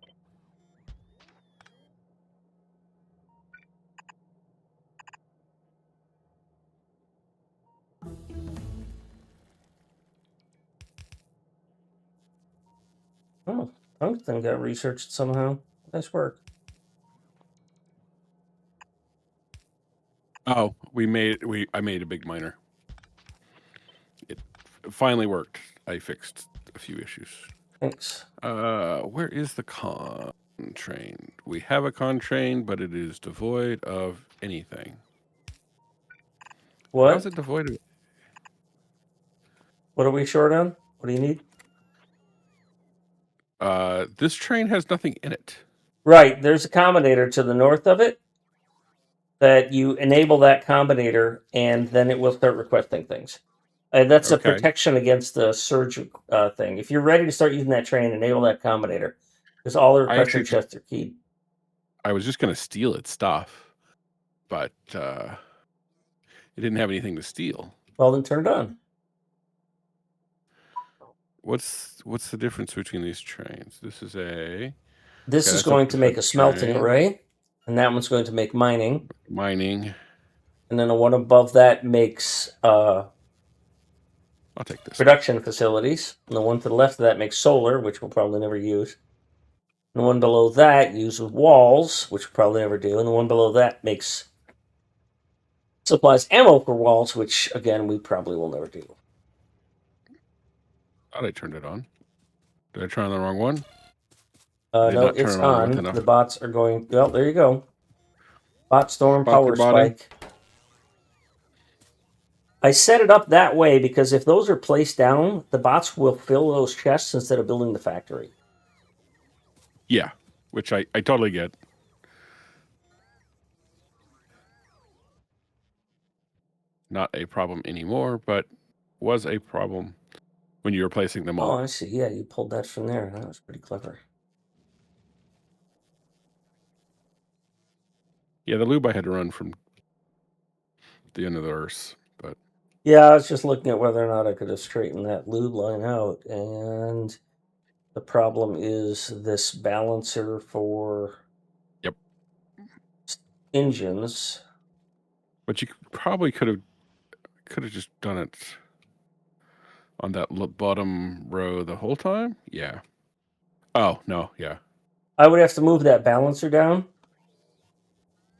Oh, tungsten got researched somehow. Nice work. Oh, I made a big miner. It finally worked. I fixed a few issues. Thanks. Where is the con train? We have a con train, but it is devoid of anything. What? How's it devoid of? What are we short on? What do you need? This train has nothing in it. Right, there's a combinator to the north of it that you enable that combinator, and then it will start requesting things. That's a Okay. protection against the surge thing. If you're ready to start using that train, enable that combinator, because all the I requesting actually chests are keyed. I was just gonna steal its stuff, but it didn't have anything to steal. Well, then turn it on. What's the difference between these trains? This is This Okay, is that's a going to make a defense smelting train. array, and that one's going to make mining, Mining. and then the one above that makes I'll take this. production facilities, and the one to the left of that makes solar, which we'll probably never use. And the one below that uses walls, which we'll probably never do, and the one below that makes supplies ammo for walls, which again we probably will never do. Thought I turned it on. Did I turn on the wrong one? Did No, not turn it's it on with on. enough. The bots are going. Well, there you go. Bot storm Bots are power botting. spike. I set it up that way because if those are placed down, the bots will fill those chests instead of building the factory. Yeah, which I totally get. Not a problem anymore, but was a problem when you were placing them Oh, all. I see. Yeah, you pulled that from there. That was pretty clever. Yeah, the lube I had to run from the end of the earth, but Yeah, I was just looking at whether or not I could have straightened that lube line out, and the problem is this balancer for Yep. engines. But you probably could have just done it on that bottom row the whole time. Yeah. Oh no, yeah. I would have to move that balancer down,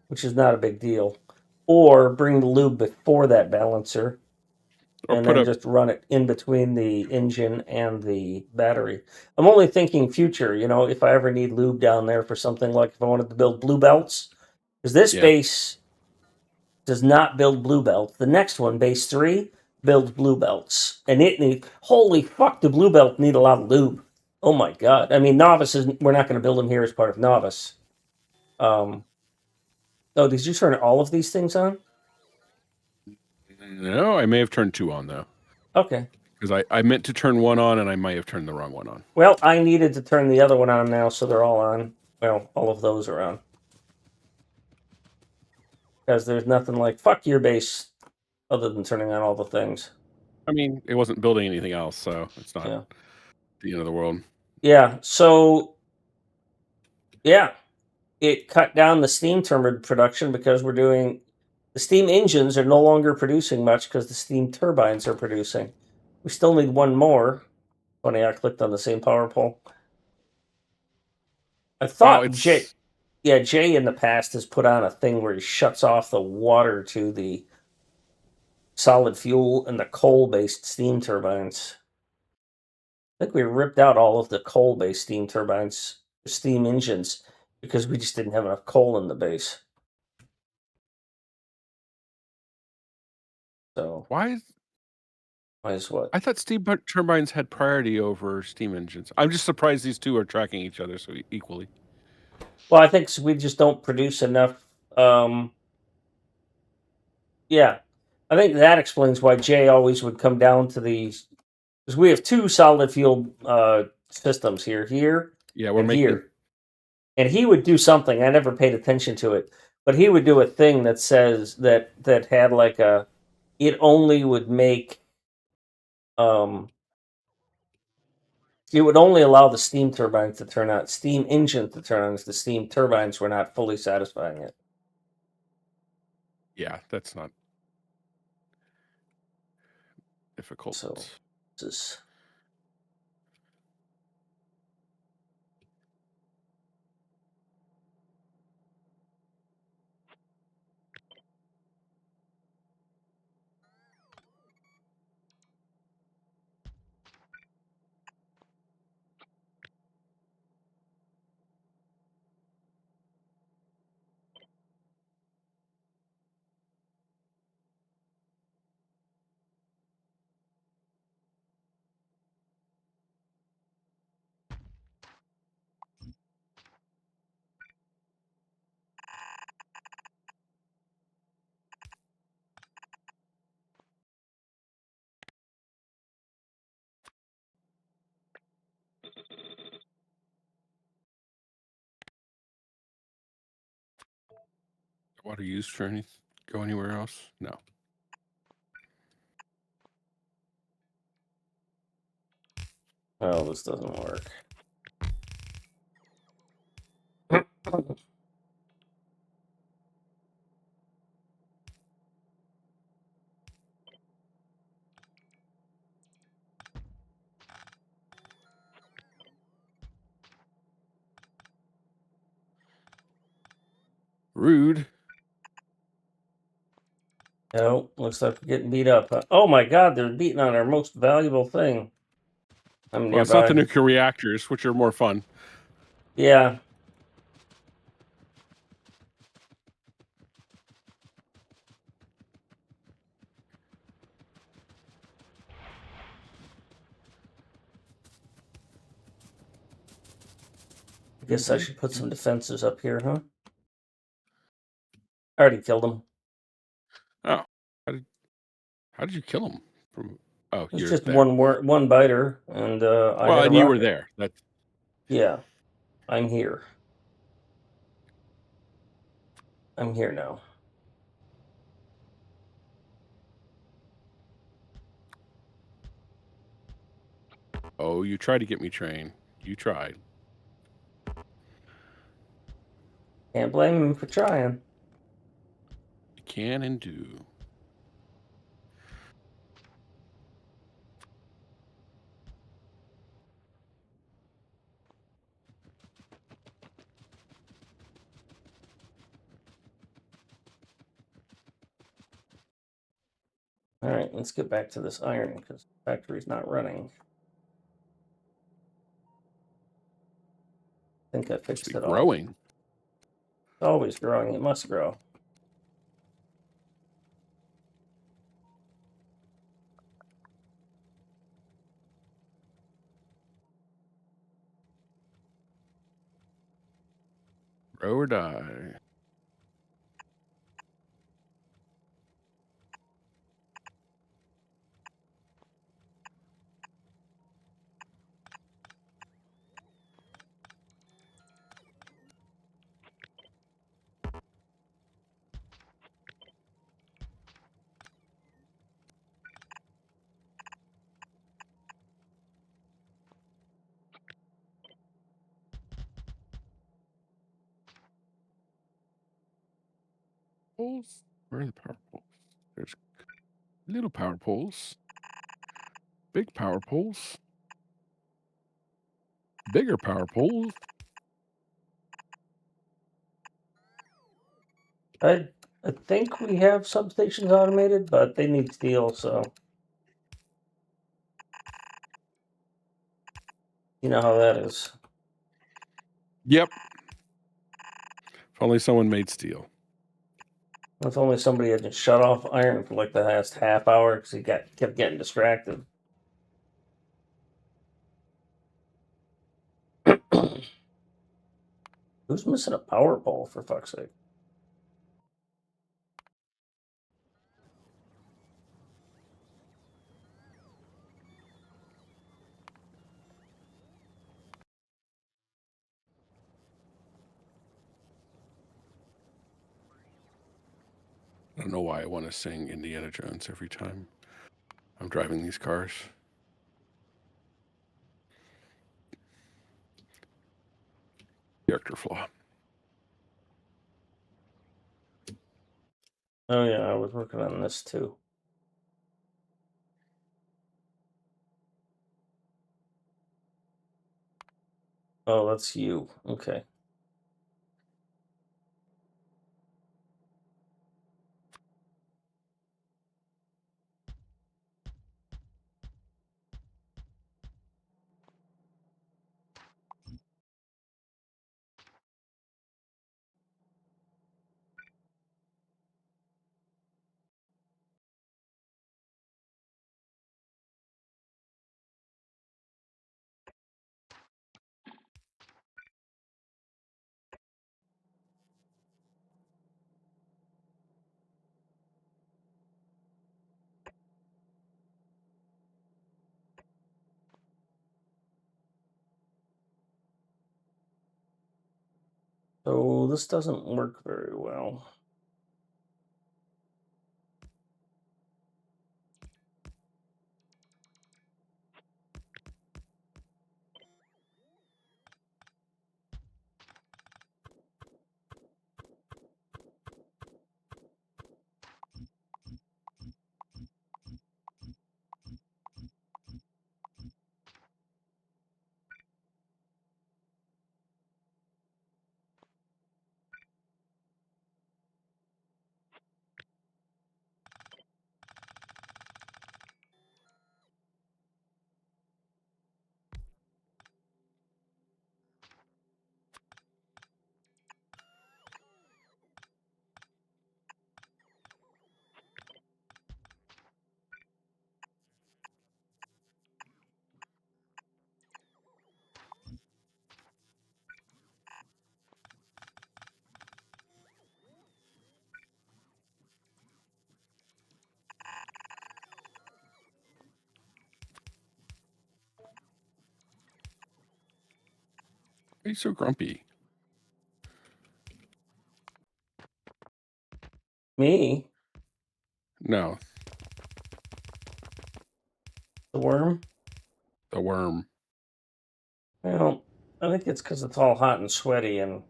which is not a big deal, or bring the lube before that balancer Or and put then up. just run it in between the engine and the battery. I'm only thinking future, if I ever need lube down there for something like if I wanted to build blue belts, because this Yeah. base does not build blue belts. The next one, base 3, builds blue belts. And holy fuck, the blue belt need a lot of lube. Oh my god. I mean, Nauvis we're not going to build them here as part of Nauvis. Oh, did you turn all of these things on? No, I may have turned 2 on though. Okay. Because I meant to turn 1 on and I might have turned the wrong one on. Well, I needed to turn the other one on now, so they're all on. Well, all of those are on. Because there's nothing like fuck your base other than turning on all the things. I mean, it wasn't building anything else, so it's not Yeah. the end of the world. Yeah, so yeah, it cut down the steam turbine production because the steam engines are no longer producing much because the steam turbines are producing. We still need one more. Funny, I clicked on the same power pole. I thought Yeah, Jay in the past has put on a thing where he shuts off the water to the solid fuel and the coal-based steam turbines. I think we ripped out all of the coal-based steam turbines, steam engines, because we just didn't have enough coal in the base. So Why is might as what? I thought steam turbines had priority over steam engines. I'm just surprised these two are tracking each other so equally. Well, I think we just don't produce enough. Yeah, I think that explains why Jay always would come down to these, because we have two solid fuel systems here, Yeah, we're and making here, and he would do something. I never paid attention to it, but he would do a thing that says that had like a, it only would make it would only allow the steam turbines to turn on, steam engine to turn on, as the steam turbines were not fully satisfying it. Yeah, that's not difficult. So this is. Water used for anything? Go anywhere else? No. Oh, this doesn't work. Rude. No, looks like we're getting beat up. Oh my God, they're beating on our most valuable thing. I'm Well, it's not the nearby. nuclear reactors, which are more fun. Yeah. I guess I should put some defenses up here, huh? I already killed them. Oh, how did you kill him? Oh, It's you're just there. one biter, and I Well, had a and you were rocket. there. That's Yeah, I'm here. I'm here now. oh, you tried to get me trained. You tried. Can't blame him for trying. You can and do. All right, let's get back to this iron because the factory's not running. I think I Must fixed be it all. growing. It's always growing. It must grow. Grow or die. Poles? Where are the power poles? There's little power poles. Big power poles. Bigger power poles. I think we have substations automated, but they need steel, so you know how that is. Yep. If only someone made steel. If only somebody had just shut off iron for like the last half hour because he kept getting distracted. Who's missing a power pole, for fuck's sake? I don't know why I want to sing Indiana Jones every time I'm driving these cars. Character flaw. Oh yeah, I was working on this too. Oh, that's you. Okay. So this doesn't work very well. Why are you so grumpy? Me, No, the worm. the worm. Well, I think it's because it's all hot and sweaty, and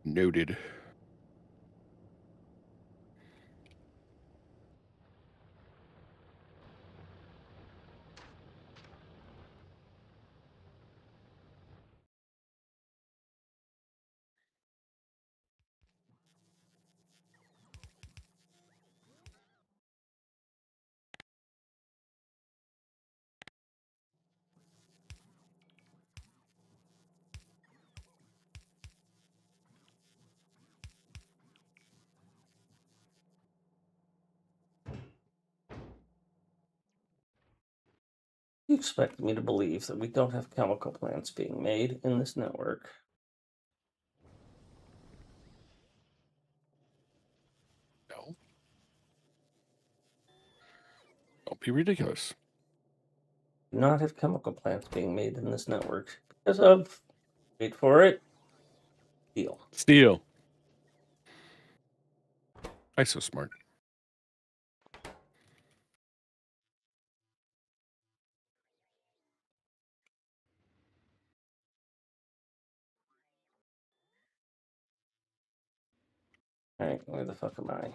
Noted. you expect me to believe that we don't have chemical plants being made in this network. No. Don't be ridiculous. Do not have chemical plants being made in this network because of, wait for it, steel. Steel. I so smart. All right, where the fuck am I?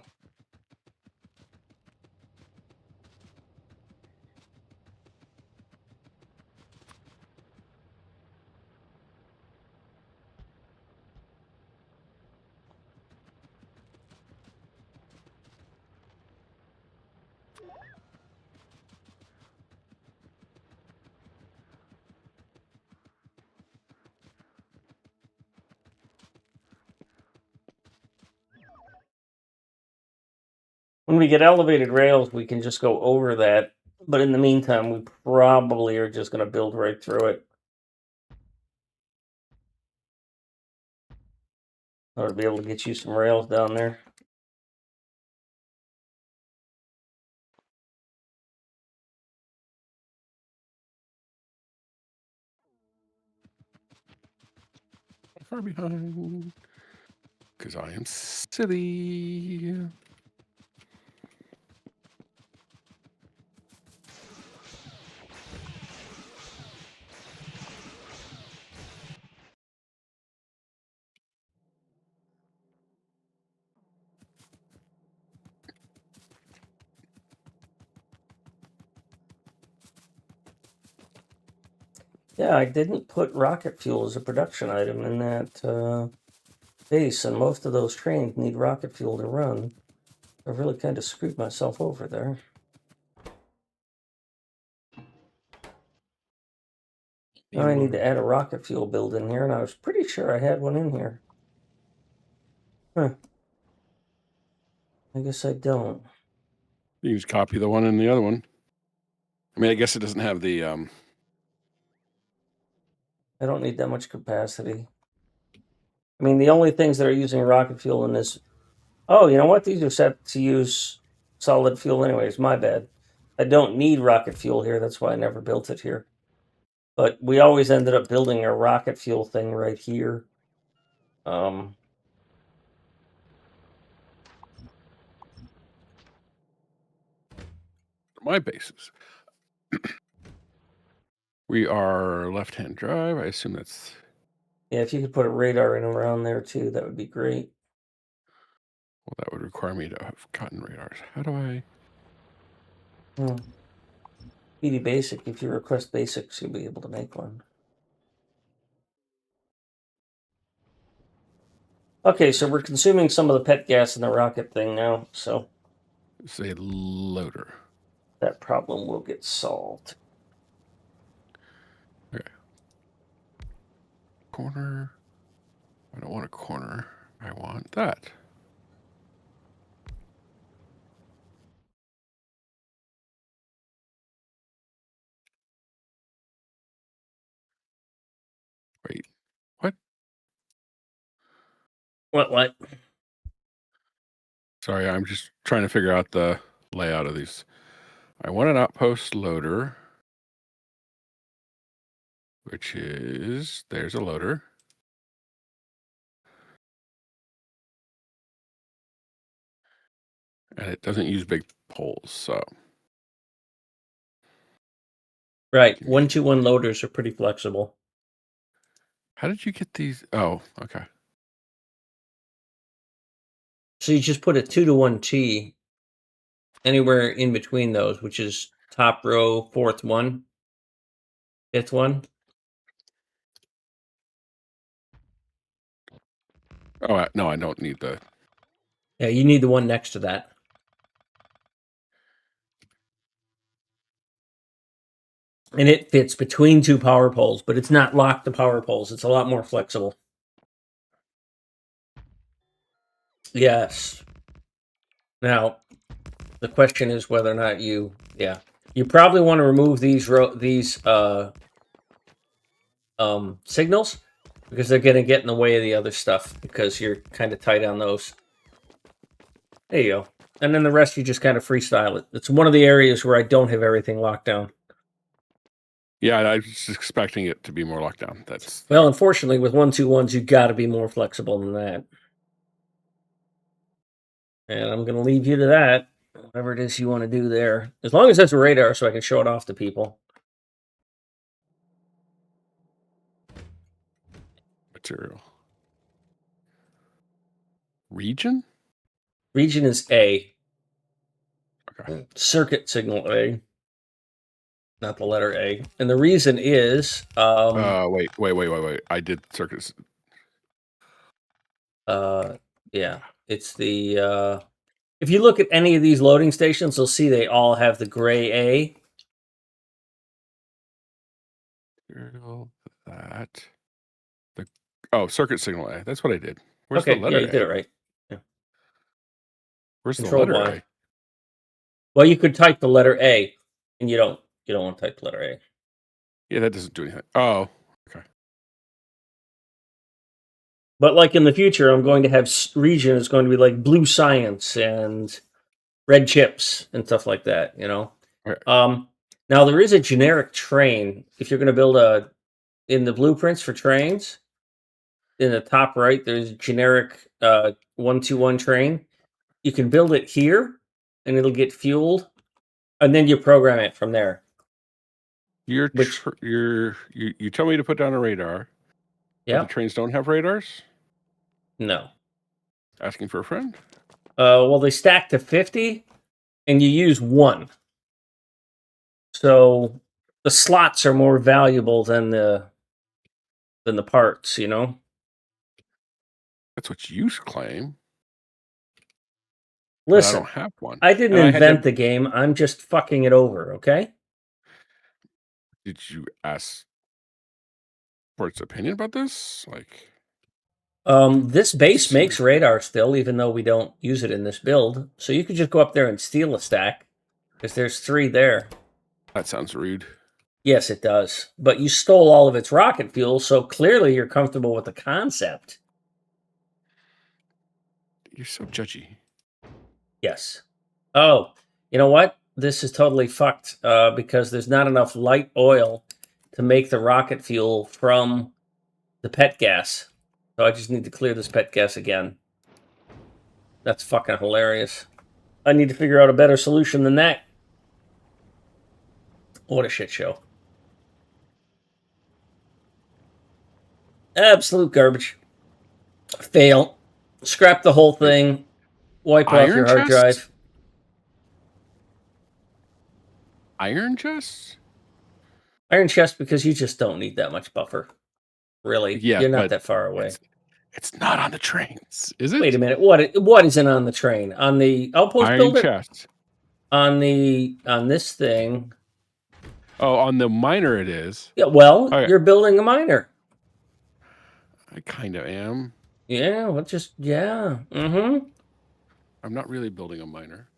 When we get elevated rails, we can just go over that. But in the meantime, we probably are just going to build right through it. Or to be able to get you some rails down there. Far behind. Because I am silly. Yeah, I didn't put rocket fuel as a production item in that base, and most of those trains need rocket fuel to run. I really kind of screwed myself over there. Now I need to add a rocket fuel build in here, and I was pretty sure I had one in here. Huh. I guess I don't. You just copy the one and the other one. I mean, I guess it doesn't have the I don't need that much capacity. I mean, the only things that are using rocket fuel in this... Oh, you know what? These are set to use solid fuel anyways. My bad. I don't need rocket fuel here. That's why I never built it here. But we always ended up building a rocket fuel thing right here. my bases. We are left-hand drive. I assume that's... Yeah, if you could put a radar in around there too, that would be great. Well, that would require me to have cotton radars. How do I... PD Basic, if you request basics, you'll be able to make one. Okay, so we're consuming some of the pet gas in the rocket thing now, so Say loader. that problem will get solved. Okay. Corner. I don't want a corner. I want that. Wait. What? Sorry, I'm just trying to figure out the layout of these. I want an outpost loader, which is... There's a loader. And it doesn't use big poles, so... Right, 121 loaders are pretty flexible. How did you get these? Oh, okay. So you just put a 2-to-1 T anywhere in between those, which is top row, fourth one, fifth one. Oh, no, I don't need the... Yeah, you need the one next to that. And it fits between two power poles, but it's not locked to power poles. It's a lot more flexible. Yes. Now, the question is whether or not you probably want to remove these signals, because they're going to get in the way of the other stuff because you're kind of tight on those. There you go. And then the rest you just kind of freestyle it. It's one of the areas where I don't have everything locked down. Yeah, I was just expecting it to be more locked down. That's... Well, unfortunately, with 121s, you got to be more flexible than that. And I'm going to leave you to that. Whatever it is you want to do there. As long as that's a radar so I can show it off to people. Material. Region? Region is A. Okay. Circuit signal A. Not the letter A. And the reason is... wait. I did circuits. Yeah. It's the... if you look at any of these loading stations, you'll see they all have the gray A. That. Circuit signal A. That's what I did. Where's Okay, the letter yeah, you A? did it right. Yeah. Where's Control the letter Y. A? Well, you could type the letter A, and you don't want to type the letter A. Yeah, that doesn't do anything. Oh, okay. But like in the future, I'm going to have region is going to be like blue science and red chips and stuff like that. Okay. Now there is a generic train. If you're going to build in the blueprints for trains, in the top right, there's generic 121 train. You can build it here, and it'll get fueled, and then you program it from there. You tell me to put down a radar. Yeah. But the trains don't have radars? No. Asking for a friend? Well, they stack to 50, and you use one. So the slots are more valuable than the parts, That's what you claim. Listen, I don't have one. I didn't And invent the game. I'm just fucking it over, okay? Did you ask for its opinion about this? Like, this base makes radar still, even though we don't use it in this build. So you could just go up there and steal a stack, because there's 3 there. that sounds rude. Yes, it does. But you stole all of its rocket fuel, so clearly you're comfortable with the concept. You're so judgy. Yes. Oh, you know what? This is totally fucked because there's not enough light oil to make the rocket fuel from the pet gas. So I just need to clear this pet gas again. That's fucking hilarious. I need to figure out a better solution than that. What a shit show. Absolute garbage. Fail. Scrap the whole thing. Wipe off your hard drive. Iron chest? Iron chest because you just don't need that much buffer. Really. Yeah, You're not but that far away. It's not on the trains, is it? Wait a minute. What isn't on the train? On the outpost Iron builder? chest. On this thing. Oh, on the miner it is. Yeah, well, Okay. you're building a miner. I kind of am. Yeah, Mm-hmm. I'm not really building a miner.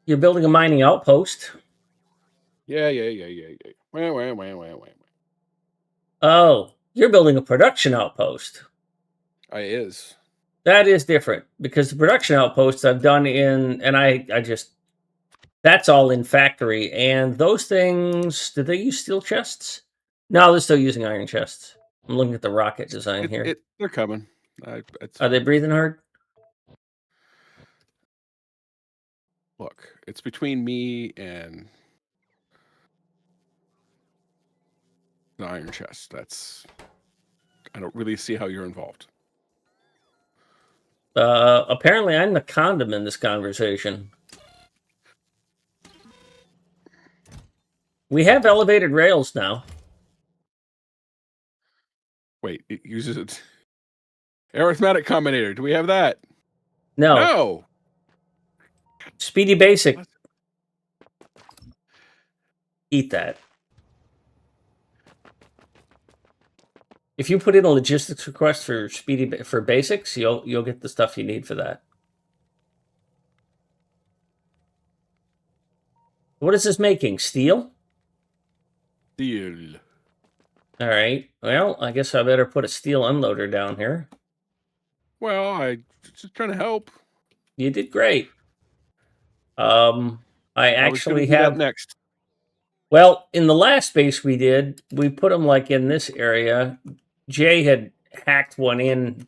You're building a mining outpost. Yeah. Wait. Oh, you're building a production outpost. I is. That is different because the production outposts I've done and I just that's all in factory. And those things, did they use steel chests? No, they're still using iron chests. I'm looking at the rocket design here. They're coming. Are they breathing hard? Look, it's between me and the iron chest. I don't really see how you're involved. Apparently I'm the condom in this conversation. We have elevated rails now. Wait, it uses it. Arithmetic combinator. Do we have that? No. Speedy Basic. What? Eat that. If you put in a logistics request for basics, you'll get the stuff you need for that. What is this making? Steel? Steel. All right. Well, I guess I better put a steel unloader down here. Well, I just trying to help. You did great. I actually have that next. Well, in the last base we did, we put them like in this area. Jay had hacked one in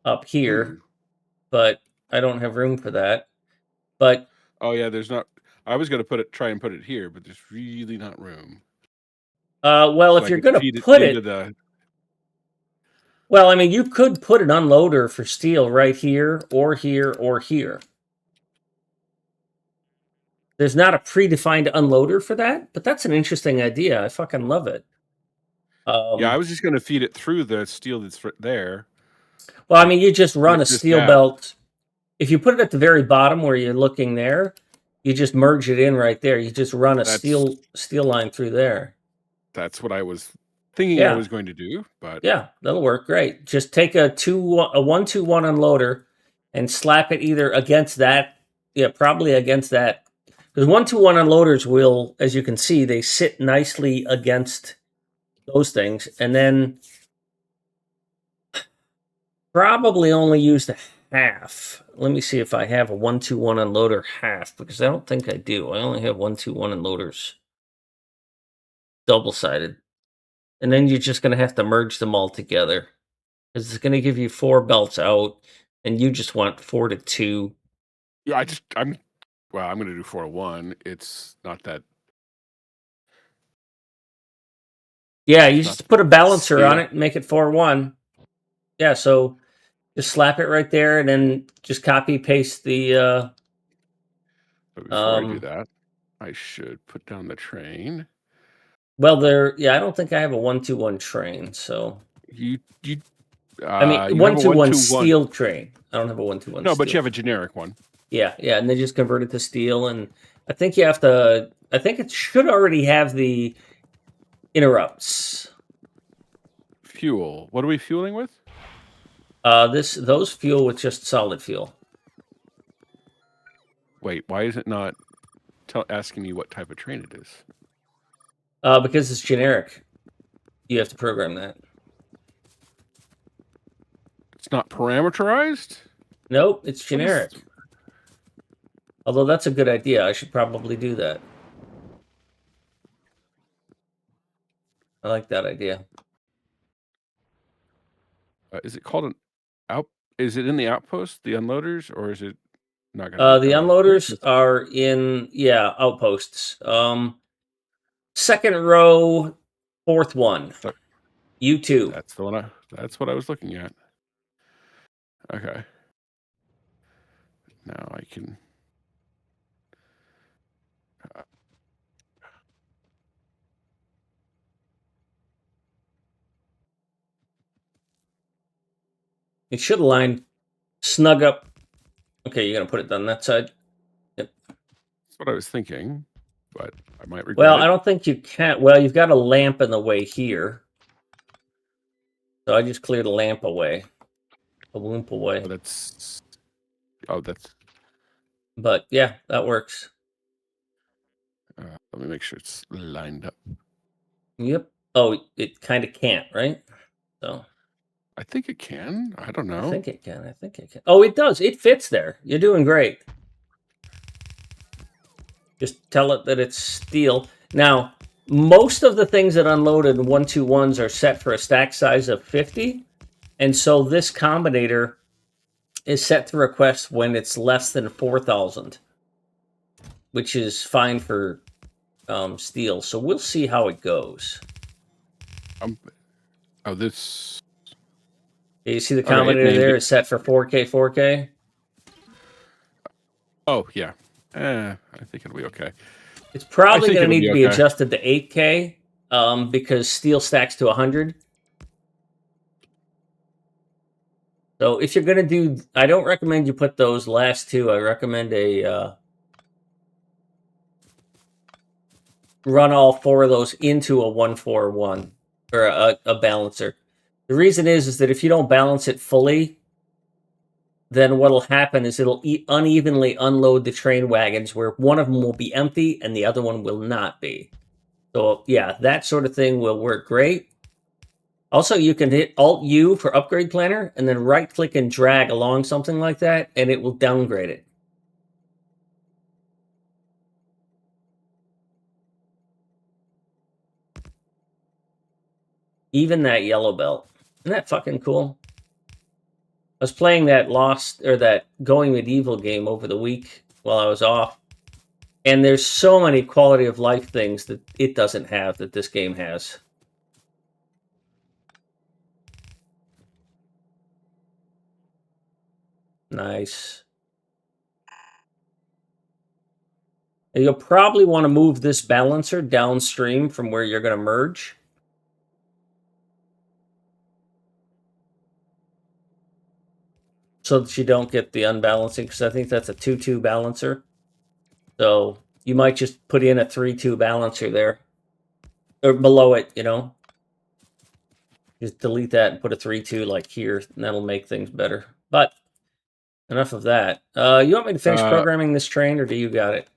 up here, but I don't have room for that. But oh yeah, there's not. I was going to try and put it here, but there's really not room. Well, if you're going to put it, well, I mean, you could put an unloader for steel right here, or here, or here. There's not a predefined unloader for that, but that's an interesting idea. I fucking love it. Yeah, I was just going to feed it through the steel that's there. Well, I mean, you just run a steel belt. If you put it at the very bottom where you're looking there, you just merge it in right there. You just run a steel line through there. That's what I was thinking I was going to do, but yeah, that'll work great. Just take a 1-2-1 unloader and slap it either against that, probably against that, Because 121 unloaders will, as you can see, they sit nicely against those things, and then probably only used a half. Let me see if I have a 121 unloader half, because I don't think I do. I only have 121 unloaders double-sided. And then you're just going to have to merge them all together. Because it's going to give you 4 belts out, and you just want 4 to 2. Yeah, I'm going to do 4 to 1. It's not that. Yeah, you It's not just put a balancer on steel. it and make it 4-1. Yeah, so just slap it right there, and then just copy paste the. But before I do that, I should put down the train. Well, I don't think I have a 121 train, so You I mean you have a 121 121. steel train. I don't have a 121. No, steel. but you have a generic one. Yeah, and they just convert it to steel, and I think you have to. I think it should already have the interrupts. Fuel. What are we fueling with? Those fuel with just solid fuel. Wait, why is it not asking me what type of train it is? Because it's generic. You have to program that. It's not parameterized? Nope, it's generic. Although that's a good idea. I should probably do that. I like that idea. Is it called an out? Is it in the outpost, the unloaders, or is it not going to be? The unloaders are in outposts. Second row, fourth one. U2. That's the one. That's what I was looking at. Okay. Now I can. It should align snug up. Okay, you're gonna put it on that side. Yep. That's what I was thinking, but I might regret Well, it. I don't think you can. Well, you've got a lamp in the way here, so I just cleared a lamp away, a lamp away. That's. But yeah, that works. Let me make sure it's lined up. Yep. Oh, it kind of can't, right? So I think it can. I don't know. I think it can. Oh, it does. It fits there. You're doing great. Just tell it that it's steel. Now, most of the things that unloaded in 121s are set for a stack size of 50. And so this combinator is set to request when it's less than 4,000, which is fine for steel. So we'll see how it goes. This. You see the combinator there is set for 4K, 4K? Oh, yeah. I think it'll be okay. It's probably going to need to be okay. adjusted to 8K because steel stacks to 100. So if you're going to do... I don't recommend you put those last two. I recommend run all 4 of those into a 141 or a balancer. The reason is that if you don't balance it fully, then what'll happen is it'll unevenly unload the train wagons where one of them will be empty and the other one will not be. So yeah, that sort of thing will work great. Also, you can hit Alt-U for Upgrade Planner and then right-click and drag along something like that, and it will downgrade it. Even that yellow belt. Isn't that fucking cool? I was playing that that Going Medieval game over the week while I was off. And there's so many quality of life things that it doesn't have that this game has. Nice. And you'll probably want to move this balancer downstream from where you're going to merge. So that you don't get the unbalancing, because I think that's a 2-2 balancer. So you might just put in a 3-2 balancer there. Or below it, you know. Just delete that and put a 3-2 like here, and that'll make things better. But enough of that. You want me to finish programming this train, or do you got it?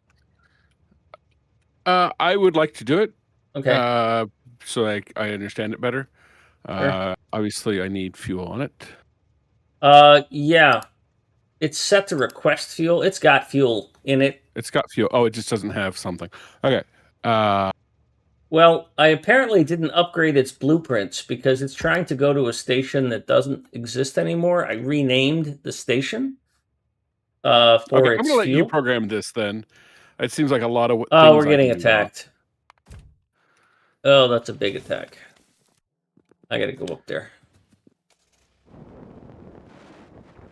I would like to do it. Okay. So I understand it better. Sure. Obviously, I need fuel on it. Yeah. It's set to request fuel. It's got fuel in it. It's got fuel. Oh, it just doesn't have something. Okay. Well, I apparently didn't upgrade its blueprints because it's trying to go to a station that doesn't exist anymore. I renamed the station Okay, for I'm its gonna let you fuel. program this then. It seems like a lot of Oh, things we're I getting can do wrong. attacked. Oh, that's a big attack. I gotta go up there.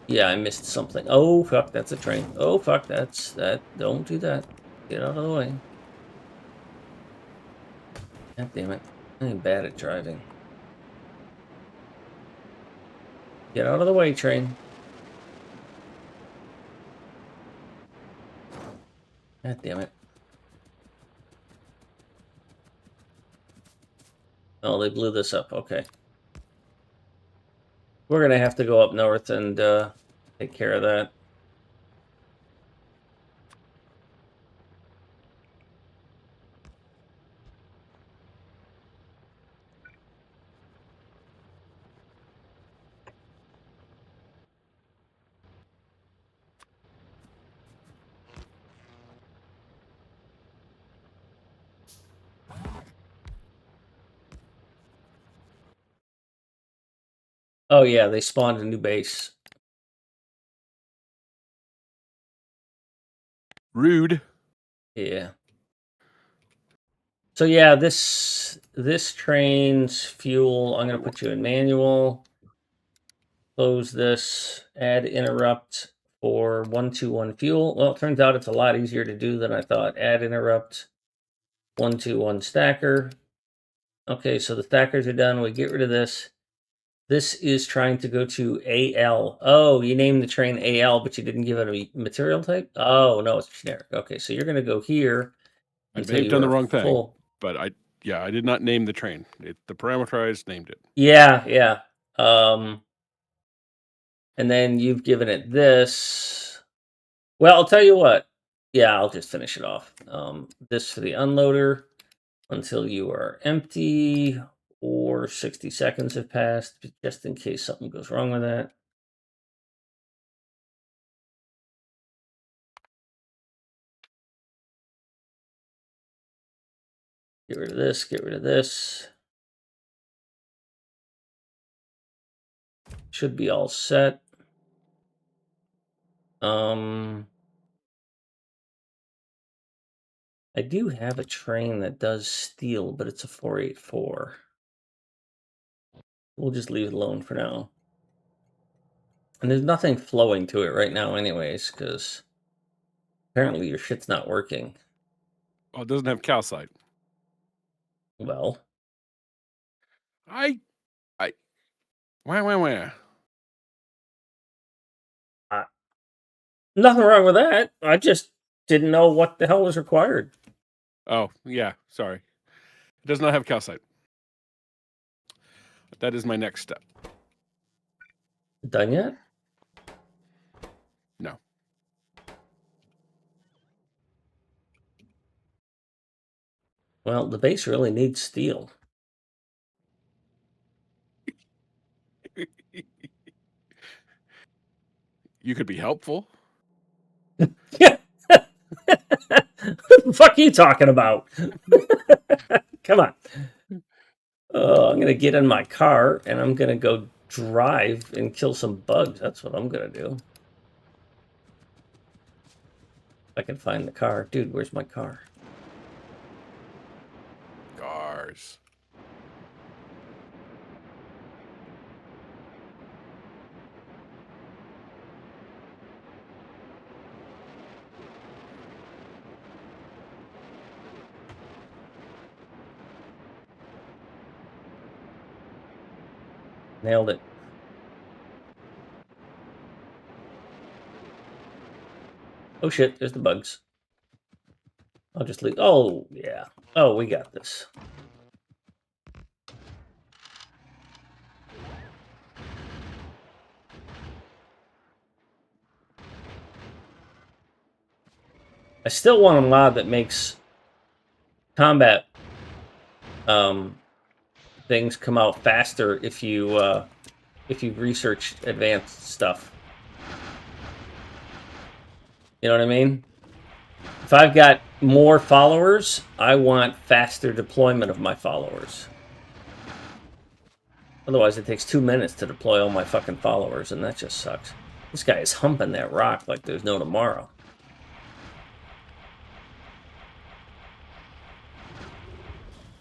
Yeah, I missed something. Oh, fuck, that's a train. Oh, fuck, that's that. Don't do that. Get out of the way. God damn it. I'm bad at driving. Get out of the way, train. God damn it. Oh, they blew this up. Okay. We're gonna have to go up north and take care of that. Oh yeah, they spawned a new base. Rude. Yeah. So yeah, this train's fuel, I'm gonna put you in manual. Close this, add interrupt for 121 fuel. Well, it turns out it's a lot easier to do than I thought. Add interrupt 121 stacker. Okay, so the stackers are done. We get rid of this. This is trying to go to AL. Oh, you named the train AL, but you didn't give it a material type? Oh, no, it's generic. Okay, so you're going to go here I until may have you done the are wrong thing, full. but I did not name the train. The parameterized named it. Yeah, yeah. And then you've given it this. Well, I'll tell you what. Yeah, I'll just finish it off. This for the unloader until you are empty or 60 seconds have passed, just in case something goes wrong with that. Get rid of this, get rid of this. Should be all set. I do have a train that does steel, but it's a 484. We'll just leave it alone for now. And there's nothing flowing to it right now anyways, because apparently your shit's not working. Oh, it doesn't have calcite. Well, I wah. nothing wrong with that. I just didn't know what the hell was required. Oh, yeah, sorry. It does not have calcite. That is my next step. Done yet? No. Well, the base really needs steel. You could be helpful. Yeah. What the fuck are you talking about? Come on. I'm going to get in my car and I'm going to go drive and kill some bugs. That's what I'm going to do. If I can find the car. Dude, where's my car? Cars. Nailed it. Oh shit, there's the bugs. I'll just leave. Oh, yeah. Oh, we got this. I still want a mod that makes combat things come out faster if you research advanced stuff. You know what I mean? If I've got more followers, I want faster deployment of my followers. Otherwise, it takes 2 minutes to deploy all my fucking followers, and that just sucks. This guy is humping that rock like there's no tomorrow.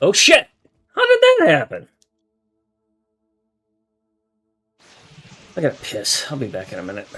Oh shit! How did that happen? I gotta piss. I'll be back in a minute.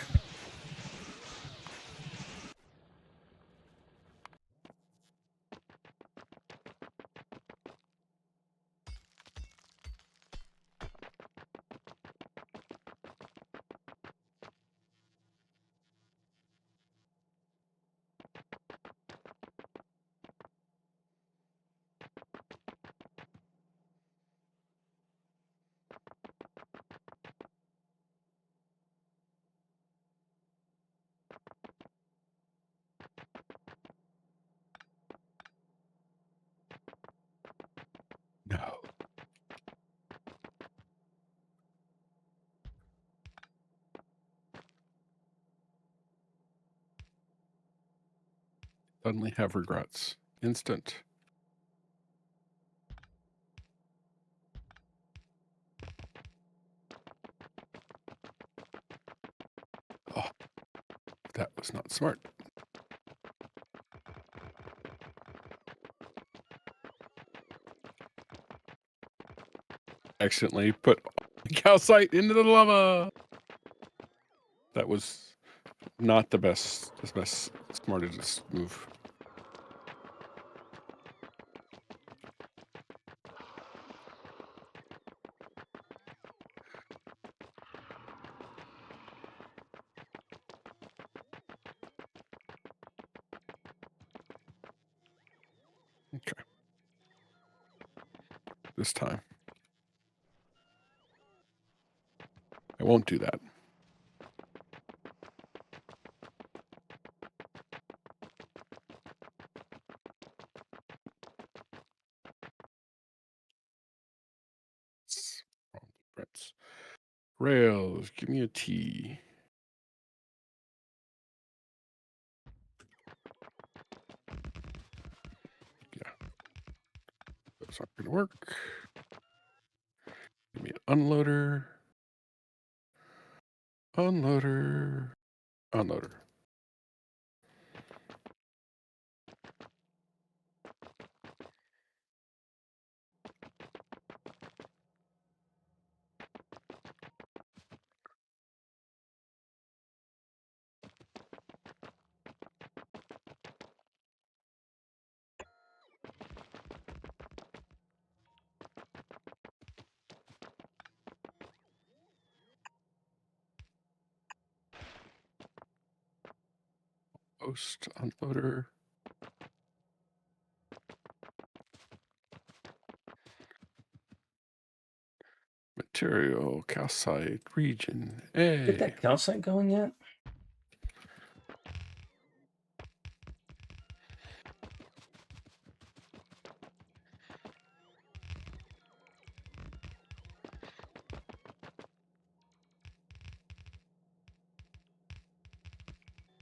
No. Suddenly have regrets. Instant. Oh, that was not smart. Accidentally put calcite into the lava. That was not the best smartest move. Okay. This time. I won't do that. Blueprints. Rails, give me a T. Yeah. Those aren't going to work. Give me an unloader. Unloader. Unloader. Post unloader. Material, calcite, region, A. Get that calcite going yet?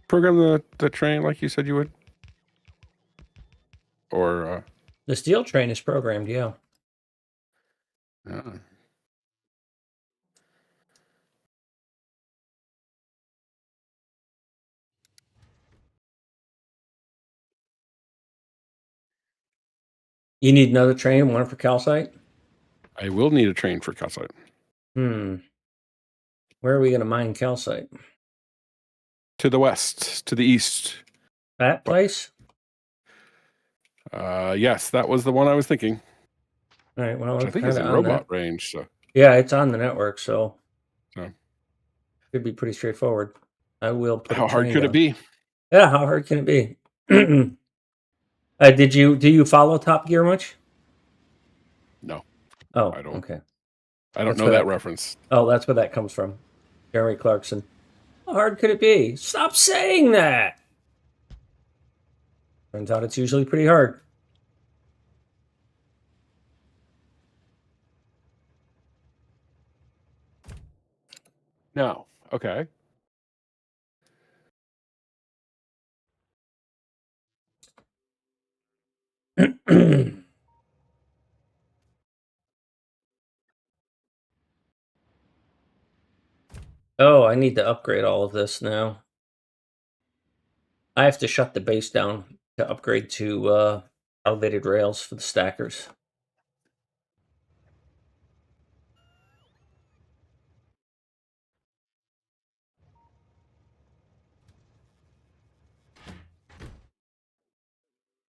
Program the train like you said you would? Or, The steel train is programmed, yeah. uh, You need another train, one for calcite? I will need a train for calcite. Where are we going to mine calcite? To the west, to the east. That place? Yes, that was the one I was thinking. All right, well, Which I it's think kind is of in on robot that. range. So Yeah, it's on the network, so So. should be pretty straightforward. I will put how a hard train could down. it be? Yeah, how hard can it be? Do you follow Top Gear much? No, Oh, I don't. okay. I don't That's know where that that- reference. Oh, that's where that comes from. Jeremy Clarkson. How hard could it be? Stop saying that. Turns out it's usually pretty hard. No. Okay. Oh, I need to upgrade all of this now. I have to shut the base down to upgrade to elevated rails for the stackers.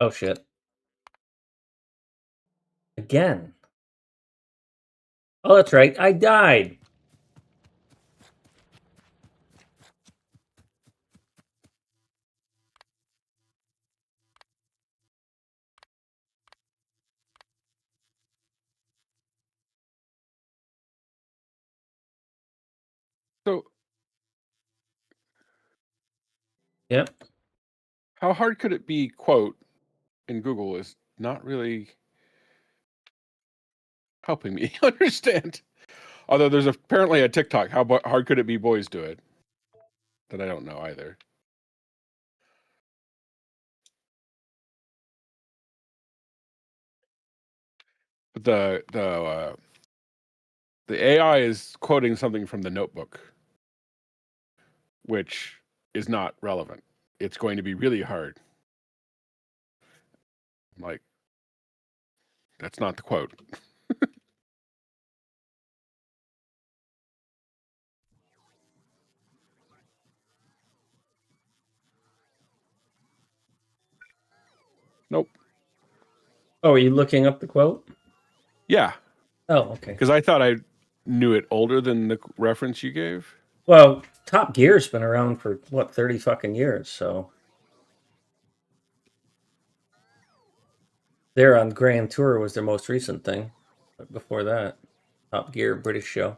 Oh shit. Again. Oh, that's right. I died. So, Yep. how hard could it be? Quote in Google is not really helping me understand. Although there's apparently a TikTok. How hard could it be? Boys do it. That I don't know either. But the AI is quoting something from the Notebook, which is not relevant. It's going to be really hard. I'm like, that's not the quote. Nope. Oh, are you looking up the quote? Yeah, Oh, okay. because I thought I knew it older than the reference you gave. Well, Top Gear's been around for what, 30 fucking years, so they're on Grand Tour was their most recent thing. But before that, Top Gear, British show.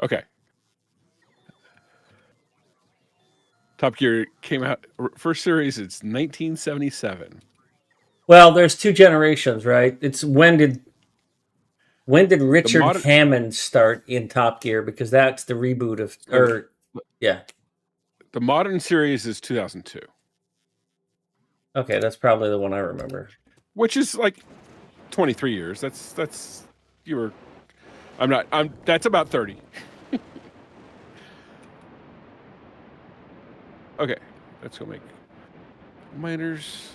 Okay. Top Gear came out first series. It's 1977. Well, there's two generations, right? It's when did Richard modern- Hammond start in Top Gear? Because that's the reboot of, or yeah. The modern series is 2002, Okay, that's probably the one I remember. which is like 23 years. That's you were. I'm not. I'm. That's about 30. Okay, let's go make miners.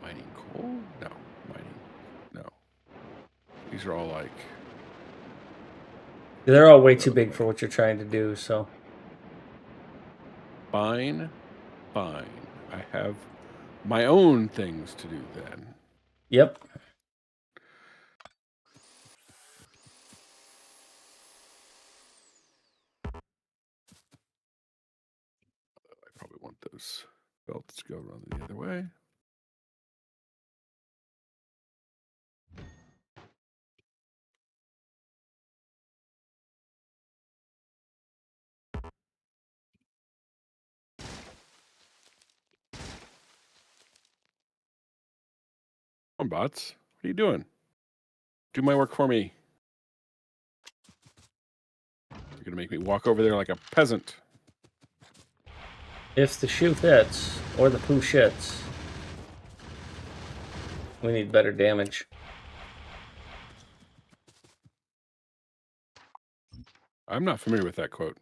Mining coal? No. Mining. No. These are all like. They're all way Go too the big way. for what you're trying to do, so. Fine. Fine. I have my own things to do then. Yep. I probably want those belts to go around the other way. Come on, bots. What are you doing? Do my work for me. You're gonna make me walk over there like a peasant. If the shoe fits, or the poo shits, we need better damage. I'm not familiar with that quote.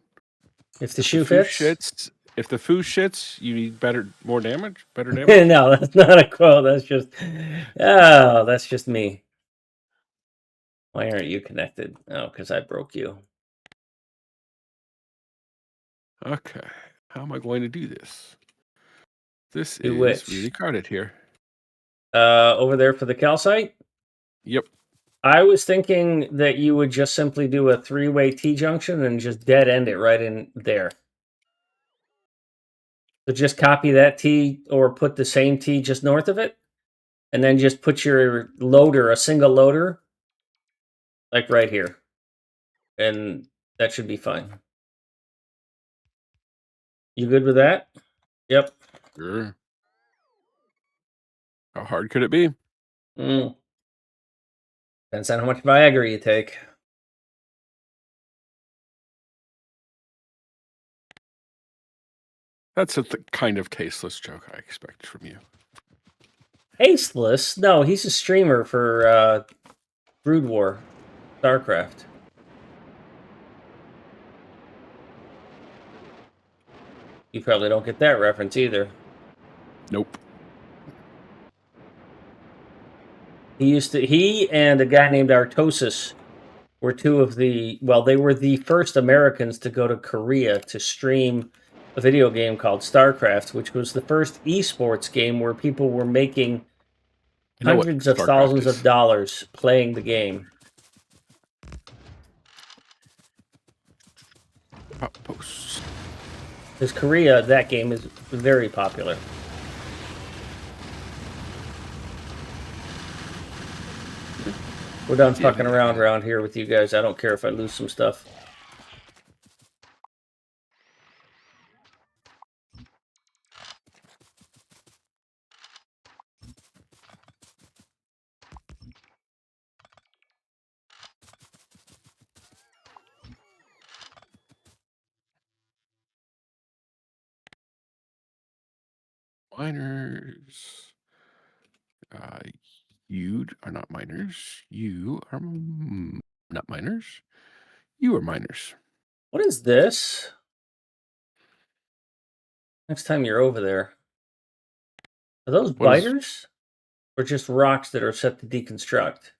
If the If shoe the foo fits? shits, if the foo shits, you need more damage. Better damage. No, that's not a quote. That's just, oh, that's just me. Why aren't you connected? Oh, because I broke you. Okay, how am I going to do this? This Do is which? really crowded here. Over there for the calcite? Yep. I was thinking that you would just simply do a three-way T-junction and just dead end it right in there. So just copy that T or put the same T just north of it, and then just put your loader, a single loader, like right here. And That should be fine. You good with that? Yep. Sure. How hard could it be? Mm. Depends on how much Viagra you take. That's a kind of tasteless joke I expect from you. Tasteless? No, he's a streamer for Brood War, StarCraft. You probably don't get that reference either. Nope. He and a guy named Artosis were two of the, well, they were the first Americans to go to Korea to stream a video game called StarCraft, which was the first esports game where people were making I know what hundreds of StarCraft thousands is. of dollars playing the game. Outposts. Because Korea, that game is very popular. We're done fucking around here with you guys. I don't care if I lose some stuff. Miners. You are not miners. You are not miners. You are miners. What is this? Next time you're over there. Are those What is- biters? Or just rocks that are set to deconstruct?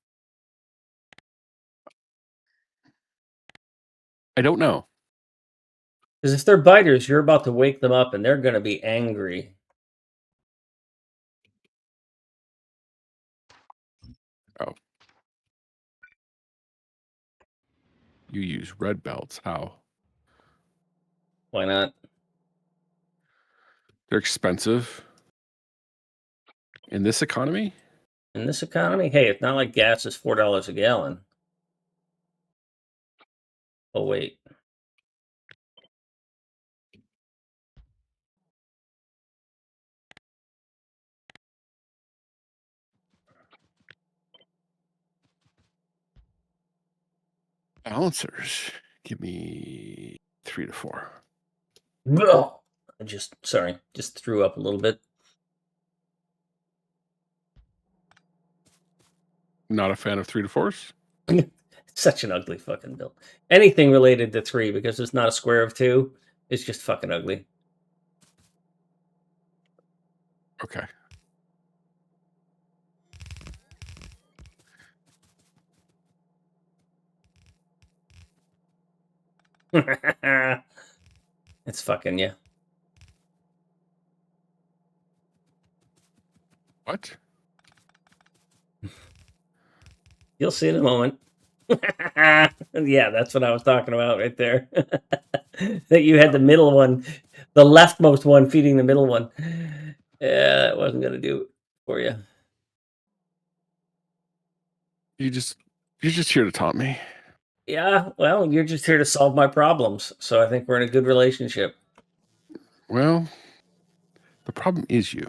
I don't know. Because if they're biters, you're about to wake them up and they're going to be angry. Oh. You use red belts. How? Why not? They're expensive. In this economy? In this economy, hey, it's not like gas is $4 a gallon. Oh, wait. Balancers. Give me 3 to 4. Ugh. Sorry, just threw up a little bit. Not a fan of 3 to 4s? Such an ugly fucking build. Anything related to 3, because it's not a square of 2, it's just fucking ugly. Okay. It's fucking yeah. What? You'll see in a moment. Yeah, that's what I was talking about right there. That you had the middle one, the leftmost one feeding the middle one. Yeah, that wasn't gonna do it for you. You're just here to taunt me. Yeah, well, you're just here to solve my problems, so I think we're in a good relationship. Well, the problem is you.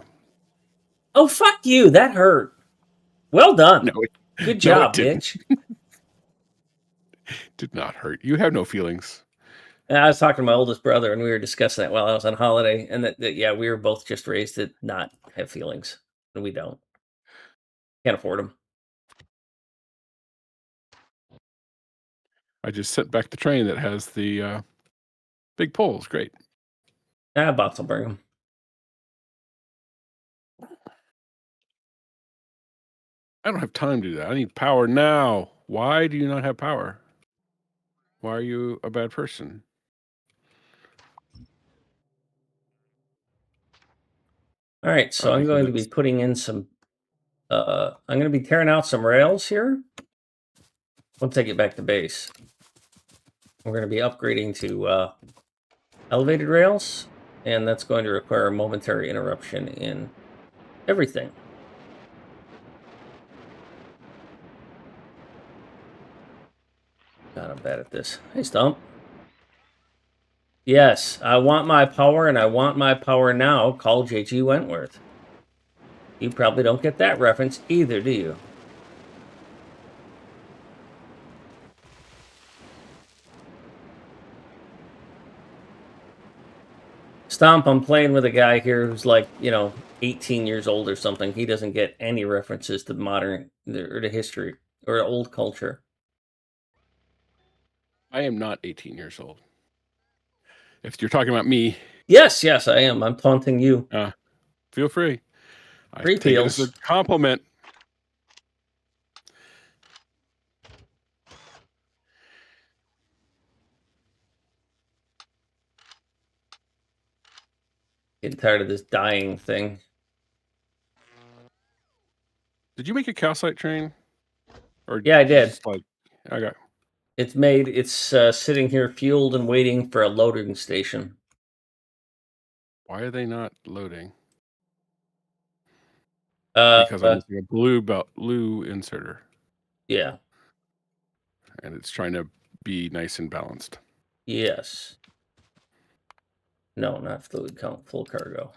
Oh, fuck you! That hurt. Well done. No, Good no, it job, didn't. bitch. Did not hurt. You have no feelings. And I was talking to my oldest brother, and we were discussing that while I was on holiday, and that yeah, we were both just raised to not have feelings, and we don't. Can't afford them. I just sent back the train that has the big poles. Great. Ah, bots will bring them. I don't have time to do that. I need power now. Why do you not have power? Why are you a bad person? All right, so I'm going to be putting in some. I'm going to be tearing out some rails here. Once I get back to base, we're going to be upgrading to elevated rails, and that's going to require a momentary interruption in everything. God, I'm bad at this. Hey, Stump. Yes, I want my power, and I want my power now. Call J.G. Wentworth. You probably don't get that reference either, do you? Stomp, I'm playing with a guy here who's like, 18 years old or something. He doesn't get any references to modern or to history or old culture. I am not 18 years old. If you're talking about me, Yes, I am. I'm taunting you. feel free. I Free take it as a peels. compliment. Getting tired of this dying thing. Did you make a calcite train? Or Yeah, I did. just like, okay. It's made. It's sitting here fueled and waiting for a loading station. Why are they not loading? Uh, Because I'm using a blue inserter, yeah. and it's trying to be nice and balanced. Yes. No, not fluid count. Full cargo.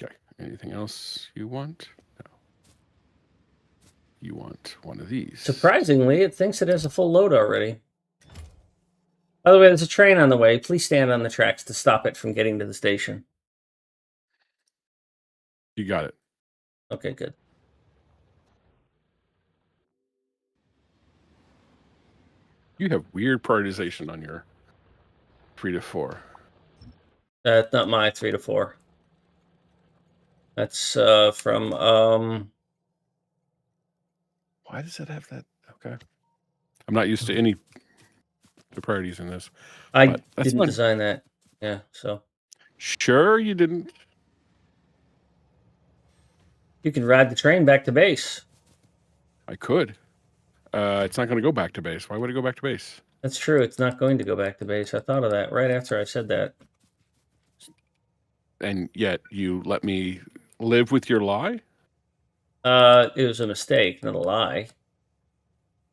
Okay. Anything else you want? No. You want one of these? Surprisingly, it thinks it has a full load already. By the way, there's a train on the way. Please stand on the tracks to stop it from getting to the station. You got it. Okay, good. You have weird prioritization on your 3 to 4. That's not my 3 to 4. That's from Why does it have that? Okay. I'm not used to any the priorities in this. I But that's didn't fine. design that. Yeah, so Sure, you didn't. you can ride the train back to base. I could. It's not going to go back to base. Why would it go back to base? That's true. It's not going to go back to base. I thought of that right after I said that. And yet you let me live with your lie? It was a mistake, not a lie.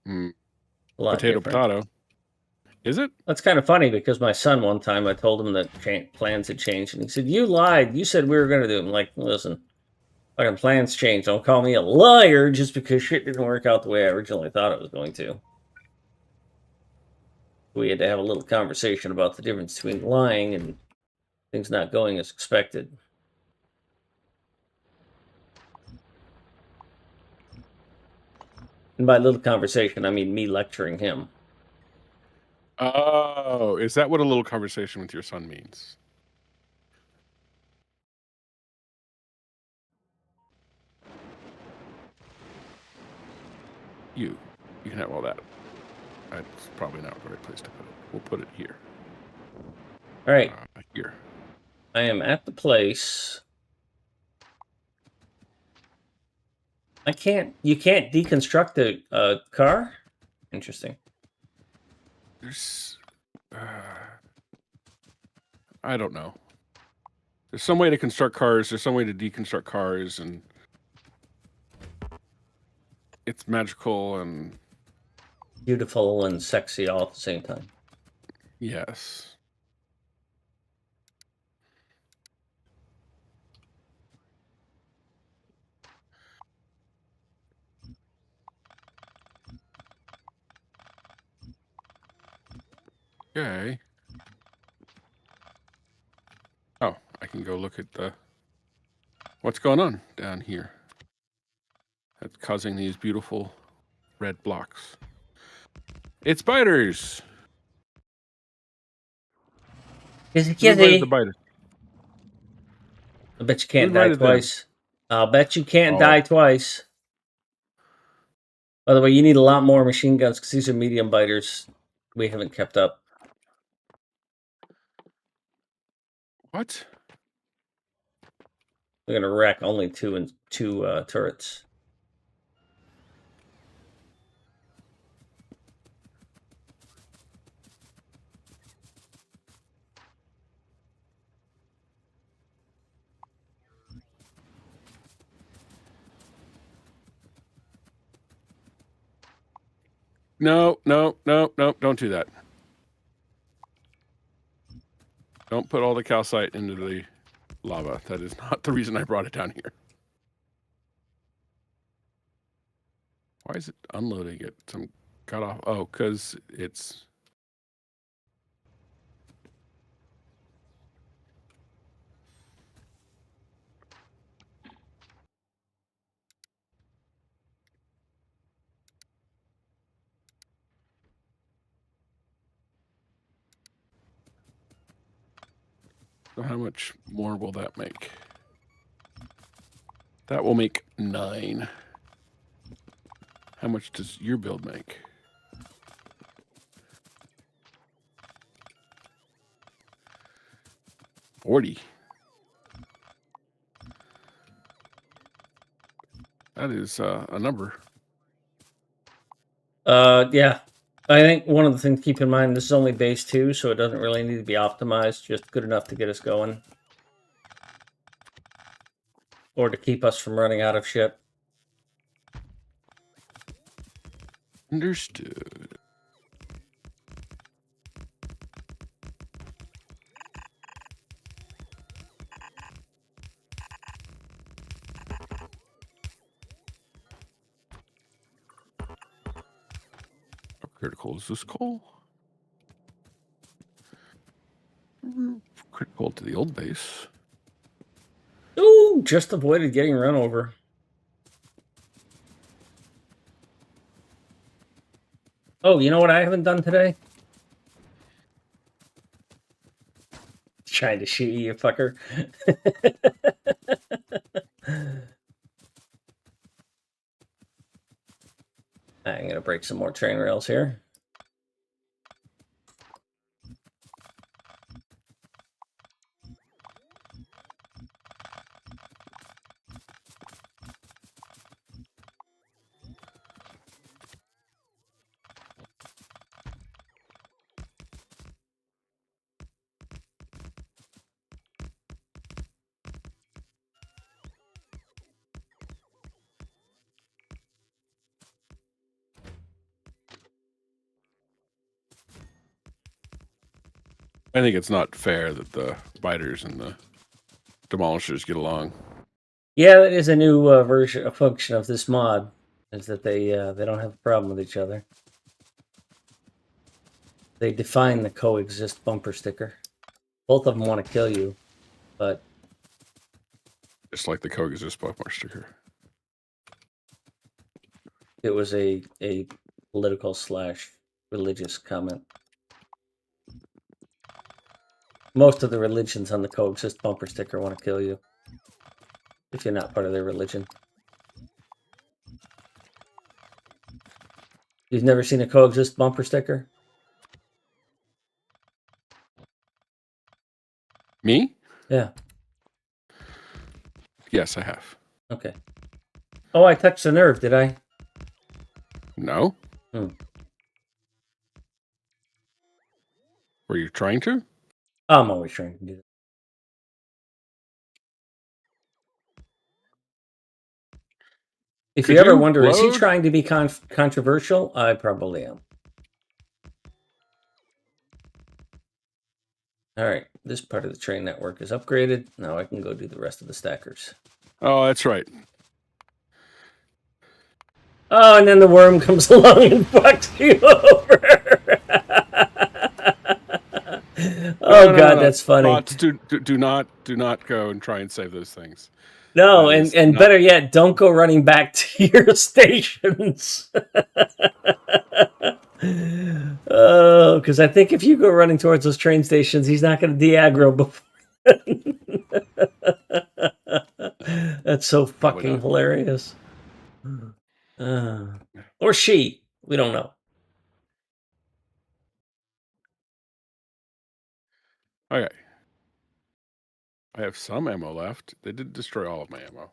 Mm, A lot potato, different. potato. Is it? That's kind of funny because my son one time I told him that plans had changed, and he said, "You lied. You said we were going to do." I'm like, "Listen, fucking plans changed. Don't call me a liar just because shit didn't work out the way I originally thought it was going to." We had to have a little conversation about the difference between lying and things not going as expected. And by little conversation, I mean me lecturing him. Oh, is that what a little conversation with your son means? You can have all that. That's probably not the right place to put it. We'll put it here. All right, Here. I am at the place. You can't deconstruct the car? Interesting. There's, I don't know. There's some way to construct cars. There's some way to deconstruct cars, and it's magical and Beautiful and sexy all at the same time. yes. Okay. Oh, I can go look at the what's going on down here. That's causing these beautiful red blocks. It's biters. Kizzy, Who invited the kizzy. biters? I bet you Who can't die invited them? twice. I'll bet you can't Oh. die twice. By the way, you need a lot more machine guns because these are medium biters. We haven't kept up. What? We're gonna wreck only two turrets. No, don't do that. Don't put all the calcite into the lava. That is not the reason I brought it down here. Why is it unloading it? Some cut off. Oh, because it's. So how much more will that make? That will make 9. How much does your build make? $40. That is a number. Yeah. I think one of the things to keep in mind, this is only base 2, so it doesn't really need to be optimized, just good enough to get us going. Or to keep us from running out of shit. Understood. How critical is this coal? Critical to the old base. Ooh, just avoided getting run over. Oh, you know what I haven't done today? Trying to shoot you, fucker. I'm gonna break some more train rails here. I think it's not fair that the biters and the demolishers get along. Yeah, that is a new a function of this mod, is that they don't have a problem with each other. They define the coexist bumper sticker. Both of them want to kill you, but Just like the coexist bumper sticker. it was a political / religious comment. Most of the religions on the coexist bumper sticker want to kill you if you're not part of their religion. You've never seen a coexist bumper sticker? Me? Yeah. Yes, I have. Okay. Oh, I touched a nerve, did I? No? Hmm. Were you trying to? I'm always trying to do that. If Could you ever you wonder, is he load? trying to be controversial? I probably am. All right, this part of the train network is upgraded. Now I can go do the rest of the stackers. Oh, that's right. Oh, and then the worm comes along and fucks you over. Oh, God, that's funny. Bots, do not go and try and save those things. No, That is and not- better yet, don't go running back to your stations. Oh, because I think if you go running towards those train stations, he's not going to de-aggro before. That's so fucking not. hilarious. Or she. We don't know. Okay. I have some ammo left. They did destroy all of my ammo.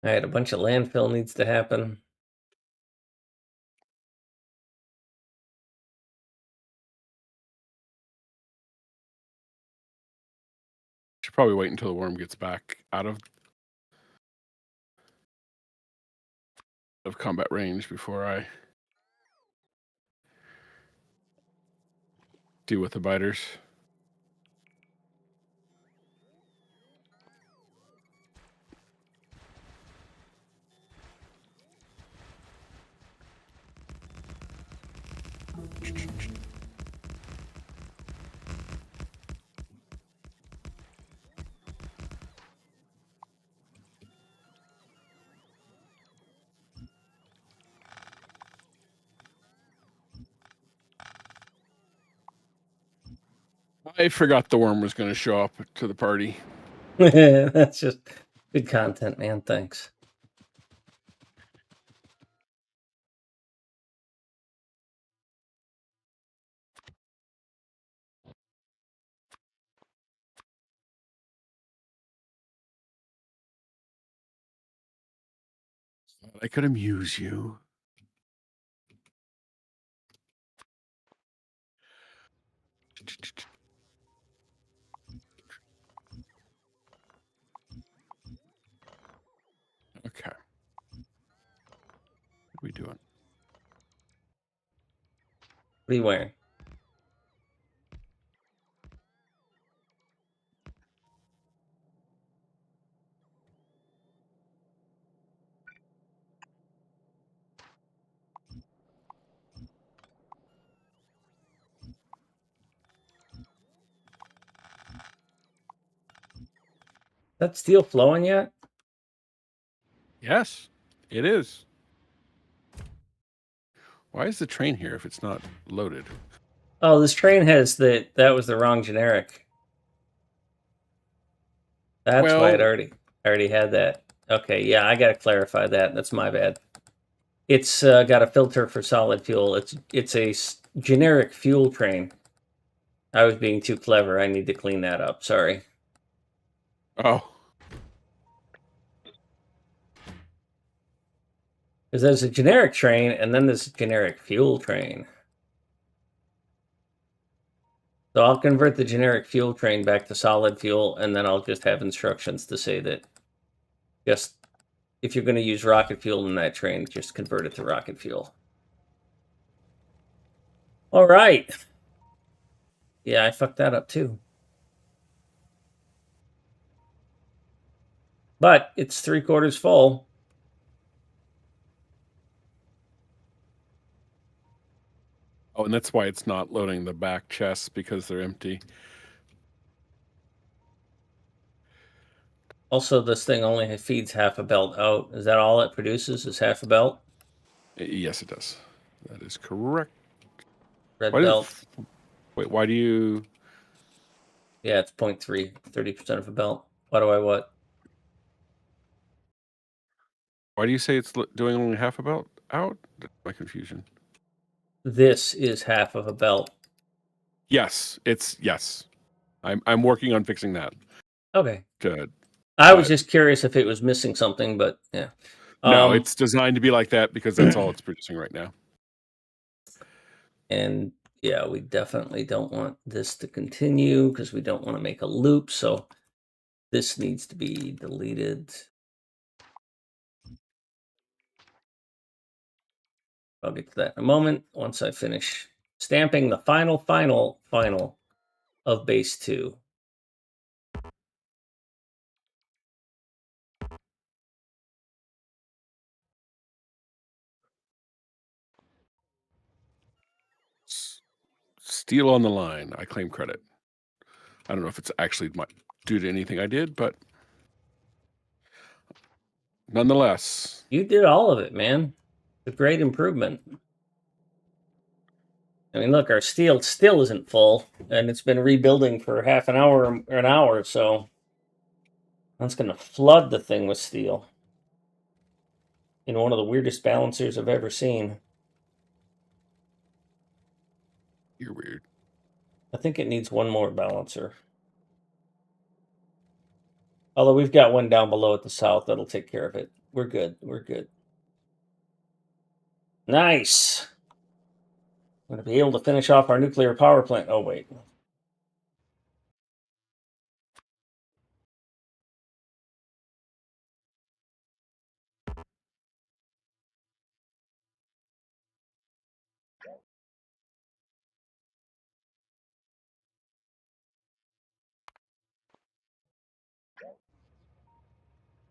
All right, a bunch of landfill needs to happen. Should probably wait until the worm gets back out of of combat range before I deal with the biters. I forgot the worm was going to show up to the party. That's just good content, man. Thanks. I could amuse you. Okay. What are we doing? What are you wearing? That steel flowing yet? Yes, it is. Why is the train here if it's not loaded? Oh, this train has that was the wrong generic. That's why Well, I already had that. Okay, yeah, I gotta clarify that. That's my bad. It's got a filter for solid fuel. It's a generic fuel train. I was being too clever. I need to clean that up. Sorry. oh, Because there's a generic train, and then there's a generic fuel train. So I'll convert the generic fuel train back to solid fuel, and then I'll just have instructions to say that just if you're going to use rocket fuel in that train, just convert it to rocket fuel. All right. Yeah, I fucked that up too. But it's 3/4 full. oh, and that's why it's not loading the back chests because they're empty. Also, this thing only feeds half a belt out. Is that all it produces? Is half a belt? Yes, it does. That is correct. Red Why does belt. wait? Why do you? Yeah, it's 0.3, 30% of a belt. Why do I what? Why do you say it's doing only half a belt out? That's my confusion. This is half of a belt. Yes, it's yes. I'm working on fixing that. Okay. Good. I was But- just curious if it was missing something, but yeah. No, it's designed to be like that because that's all it's producing right now. And yeah, we definitely don't want this to continue because we don't want to make a loop. So this needs to be deleted. I'll get to that in a moment once I finish stamping the final of base 2. Steel on the line. I claim credit. I don't know if it's actually due to anything I did, but nonetheless. You did all of it, man. It's a great improvement. I mean, look, our steel still isn't full, and it's been rebuilding for half an hour or an hour, so that's going to flood the thing with steel in one of the weirdest balancers I've ever seen. You're weird. I think it needs one more balancer. Although we've got one down below at the south that'll take care of it. We're good. We're good. Nice. I'm going to be able to finish off our nuclear power plant. Oh, wait.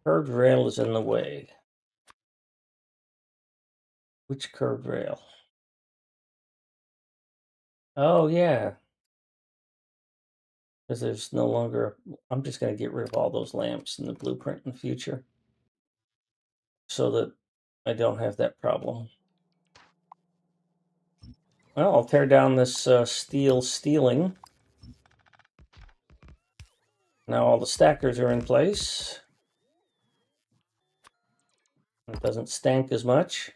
Curved rail is in the way. Which curved rail? Oh, yeah. Because there's no longer... I'm just going to get rid of all those lamps in the blueprint in the future. So that I don't have that problem. Well, I'll tear down this steel steeling. Now all the stackers are in place. It doesn't stank as much.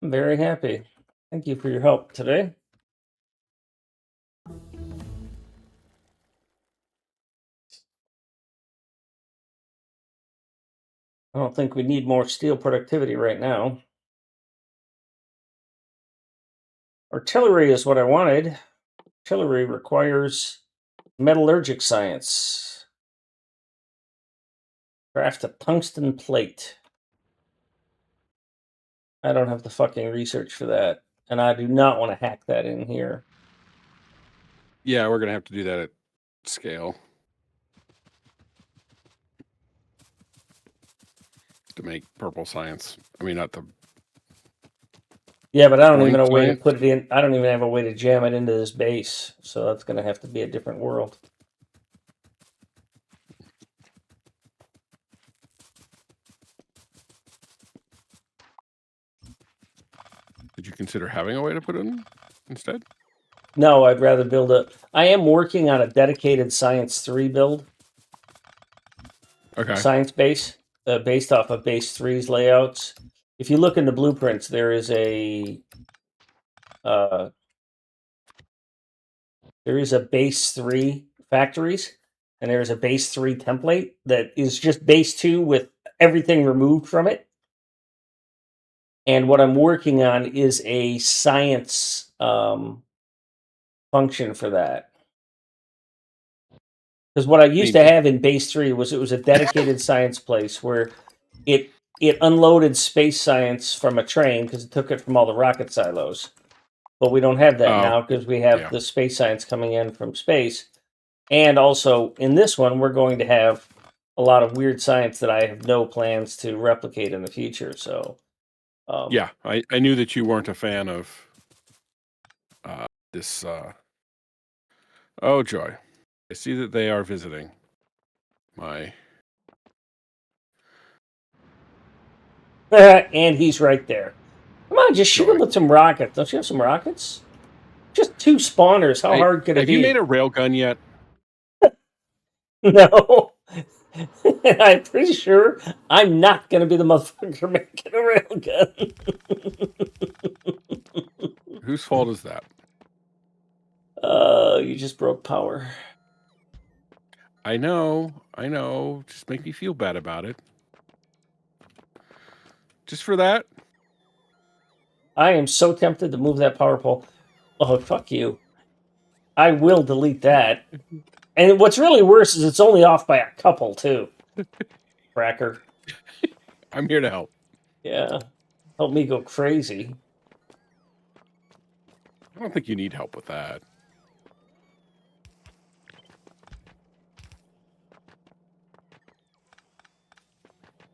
I'm very happy. Thank you for your help today. I don't think we need more steel productivity right now. Artillery is what I wanted. Artillery requires metallurgic science. Craft a tungsten plate. I don't have the fucking research for that. And I do not want to hack that in here. Yeah, we're gonna have to do that at scale to make purple science. I mean, not the. Yeah, but I don't even Blank know a way to science? put it in. I don't even have a way to jam it into this base. So that's going to have to be a different world. Did you consider having a way to put it in instead? No, I'd rather build a... I am working on a dedicated Science 3 build. Okay. Science base, based off of base 3's layouts. If you look in the blueprints, there is a base 3 factories, and there is a base 3 template that is just base 2 with everything removed from it. And what I'm working on is a science function for that. Because what I used to have in base 3 was it was a dedicated science place where it unloaded space science from a train because it took it from all the rocket silos. But we don't have that now because we have the space science coming in from space. And also in this one, we're going to have a lot of weird science that I have no plans to replicate in the future. So, yeah, I knew that you weren't a fan of this. Oh, joy. I see that they are visiting my. and he's right there. Come on, just shoot him Joy. with some rockets. Don't you have some rockets? Just 2 spawners. How hard could it be? Have you made a railgun yet? No. I'm pretty sure I'm not going to be the motherfucker making a railgun. Whose fault is that? You just broke power. I know. Just make me feel bad about it. Just for that? I am so tempted to move that power pole. Oh, fuck you. I will delete that. And what's really worse is it's only off by a couple, too. Cracker. I'm here to help. Yeah. Help me go crazy. I don't think you need help with that.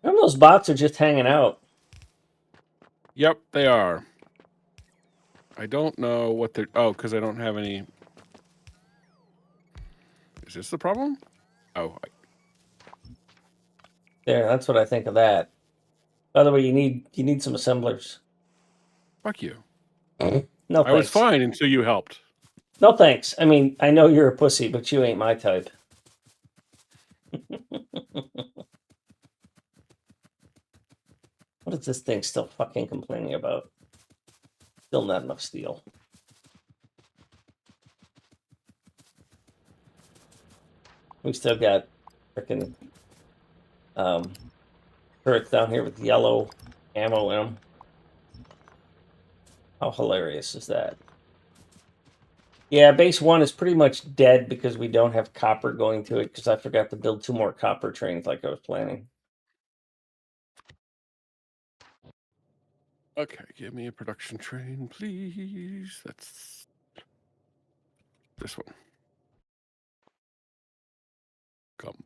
Remember those bots are just hanging out. Yep, they are. I don't know what they're... Oh, because I don't have any... Is this the problem? Oh. There, that's what I think of that. By the way, you need some assemblers. Fuck you. No thanks. I was fine until you helped. No thanks. I mean, I know you're a pussy, but you ain't my type. What is this thing still fucking complaining about? Still not enough steel. We still got freaking turrets down here with yellow ammo in them. How hilarious is that? Yeah, base 1 is pretty much dead because we don't have copper going to it because I forgot to build 2 more copper trains like I was planning. Okay, give me a production train, please. That's this one. Come.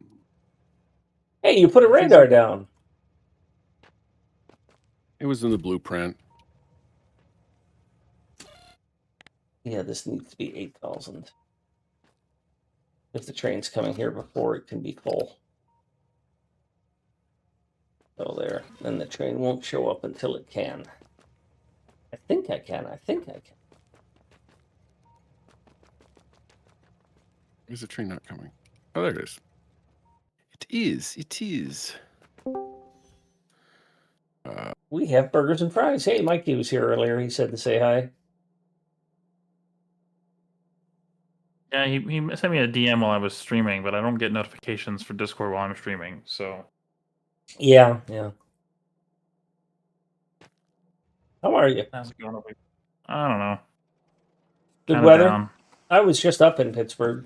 Hey, you put a radar down. It was in the blueprint. Yeah, this needs to be 8,000. If the train's coming here before it can be full. So there. Then the train won't show up until it can. I think I can. Is the train not coming? Oh, there it is. It is. It is. We have burgers and fries. Hey, Mikey was here earlier. He said to say hi. Yeah, he sent me a DM while I was streaming, but I don't get notifications for Discord while I'm streaming. So Yeah. How are you? how's it going over here? I don't know. Good Kinda weather? down. I was just up in Pittsburgh.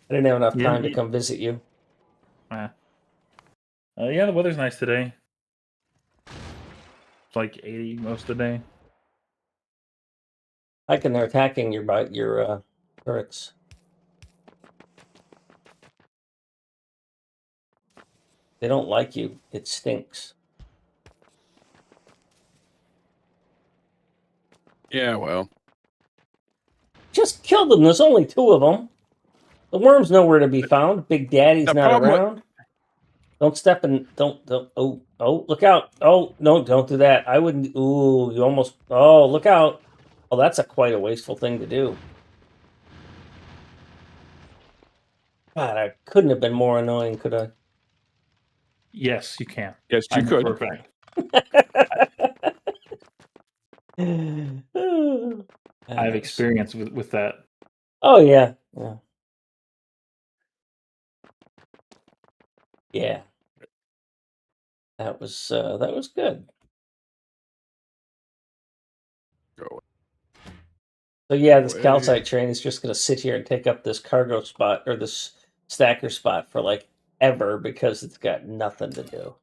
I didn't have enough Yeah, time to come visit you. Yeah, the weather's nice today. It's like 80 most of the day. I can. They're attacking your turrets. They don't like you. It stinks. Yeah, well. Just kill them. There's only 2 of them. The worm's nowhere to be found. Big Daddy's The not problem with- around. Don't step in. Don't. Oh, look out. Oh, no, don't do that. I wouldn't. Ooh, you almost. Oh, look out. Oh, that's quite a wasteful thing to do. God, I couldn't have been more annoying, could I? Yes, you can. Yes, I you know could. for a fact. I have experience with that. Oh yeah. Yeah. That was good. Go. So yeah, this Go calcite ahead. train is just going to sit here and take up this cargo spot or this stacker spot for like ever because it's got nothing to do.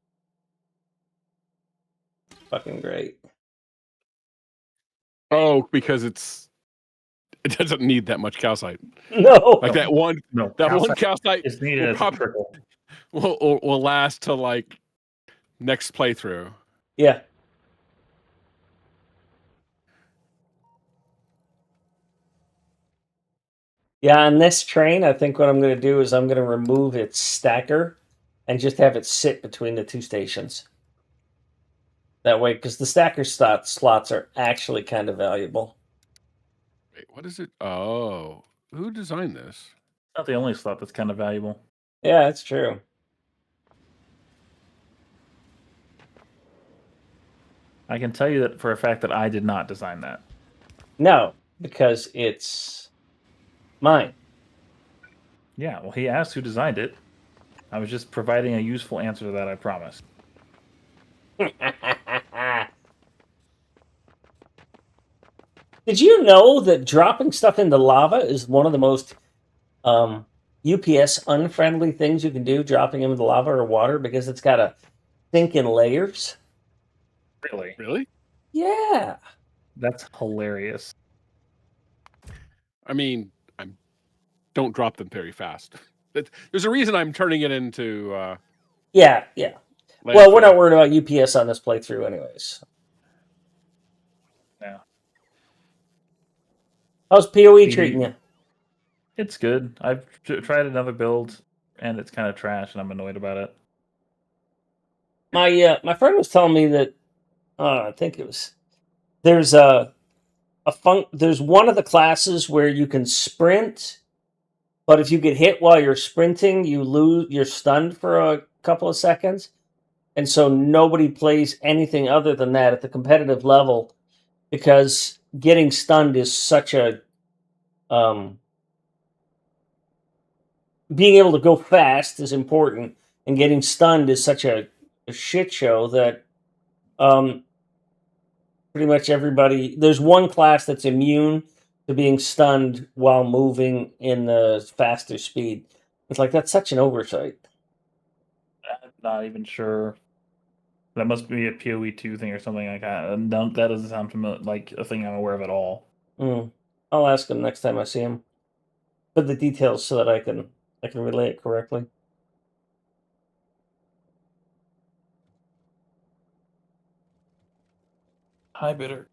Fucking great. Oh, because it doesn't need that much calcite. No. Like that one calcite is needed as a trickle. will last till like next playthrough. Yeah. Yeah, on this train, I think what I'm going to do is I'm going to remove its stacker and just have it sit between the 2 stations. That way, because the stacker slots are actually kind of valuable. Wait, what is it? Oh, who designed this? It's not the only slot that's kind of valuable. Yeah, that's true. I can tell you that for a fact that I did not design that. No, because it's mine. Yeah, well, he asked who designed it. I was just providing a useful answer to that, I promise. Did you know that dropping stuff into lava is one of the most UPS unfriendly things you can do? Dropping them into lava or water because it's got to sink in layers. Really? Really? Yeah. That's hilarious. I mean, don't drop them very fast. There's a reason I'm turning it into. Yeah. Well, we're not worried about UPS on this playthrough, anyways. Yeah. How's PoE treating you? It's good. I've tried another build, and it's kind of trash, and I'm annoyed about it. My friend was telling me that I think it was there's there's one of the classes where you can sprint, but if you get hit while you're sprinting, you're stunned for a couple of seconds, and so nobody plays anything other than that at the competitive level because getting stunned is such a being able to go fast is important, and getting stunned is such a shit show that pretty much everybody. There's one class that's immune to being stunned while moving in the faster speed. It's like that's such an oversight. I'm not even sure. That must be a PoE2 thing or something like that. That doesn't sound familiar, like a thing I'm aware of at all. I'll ask him next time I see him for the details so that I can relay it correctly. Hi, Bitter.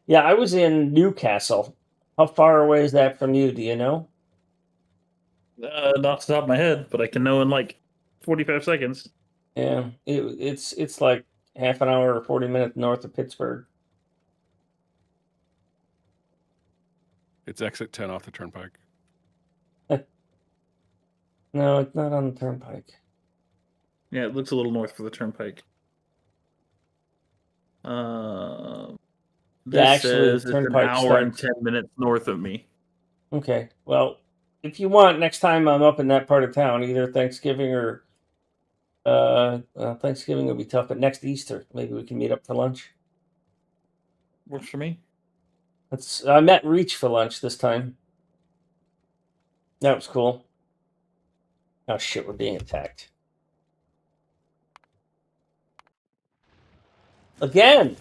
Yeah, I was in Newcastle. How far away is that from you? Do you know? Not off the top of my head, but I can know in like 45 seconds. Yeah, it's like half an hour or 40 minutes north of Pittsburgh. It's exit 10 off the turnpike. No, it's not on the turnpike. Yeah, it looks a little north for the turnpike. This actually, the says it's an turnpike hour and starts. 10 minutes north of me. Okay, well, if you want, next time I'm up in that part of town, either Thanksgiving or Thanksgiving will be tough, but next Easter, maybe we can meet up for lunch. Works for me. I met Reach for lunch this time. That was cool. Oh shit, we're being attacked. Again!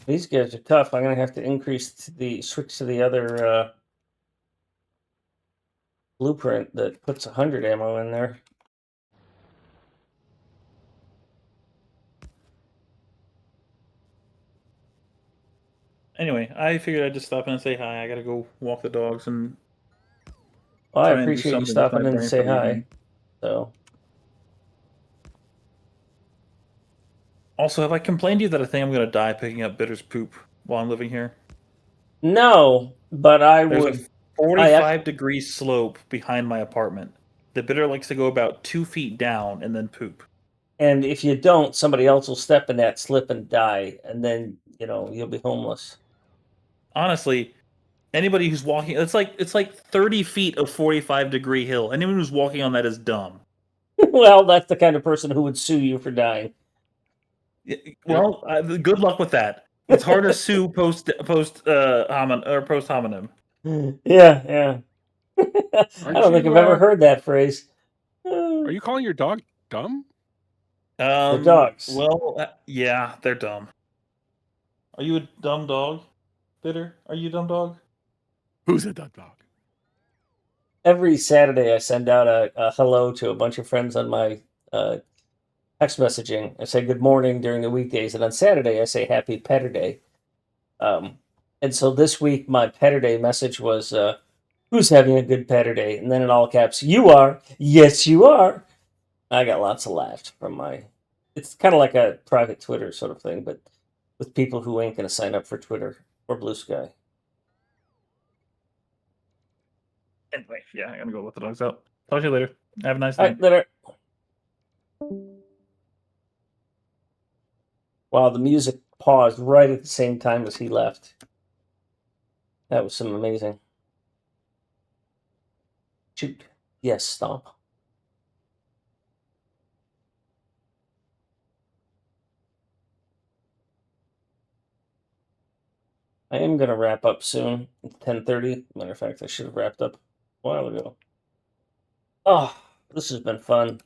These guys are tough. I'm gonna have to switch to the other blueprint that puts 100 ammo in there. Anyway, I figured I'd just stop in and say hi. I gotta go walk the dogs and Well, I try and do appreciate you something with my stopping in to brain say for the hi. evening. So, Also, have I complained to you that I think I'm gonna die picking up Bitter's poop while I'm living here? no, but I There's would. a 45-degree slope behind my apartment. The Bitter likes to go about 2 feet down and then poop. And if you don't, somebody else will step in that slip and die, and then you'll be homeless. Honestly, anybody who's walking, it's like 30 feet of 45-degree hill. Anyone who's walking on that is dumb. Well, that's the kind of person who would sue you for dying. Well, good luck with that. It's hard to sue post homonym. Yeah. I Aren't don't think you I've ever heard that phrase. are you calling your dog dumb? The dogs. Well, yeah, they're dumb. Are you a dumb dog, Bitter? Are you a dumb dog? Who's a dumb dog? Every Saturday, I send out a hello to a bunch of friends on my text messaging. I say good morning during the weekdays, and on Saturday, I say happy Petter Day. And so this week, my Petter Day message was, who's having a good Petter Day? And then in all caps, you are. Yes, you are. I got lots of laughs from my. It's kind of like a private Twitter sort of thing, but with people who ain't going to sign up for Twitter or Blue Sky. Anyway, yeah, I'm gonna go let the dogs out. Talk to you later. Have a nice All night. right, later. Wow, the music paused right at the same time as he left. That was some amazing. Shoot. Yes, stomp. I am going to wrap up soon. It's 10:30. Matter of fact, I should have wrapped up a while ago. Oh, this has been fun.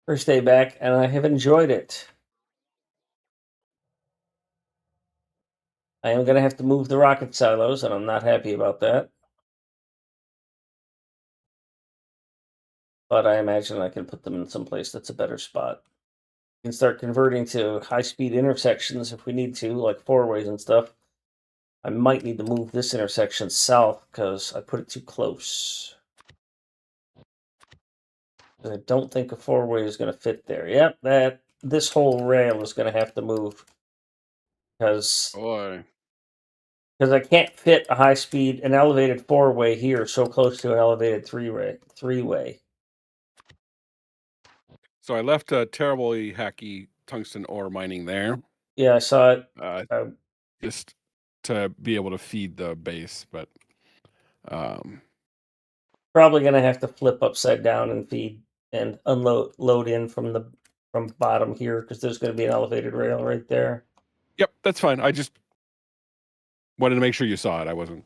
First day back, and I have enjoyed it. I am going to have to move the rocket silos, and I'm not happy about that. But I imagine I can put them in some place that's a better spot. We can start converting to high-speed intersections if we need to, like four-ways and stuff. I might need to move this intersection south because I put it too close. I don't think a four-way is going to fit there. Yep, this whole rail is going to have to move because Boy. I can't fit an elevated four-way here so close to an elevated three-way. So I left a terribly hacky tungsten ore mining there. Yeah, I saw it. just to be able to feed the base. But Probably gonna have to flip upside down and feed and load in from the bottom here because there's gonna be an elevated rail right there. yep, that's fine. I just wanted to make sure you saw it. I wasn't.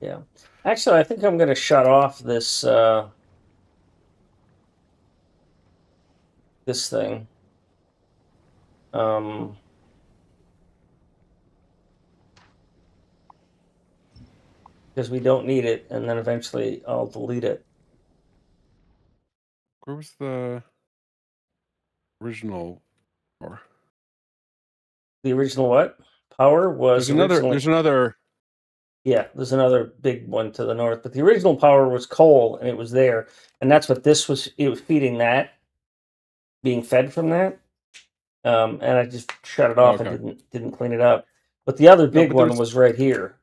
Yeah. Actually, I think I'm gonna shut off this this thing. Because we don't need it, and then eventually I'll delete it. Where was the original? Or The original what? Power was originally. There's another. Yeah, there's another big one to the north, but the original power was coal, and it was there, and that's what this was. It was feeding that, being fed from that, and I just shut it off Okay. and didn't clean it up. But the other No, big but one there's- was right here.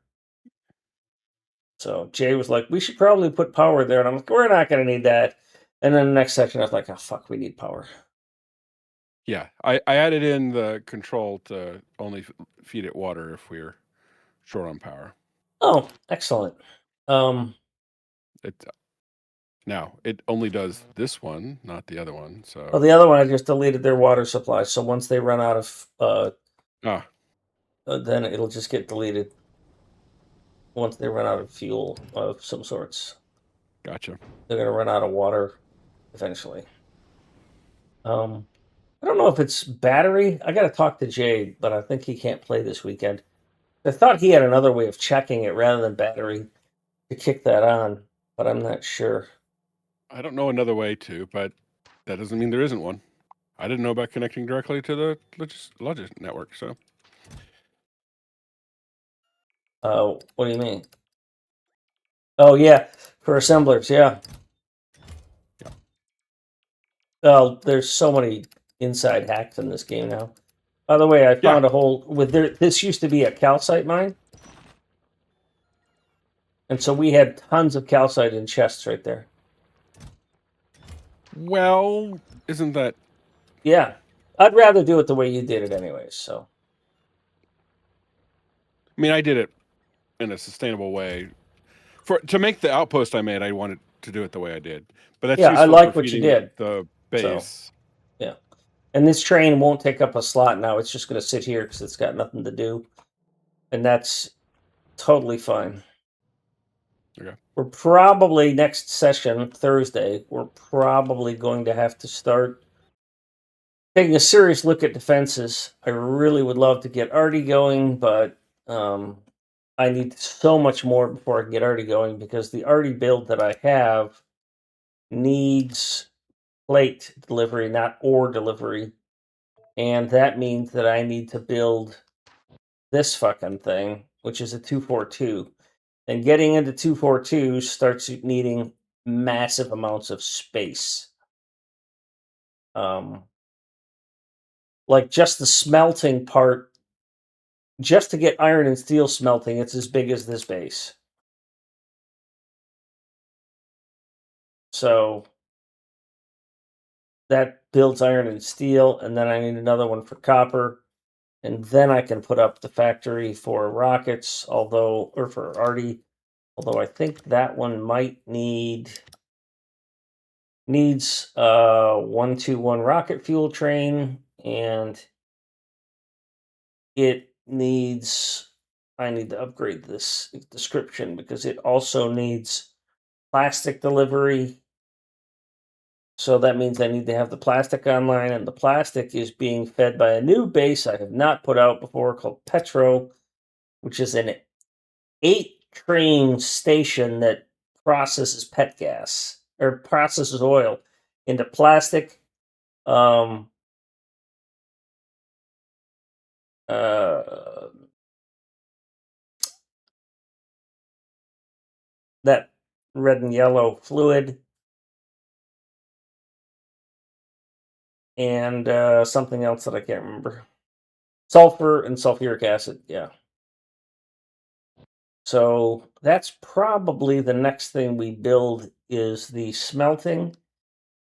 So Jay was like, "We should probably put power there," and I'm like, "We're not going to need that." And then the next section, I was like, "Oh fuck, we need power." Yeah, I added in the control to only feed it water if we're short on power. Oh, excellent. It now it only does this one, not the other one. So Oh, the other one, I just deleted their water supply. So once they run out of, then it'll just get deleted. Once they run out of fuel of some sorts, gotcha. they're gonna run out of water eventually. I don't know if it's battery. I got to talk to Jay, but I think he can't play this weekend. I thought he had another way of checking it rather than battery to kick that on, but I'm not sure. I don't know another way to, but that doesn't mean there isn't one. I didn't know about connecting directly to the Logis network. So What do you mean? Oh yeah, for assemblers, yeah. Oh, there's so many inside hacks in this game now. By the way, I found a hole with there. This used to be a calcite mine, and so we had tons of calcite in chests right there. well, isn't that? Yeah, I'd rather do it the way you did it, anyways. So I mean, I did it in a sustainable way. To make the outpost I made, I wanted to do it the way I did. But that's yeah, I useful like for what you feeding did. the So base. yeah, and this train won't take up a slot now. It's just going to sit here because it's got nothing to do, and that's totally fine. Okay. We're probably next session, Thursday, we're probably going to have to start taking a serious look at defenses. I really would love to get Artie going, but I need so much more before I can get Artie going because the Artie build that I have needs plate delivery, not ore delivery. And that means that I need to build this fucking thing, which is a 242. And getting into 242 starts needing massive amounts of space. Like just the smelting part, just to get iron and steel smelting, it's as big as this base. So that builds iron and steel, and then I need another one for copper, and then I can put up the factory for rockets, or for Artie. Although I think that one might needs 121 rocket fuel train, and it needs. I need to upgrade this description because it also needs plastic delivery. So that means I need to have the plastic online, and the plastic is being fed by a new base I have not put out before called Petro, which is an 8-train station that processes pet gas or processes oil into plastic. That red and yellow fluid and something else that I can't remember. Sulfur and sulfuric acid, yeah. So that's probably the next thing we build is the smelting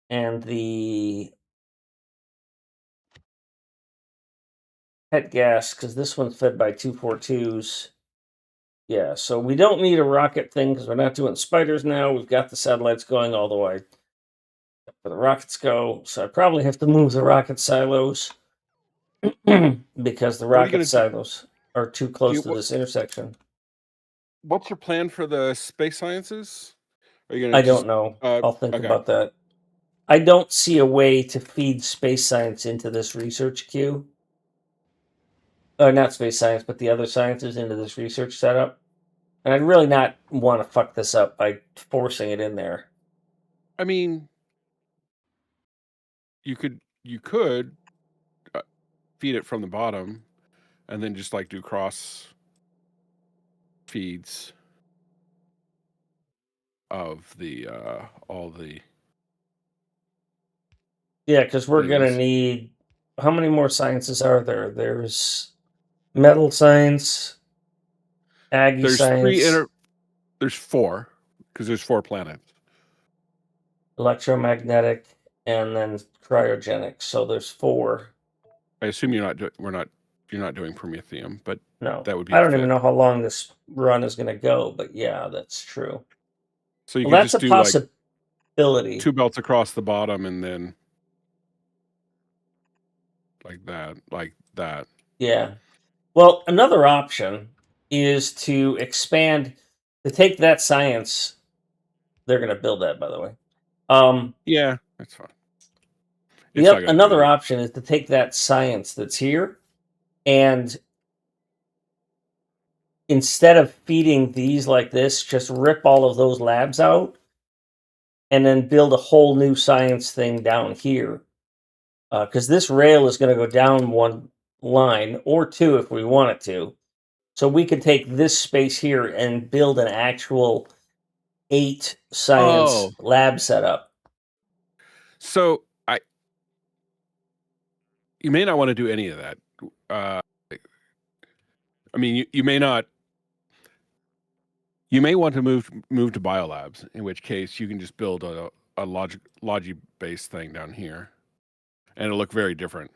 and the pet gas, because this one's fed by 242s. Yeah, so we don't need a rocket thing because we're not doing spiders now. We've got the satellites going all the way where the rockets go. So I probably have to move the rocket silos because the What are you rocket gonna do? silos are too close to what- this intersection. What's your plan for the space sciences? Are you gonna I just don't know. uh, I'll think okay. about that. I don't see a way to feed space science into this research queue. Not space science, but the other sciences into this research setup. And I'd really not want to fuck this up by forcing it in there. I mean, you could feed it from the bottom, and then just like do cross feeds of the all the Yeah, because we're going to things. need. How many more sciences are there? There's metal science, Aggie There's science, there's 4 because there's 4 planets. electromagnetic, and then cryogenic. So there's 4. I assume you're not doing Prometheum, but No, that would be I a don't even 5th. know how long this run is going to go, but yeah, that's true. So you Well, could that's just a do like possibility. 2 belts across the bottom, and then like that. Yeah. Well, another option is to expand, to take that science. They're going to build that, by the way. Yeah, that's fine. It's not going to do Another anything. option is to take that science that's here and instead of feeding these like this, just rip all of those labs out and then build a whole new science thing down here. Because this rail is going to go down one line or 2 if we want it to. So we could take this space here and build an actual 8 science lab setup. So you may not want to do any of that. I mean, you may not. You may want to move to biolabs, in which case you can just build a logi based thing down here, and it'll look very different.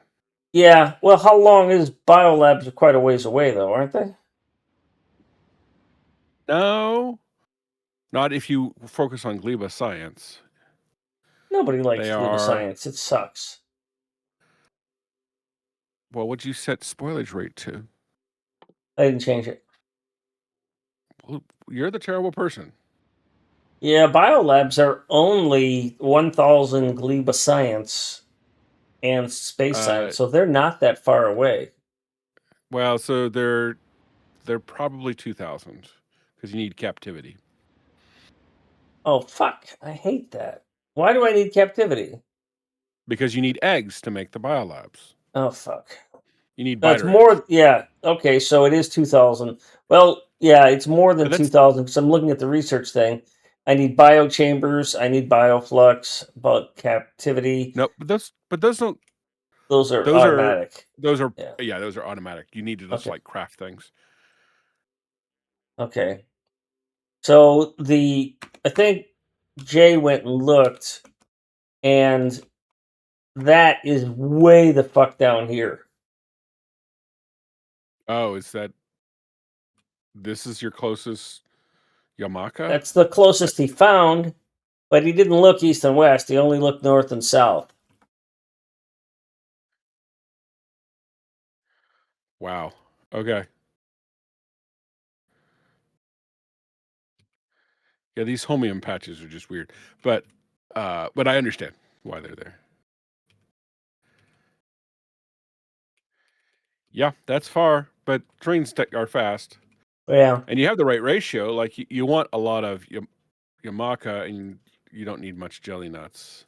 Yeah, well, how long is biolabs? Are quite a ways away, though, aren't they? No, not if you focus on gleba science. Nobody likes They global are science. It sucks. well. What'd you set spoilage rate to? I didn't change it. Well, you're the terrible person. Yeah, biolabs are only 1,000 gleba science and space science, so they're not that far away. Well, so they're probably 2,000 because you need captivity. Oh, fuck. I hate that. Why do I need captivity? Because you need eggs to make the biolabs. Oh, fuck. You need That's biter more. eggs. Yeah. Okay. So it is 2,000. Well, yeah, it's more than But that's 2,000 because I'm looking at the research thing. I need biochambers. I need bioflux. But captivity. no, but those don't. Those are Those are automatic. those are Yeah. yeah, those are automatic. You need to just Okay. like craft things. Okay. So I think Jay went and looked, and that is way the fuck down here. Oh, this is your closest Yamaka? That's the closest he found, but he didn't look east and west. He only looked north and south. Wow. Okay. Yeah, these homium patches are just weird. But I understand why they're there. Yeah, that's far, but trains are fast. Yeah. And you have the right ratio. Like you want a lot of Yamaka, and you don't need much jelly nuts.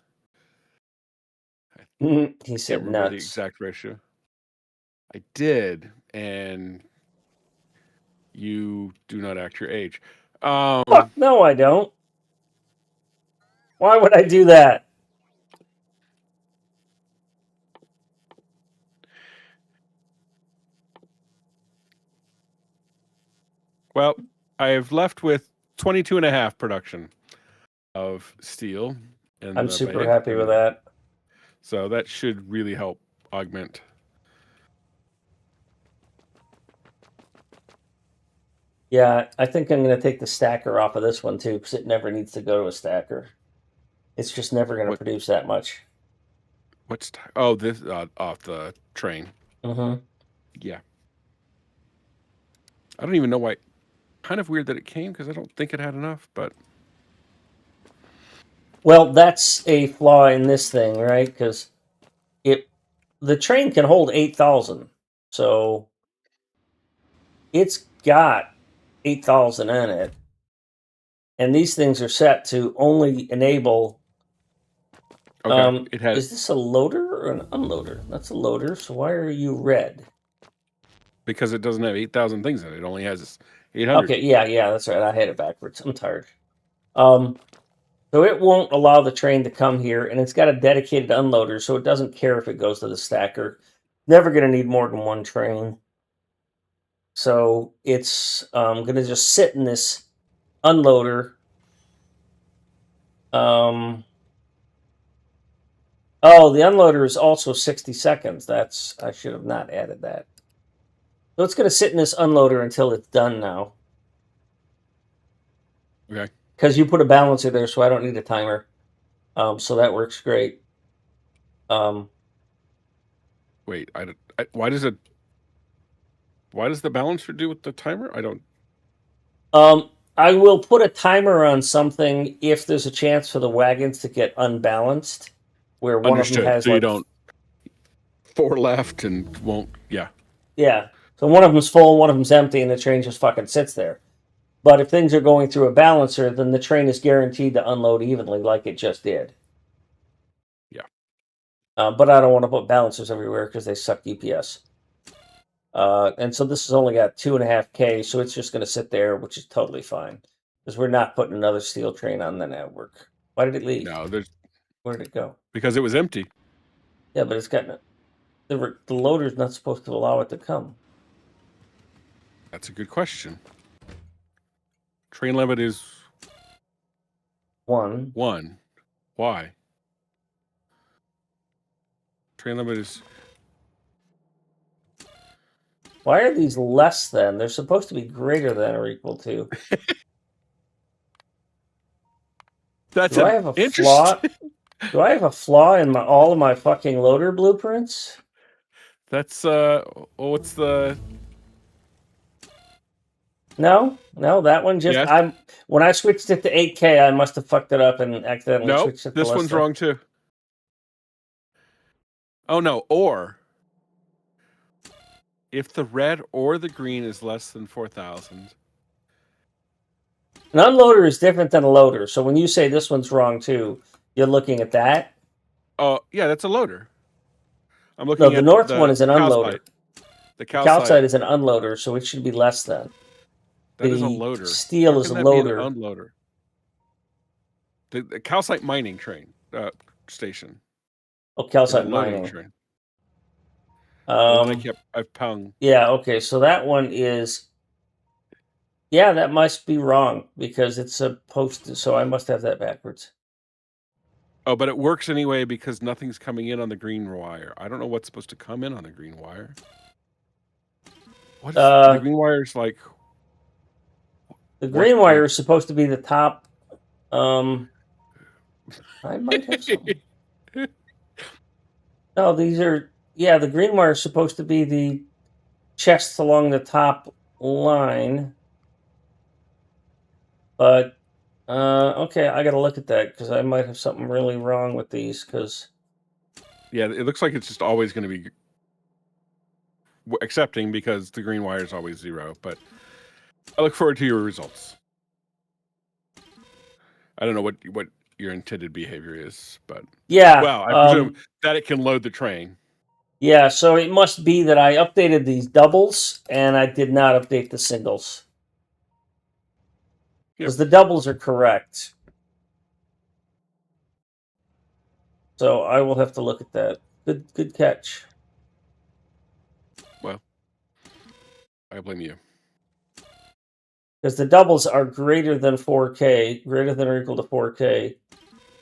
He Can't said remember the nuts. exact ratio. I did, and you do not act your age. Fuck, no, I don't. Why would I do that? Well, I've left with 22 and a half production of steel in I'm the super bank. happy with that. So that should really help augment. Yeah, I think I'm going to take the stacker off of this one too, because it never needs to go to a stacker. It's just never going to What- produce that much. What's oh this off the train? Mm-hmm. Yeah. I don't even know why. Kind of weird that it came because I don't think it had enough, but Well, that's a flaw in this thing, right? Because the train can hold 8,000, so it's got 8,000 in it, and these things are set to only enable. okay. It had Is this a loader or an unloader? That's a loader. So why are you red? because it doesn't have 8,000 things in it. It only has 800. Okay, yeah, that's right. I had it backwards. I'm tired. So it won't allow the train to come here, and it's got a dedicated unloader, so it doesn't care if it goes to the stacker. Never going to need more than one train. So it's going to just sit in this unloader. Oh, the unloader is also 60 seconds. I should have not added that. So it's going to sit in this unloader until it's done now. Okay. Because you put a balancer there, so I don't need a timer. So that works great. Wait, why does it? Why does the balancer do with the timer? I don't. I will put a timer on something if there's a chance for the wagons to get unbalanced, where one of them Understood. has So you like don't 4 left and won't. Yeah. yeah. So one of them's full, one of them's empty, and the train just fucking sits there. But if things are going through a balancer, then the train is guaranteed to unload evenly, like it just did. Yeah. But I don't want to put balancers everywhere because they suck UPS. And so this has only got 2.5K, so it's just going to sit there, which is totally fine because we're not putting another steel train on the network. Why did it leave? No, Where did it go? because it was empty. Yeah, but it's got the loader's not supposed to allow it to come. That's a good question. Train limit is 1. 1. Why? Train limit is Why are these less than? They're supposed to be greater than or equal to. that's Do I an have a interesting. flaw? Do I have a flaw in all of my fucking loader blueprints? That's what's the No, that one just yes? when I switched it to 8K, I must have fucked it up and accidentally Nope. switched it to This less one's than. wrong too. Oh no, or if the red or the green is less than 4,000. An unloader is different than a loader. So when you say this one's wrong too, you're looking at that. Oh yeah, that's a loader. I'm No, looking the at north one is an calcite. unloader. The The calcite calcite. is an unloader, so it should be less than. That is a The loader. steel How is can a that be an loader. unloader? The calcite mining train station. Oh, An calcite unloading mining. train. The one Um, I've pung. yeah, okay, so that one is. Yeah, that must be wrong because it's supposed to. So I must have that backwards. Oh, but it works anyway because nothing's coming in on the green wire. I don't know what's supposed to come in on the green wire. What is the green wire's like? The What green wire like? is supposed to be the top. I might have something. No, these are. Yeah, the green wire is supposed to be the chests along the top line. But okay, I got to look at that because I might have something really wrong with these. Because Yeah, it looks like it's just always going to be accepting because the green wire is always 0. But I look forward to your results. I don't know what your intended behavior is, but yeah, well, I presume that it can load the train. yeah. So it must be that I updated these doubles and I did not update the singles because the doubles are correct. So I will have to look at that. Good catch. Well, I blame you. Because the doubles are greater than 4K, greater than or equal to 4K,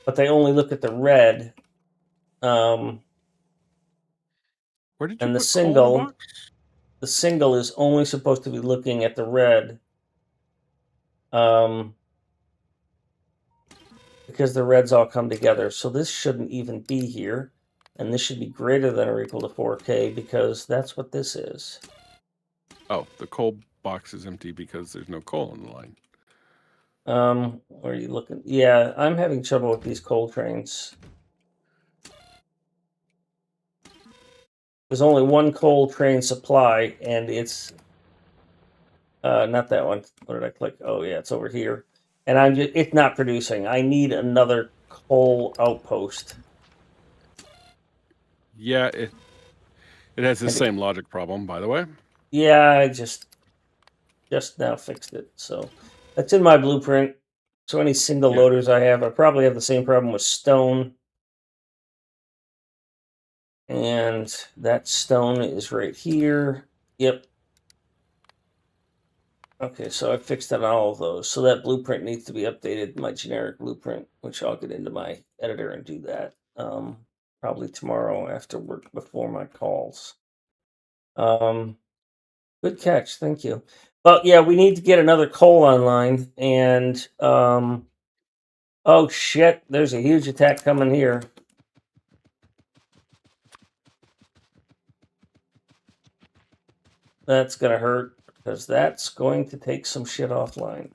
but they only look at the red. Where did you And put coal in the box? the single is only supposed to be looking at the red. Because the reds all come together. So this shouldn't even be here. And this should be greater than or equal to 4K because that's what this is. Oh, the coal box is empty because there's no coal on the line. Where are you looking? Yeah, I'm having trouble with these coal trains. There's only one coal train supply, and it's not that one. What did I click? Oh yeah, it's over here. And it's not producing. I need another coal outpost. Yeah, it has the And same logic problem, by the way. Yeah, I just now fixed it. So that's in my blueprint. So any single Yeah. loaders I have, I probably have the same problem with stone. And that stone is right here. Yep. Okay, so I fixed on all of those. So that blueprint needs to be updated, my generic blueprint, which I'll get into my editor and do that probably tomorrow after work before my calls. Good catch, thank you. But yeah, we need to get another coal online, and oh shit, there's a huge attack coming here. That's gonna hurt because that's going to take some shit offline.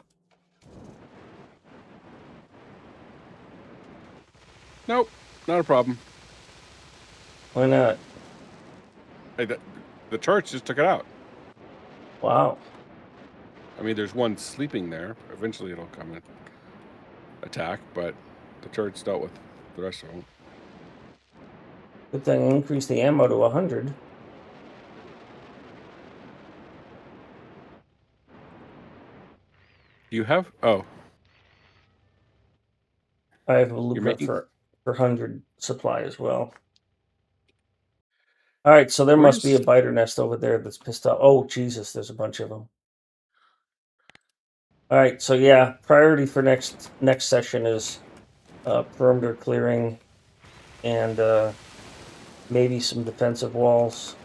Nope, not a problem. Why not? Hey, the turrets just took it out. Wow. I mean, there's one sleeping there. Eventually, it'll come and attack, but the turrets dealt with the rest of them. Good thing I increased the ammo to 100. You have? Oh, I have a you're blueprint making. for 100 supply as well. All right, so there must be a Where's biter nest over there that's pissed off. Oh, Jesus, there's a bunch of them. All right, so yeah, priority for next session is perimeter clearing and maybe some defensive walls.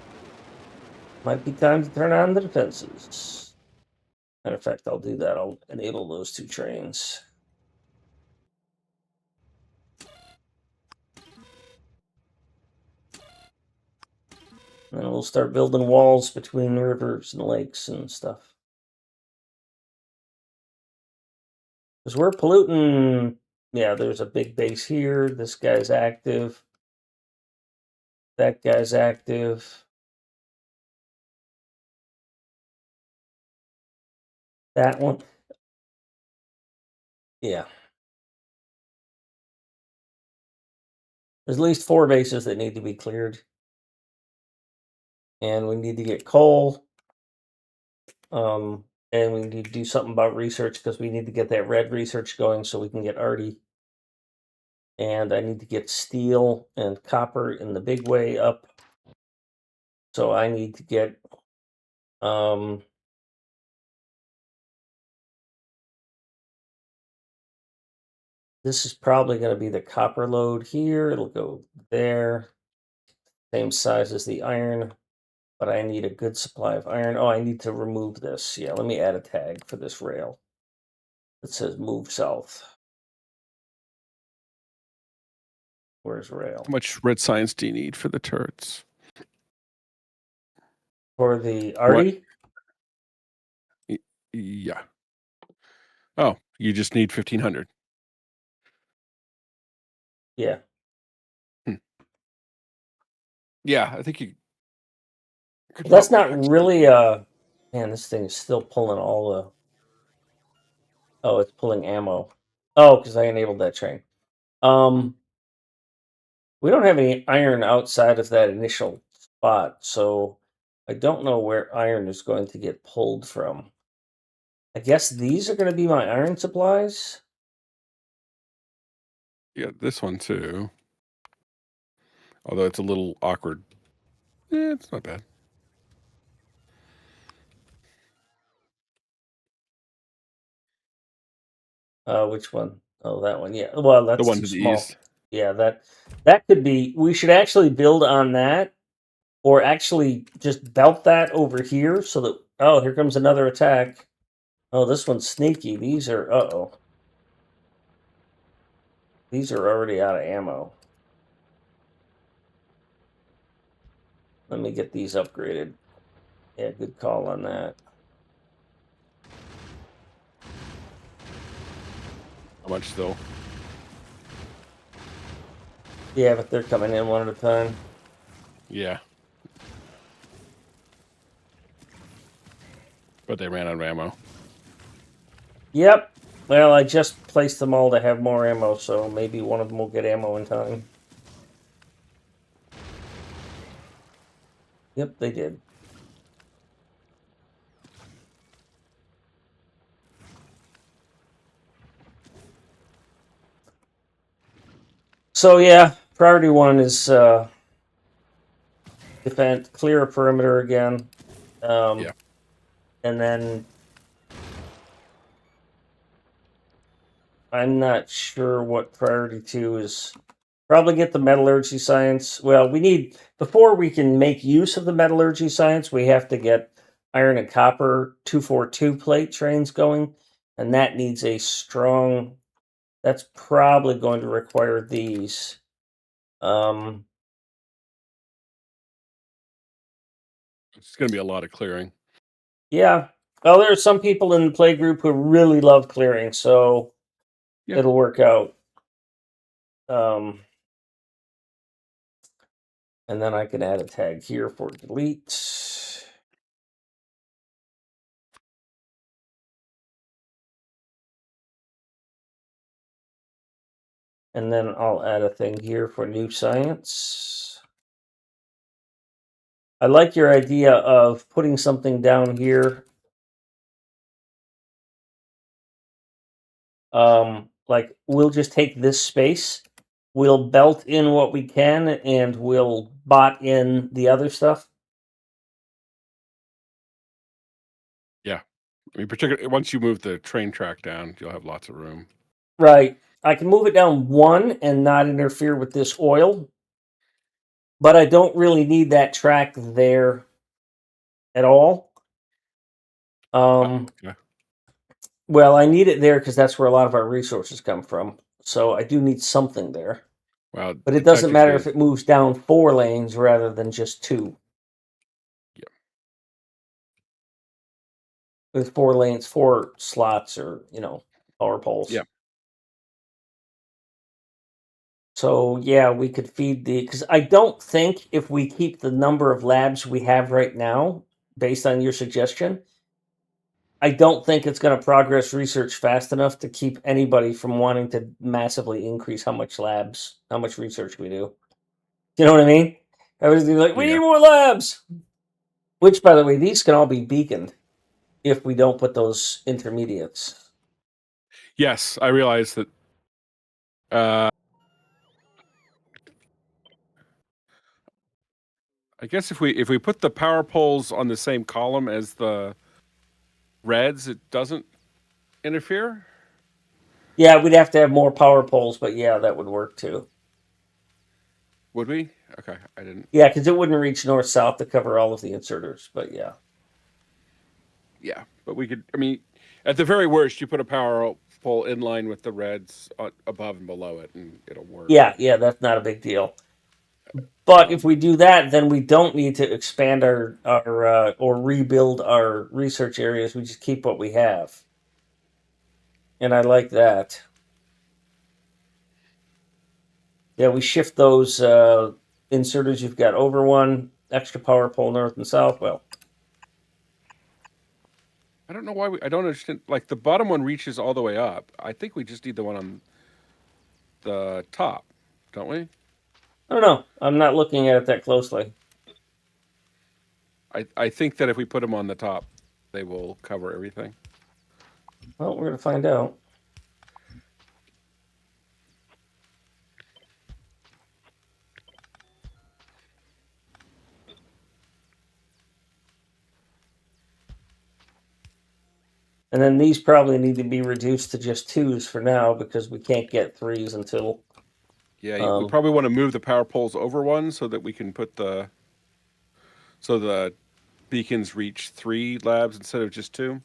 Might be time to turn on the defenses. Matter of fact, I'll do that. I'll enable those 2 trains. And then we'll start building walls between rivers and lakes and stuff. Because we're polluting. Yeah, there's a big base here. This guy's active. That guy's active. That one. Yeah. There's at least 4 bases that need to be cleared. And we need to get coal. And we need to do something about research because we need to get that red research going so we can get Artie. And I need to get steel and copper in the big way up. So I need to get this is probably going to be the copper load here. It'll go there. Same size as the iron. But I need a good supply of iron. Oh, I need to remove this. Yeah, let me add a tag for this rail. It says move south. Where's rail? how much red science do you need for the turrets? For the Artie? Yeah. Oh, you just need 1,500. Yeah. Yeah, I think you. Could Well, that's not probably- really man, this thing is still pulling all the. Oh, it's pulling ammo. Oh, because I enabled that train. We don't have any iron outside of that initial spot, so I don't know where iron is going to get pulled from. I guess these are going to be my iron supplies. Yeah, this one too. Although it's a little awkward. It's not bad. Which one? Oh, that one. Yeah. Well, that's The one too to the small. east. Yeah, that could be. We should actually build on that, or actually just belt that over here so that. Oh, here comes another attack. Oh, this one's sneaky. These are uh-oh. These are already out of ammo. Let me get these upgraded. Yeah, good call on that. How much still? Yeah, but they're coming in one at a time. Yeah. But they ran out of ammo. Yep. Well, I just placed them all to have more ammo, so maybe one of them will get ammo in time. Yep, they did. So yeah, priority one is defend, clear a perimeter again. Yeah. And then I'm not sure what priority two is. Probably get the metallurgy science. Well, we need, before we can make use of the metallurgy science, we have to get iron and copper 242 plate trains going, and that needs a strong. That's probably going to require these. It's going to be a lot of clearing. Yeah. Well, there are some people in the play group who really love clearing, so Yeah. it'll work out. And then I can add a tag here for delete. And then I'll add a thing here for new science. I like your idea of putting something down here. Like we'll just take this space, we'll belt in what we can, and we'll bot in the other stuff. Yeah. I mean, particularly once you move the train track down, you'll have lots of room. Right. I can move it down one and not interfere with this oil, but I don't really need that track there at all. Okay. Well, I need it there because that's where a lot of our resources come from. So I do need something there. Well, But it doesn't matter technically, if it moves down 4 lanes rather than just 2. Yeah. With 4 lanes, 4 slots, or power poles. Yeah. So yeah, we could feed because I don't think if we keep the number of labs we have right now, based on your suggestion, I don't think it's going to progress research fast enough to keep anybody from wanting to massively increase how much research we do. You know what I mean? Everybody's like, we Yeah. need more labs. Which, by the way, these can all be beaconed if we don't put those intermediates. Yes, I realize that. I guess if we put the power poles on the same column as the reds, it doesn't interfere. Yeah, we'd have to have more power poles, but yeah, that would work too. Would we? Okay, I didn't. Yeah, because it wouldn't reach north-south to cover all of the inserters, but yeah. Yeah, but we could. I mean, at the very worst, you put a power pole in line with the reds above and below it, and it'll work. Yeah, that's not a big deal. But if we do that, then we don't need to expand our or rebuild our research areas. We just keep what we have, and I like that. Yeah, we shift those inserters you've got over one extra power pole north and south. Well, I don't know why I don't understand. Like the bottom one reaches all the way up. I think we just need the one on the top, don't we? I don't know. I'm not looking at it that closely. I think that if we put them on the top, they will cover everything. Well, we're going to find out. And then these probably need to be reduced to just 2s for now because we can't get 3s until. Yeah, we probably want to move the power poles over one so that we can put the beacons reach 3 labs instead of just 2.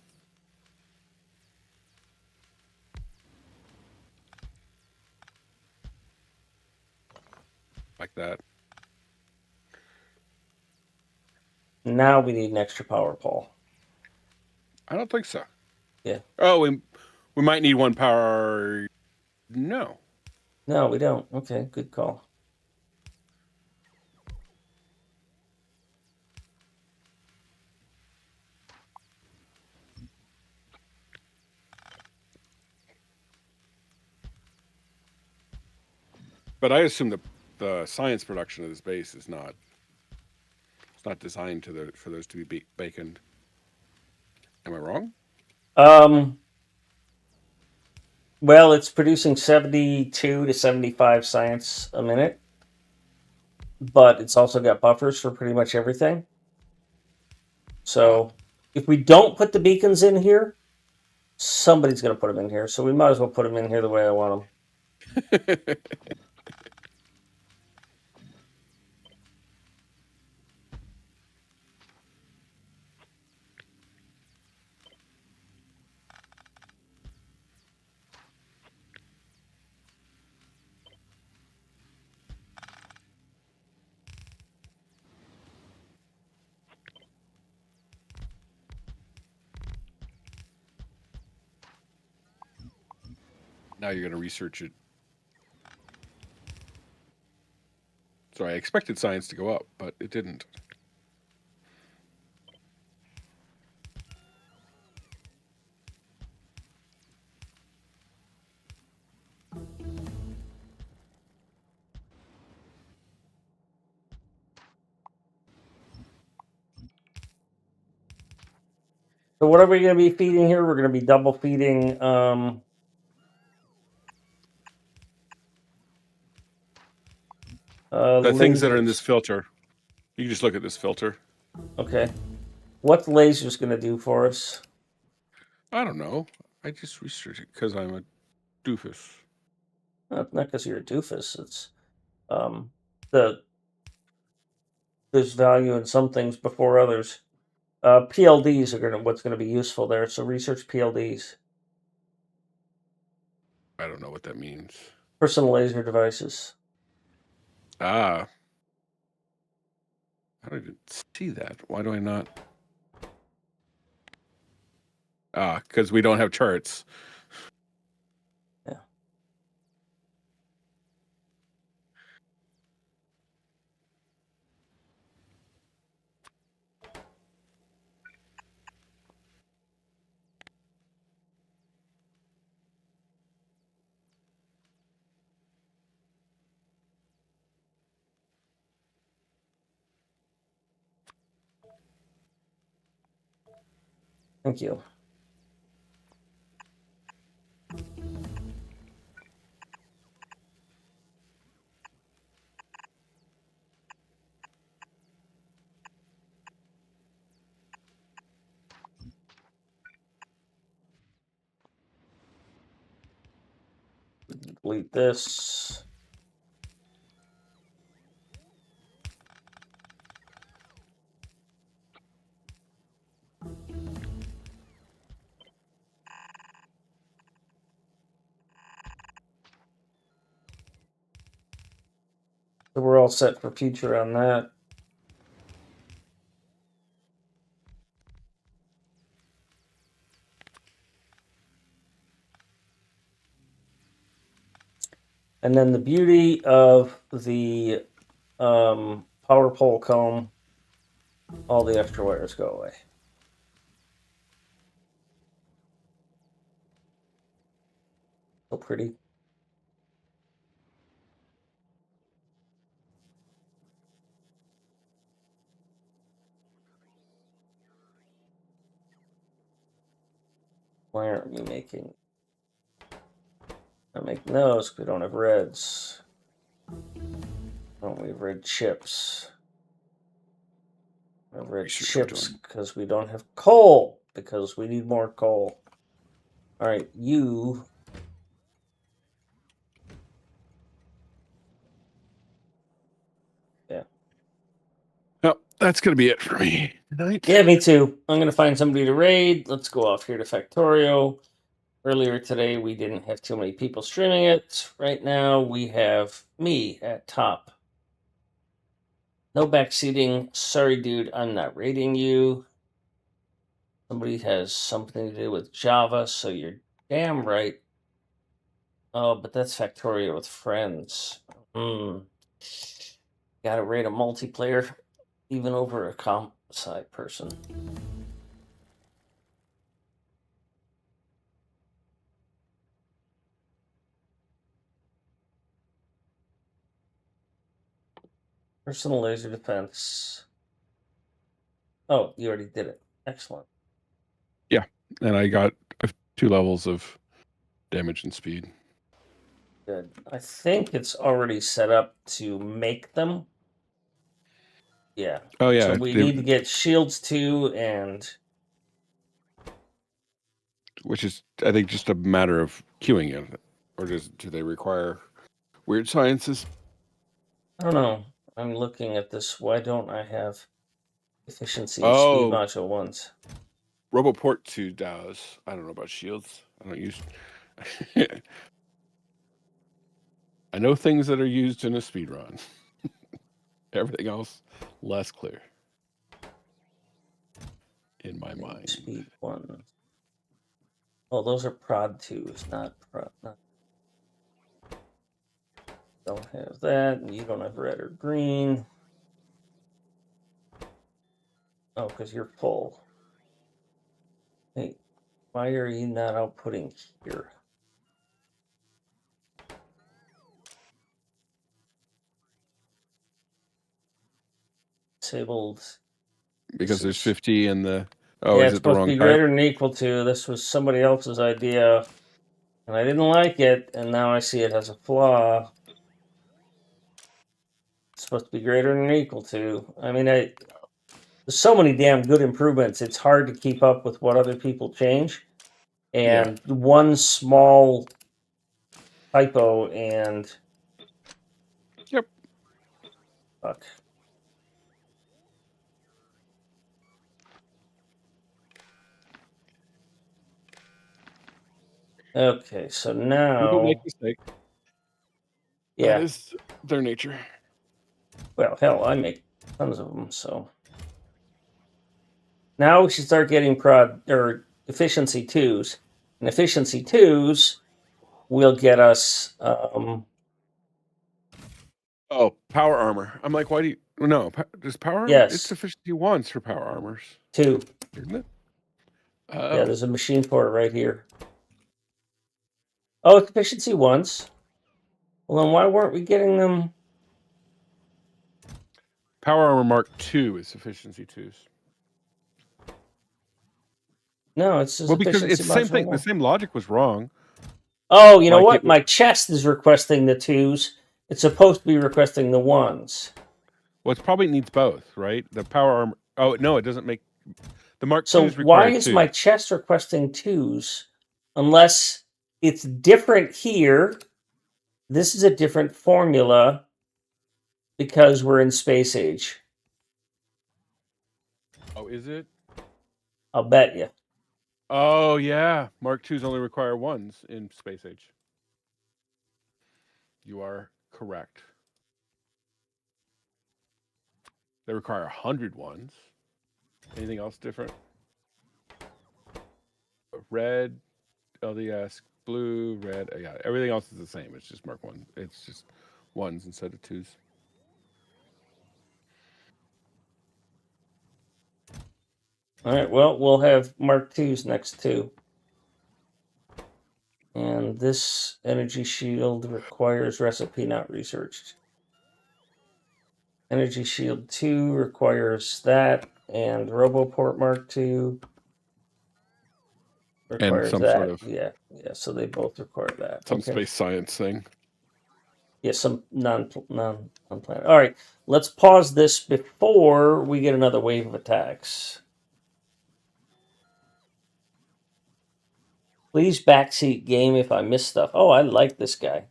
like that. Now we need an extra power pole. I don't think so. Yeah. Oh, we might need one power. No. No, we don't. Okay, good call. But I assume the science production of this base is not. It's not designed for those to be baconed. Am I wrong? Well, it's producing 72 to 75 science a minute, but it's also got buffers for pretty much everything. So if we don't put the beacons in here, somebody's going to put them in here. So we might as well put them in here the way I want them. Now you're going to research it. So I expected science to go up, but it didn't. So what are we going to be feeding here? We're going to be double feeding The things that are in lasers. this filter. You can just look at this filter. Okay. What's lasers going to do for us? I don't know. I just researched it because I'm a doofus. Not because you're a doofus. It's there's value in some things before others. PLDs are what's gonna be useful there. So research PLDs, I don't know what that means. personal laser devices. Ah. I don't even see that. Why do I not? Ah, because we don't have charts. Yeah. Thank you. Delete this. So we're all set for future on that. And then the beauty of the power pole comb, all the extra wires go away. So pretty. Why aren't we making? I'm making those because we don't have reds. Don't we have red chips? We have red Research chips doing. because we don't have coal. Because we need more coal. All right, you. Yeah. Oh, that's going to be it for me tonight. Yeah, me too. I'm going to find somebody to raid. Let's go off here to Factorio. Earlier today, we didn't have too many people streaming it. Right now, we have me at top. No backseating. Sorry, dude, I'm not rating you. Somebody has something to do with Java, so you're damn right. Oh, but that's Factorio with friends. Gotta rate a multiplayer even over a comp side person. Personal laser defense. Oh, you already did it. Excellent. And I got 2 levels of damage and speed. Good. I think it's already set up to make them. Yeah. Oh yeah, So we need to get shields 2 and which is I think just a matter of queuing it, or do they require weird sciences? I don't know. I'm looking at this. Why don't I have efficiency speed module 1s? Roboport 2 does. I don't know about shields. I don't use. I know things that are used in a speed run. Everything else less clear in my mind. Speed 1. Oh, those are prod 2s, not prod. Don't have that, and you don't have red or green. Oh, because you're full. Hey, why are you not outputting here? Disabled. Because there's 50 in the. Oh, yeah, is it's it the supposed wrong to be type? greater than or equal to. This was somebody else's idea, and I didn't like it, and now I see it has a flaw. It's supposed to be greater than or equal to. I mean, there's so many damn good improvements. It's hard to keep up with what other people change, and one small typo and. Yep. Fuck. Okay, so now. People make mistakes. Yeah. That is their nature. Well, hell, I make tons of them, so. Now we should start getting prod or efficiency 2s. And efficiency 2s will get us. Oh, power armor. I'm like, why do you? No, does power armor? Yes. It's efficiency 1s for power armors. 2. Isn't it? Yeah, there's a machine for it right here. Oh, it's efficiency 1s. Well, then why weren't we getting them? Power armor Mark II is efficiency 2s. No, it's just well, because it's the same thing. 1. The same logic was wrong. Oh, you know what? My chest is requesting the 2s. It's supposed to be requesting the 1s. Well, it probably needs both, right? The power armor. Oh no, it doesn't make the Mark So IIs require why is 2. my chest requesting 2s unless it's different here? This is a different formula because we're in space age. Oh, is it? I'll bet you. Oh yeah, Mark IIs only require 1s in space age. You are correct. They require 100 1s. Anything else different? Red, LDS, blue, red. Yeah, everything else is the same. It's just Mark 1. It's just 1s instead of 2s. All right, well, we'll have Mark IIs next too. And this energy shield requires recipe not researched. Energy shield 2 requires that, and Roboport Mark II requires some that. sort of yeah, so they both require that. some space science thing. Yeah, some non-planet. All right, let's pause this before we get another wave of attacks. Please backseat game if I miss stuff. Oh, I like this guy.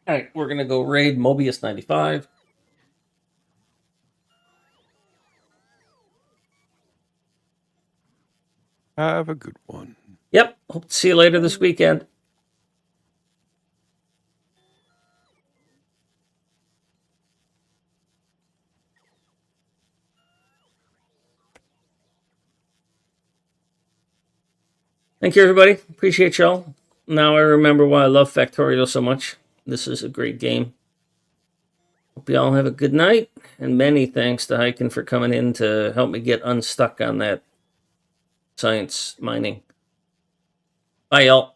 All right, we're gonna go raid Mobius 95. Have a good one. Yep. Hope to see you later this weekend. Thank you, everybody. Appreciate y'all. Now I remember why I love Factorio so much. This is a great game. Hope y'all have a good night, and many thanks to Hyken for coming in to help me get unstuck on that science mining. Bye, y'all.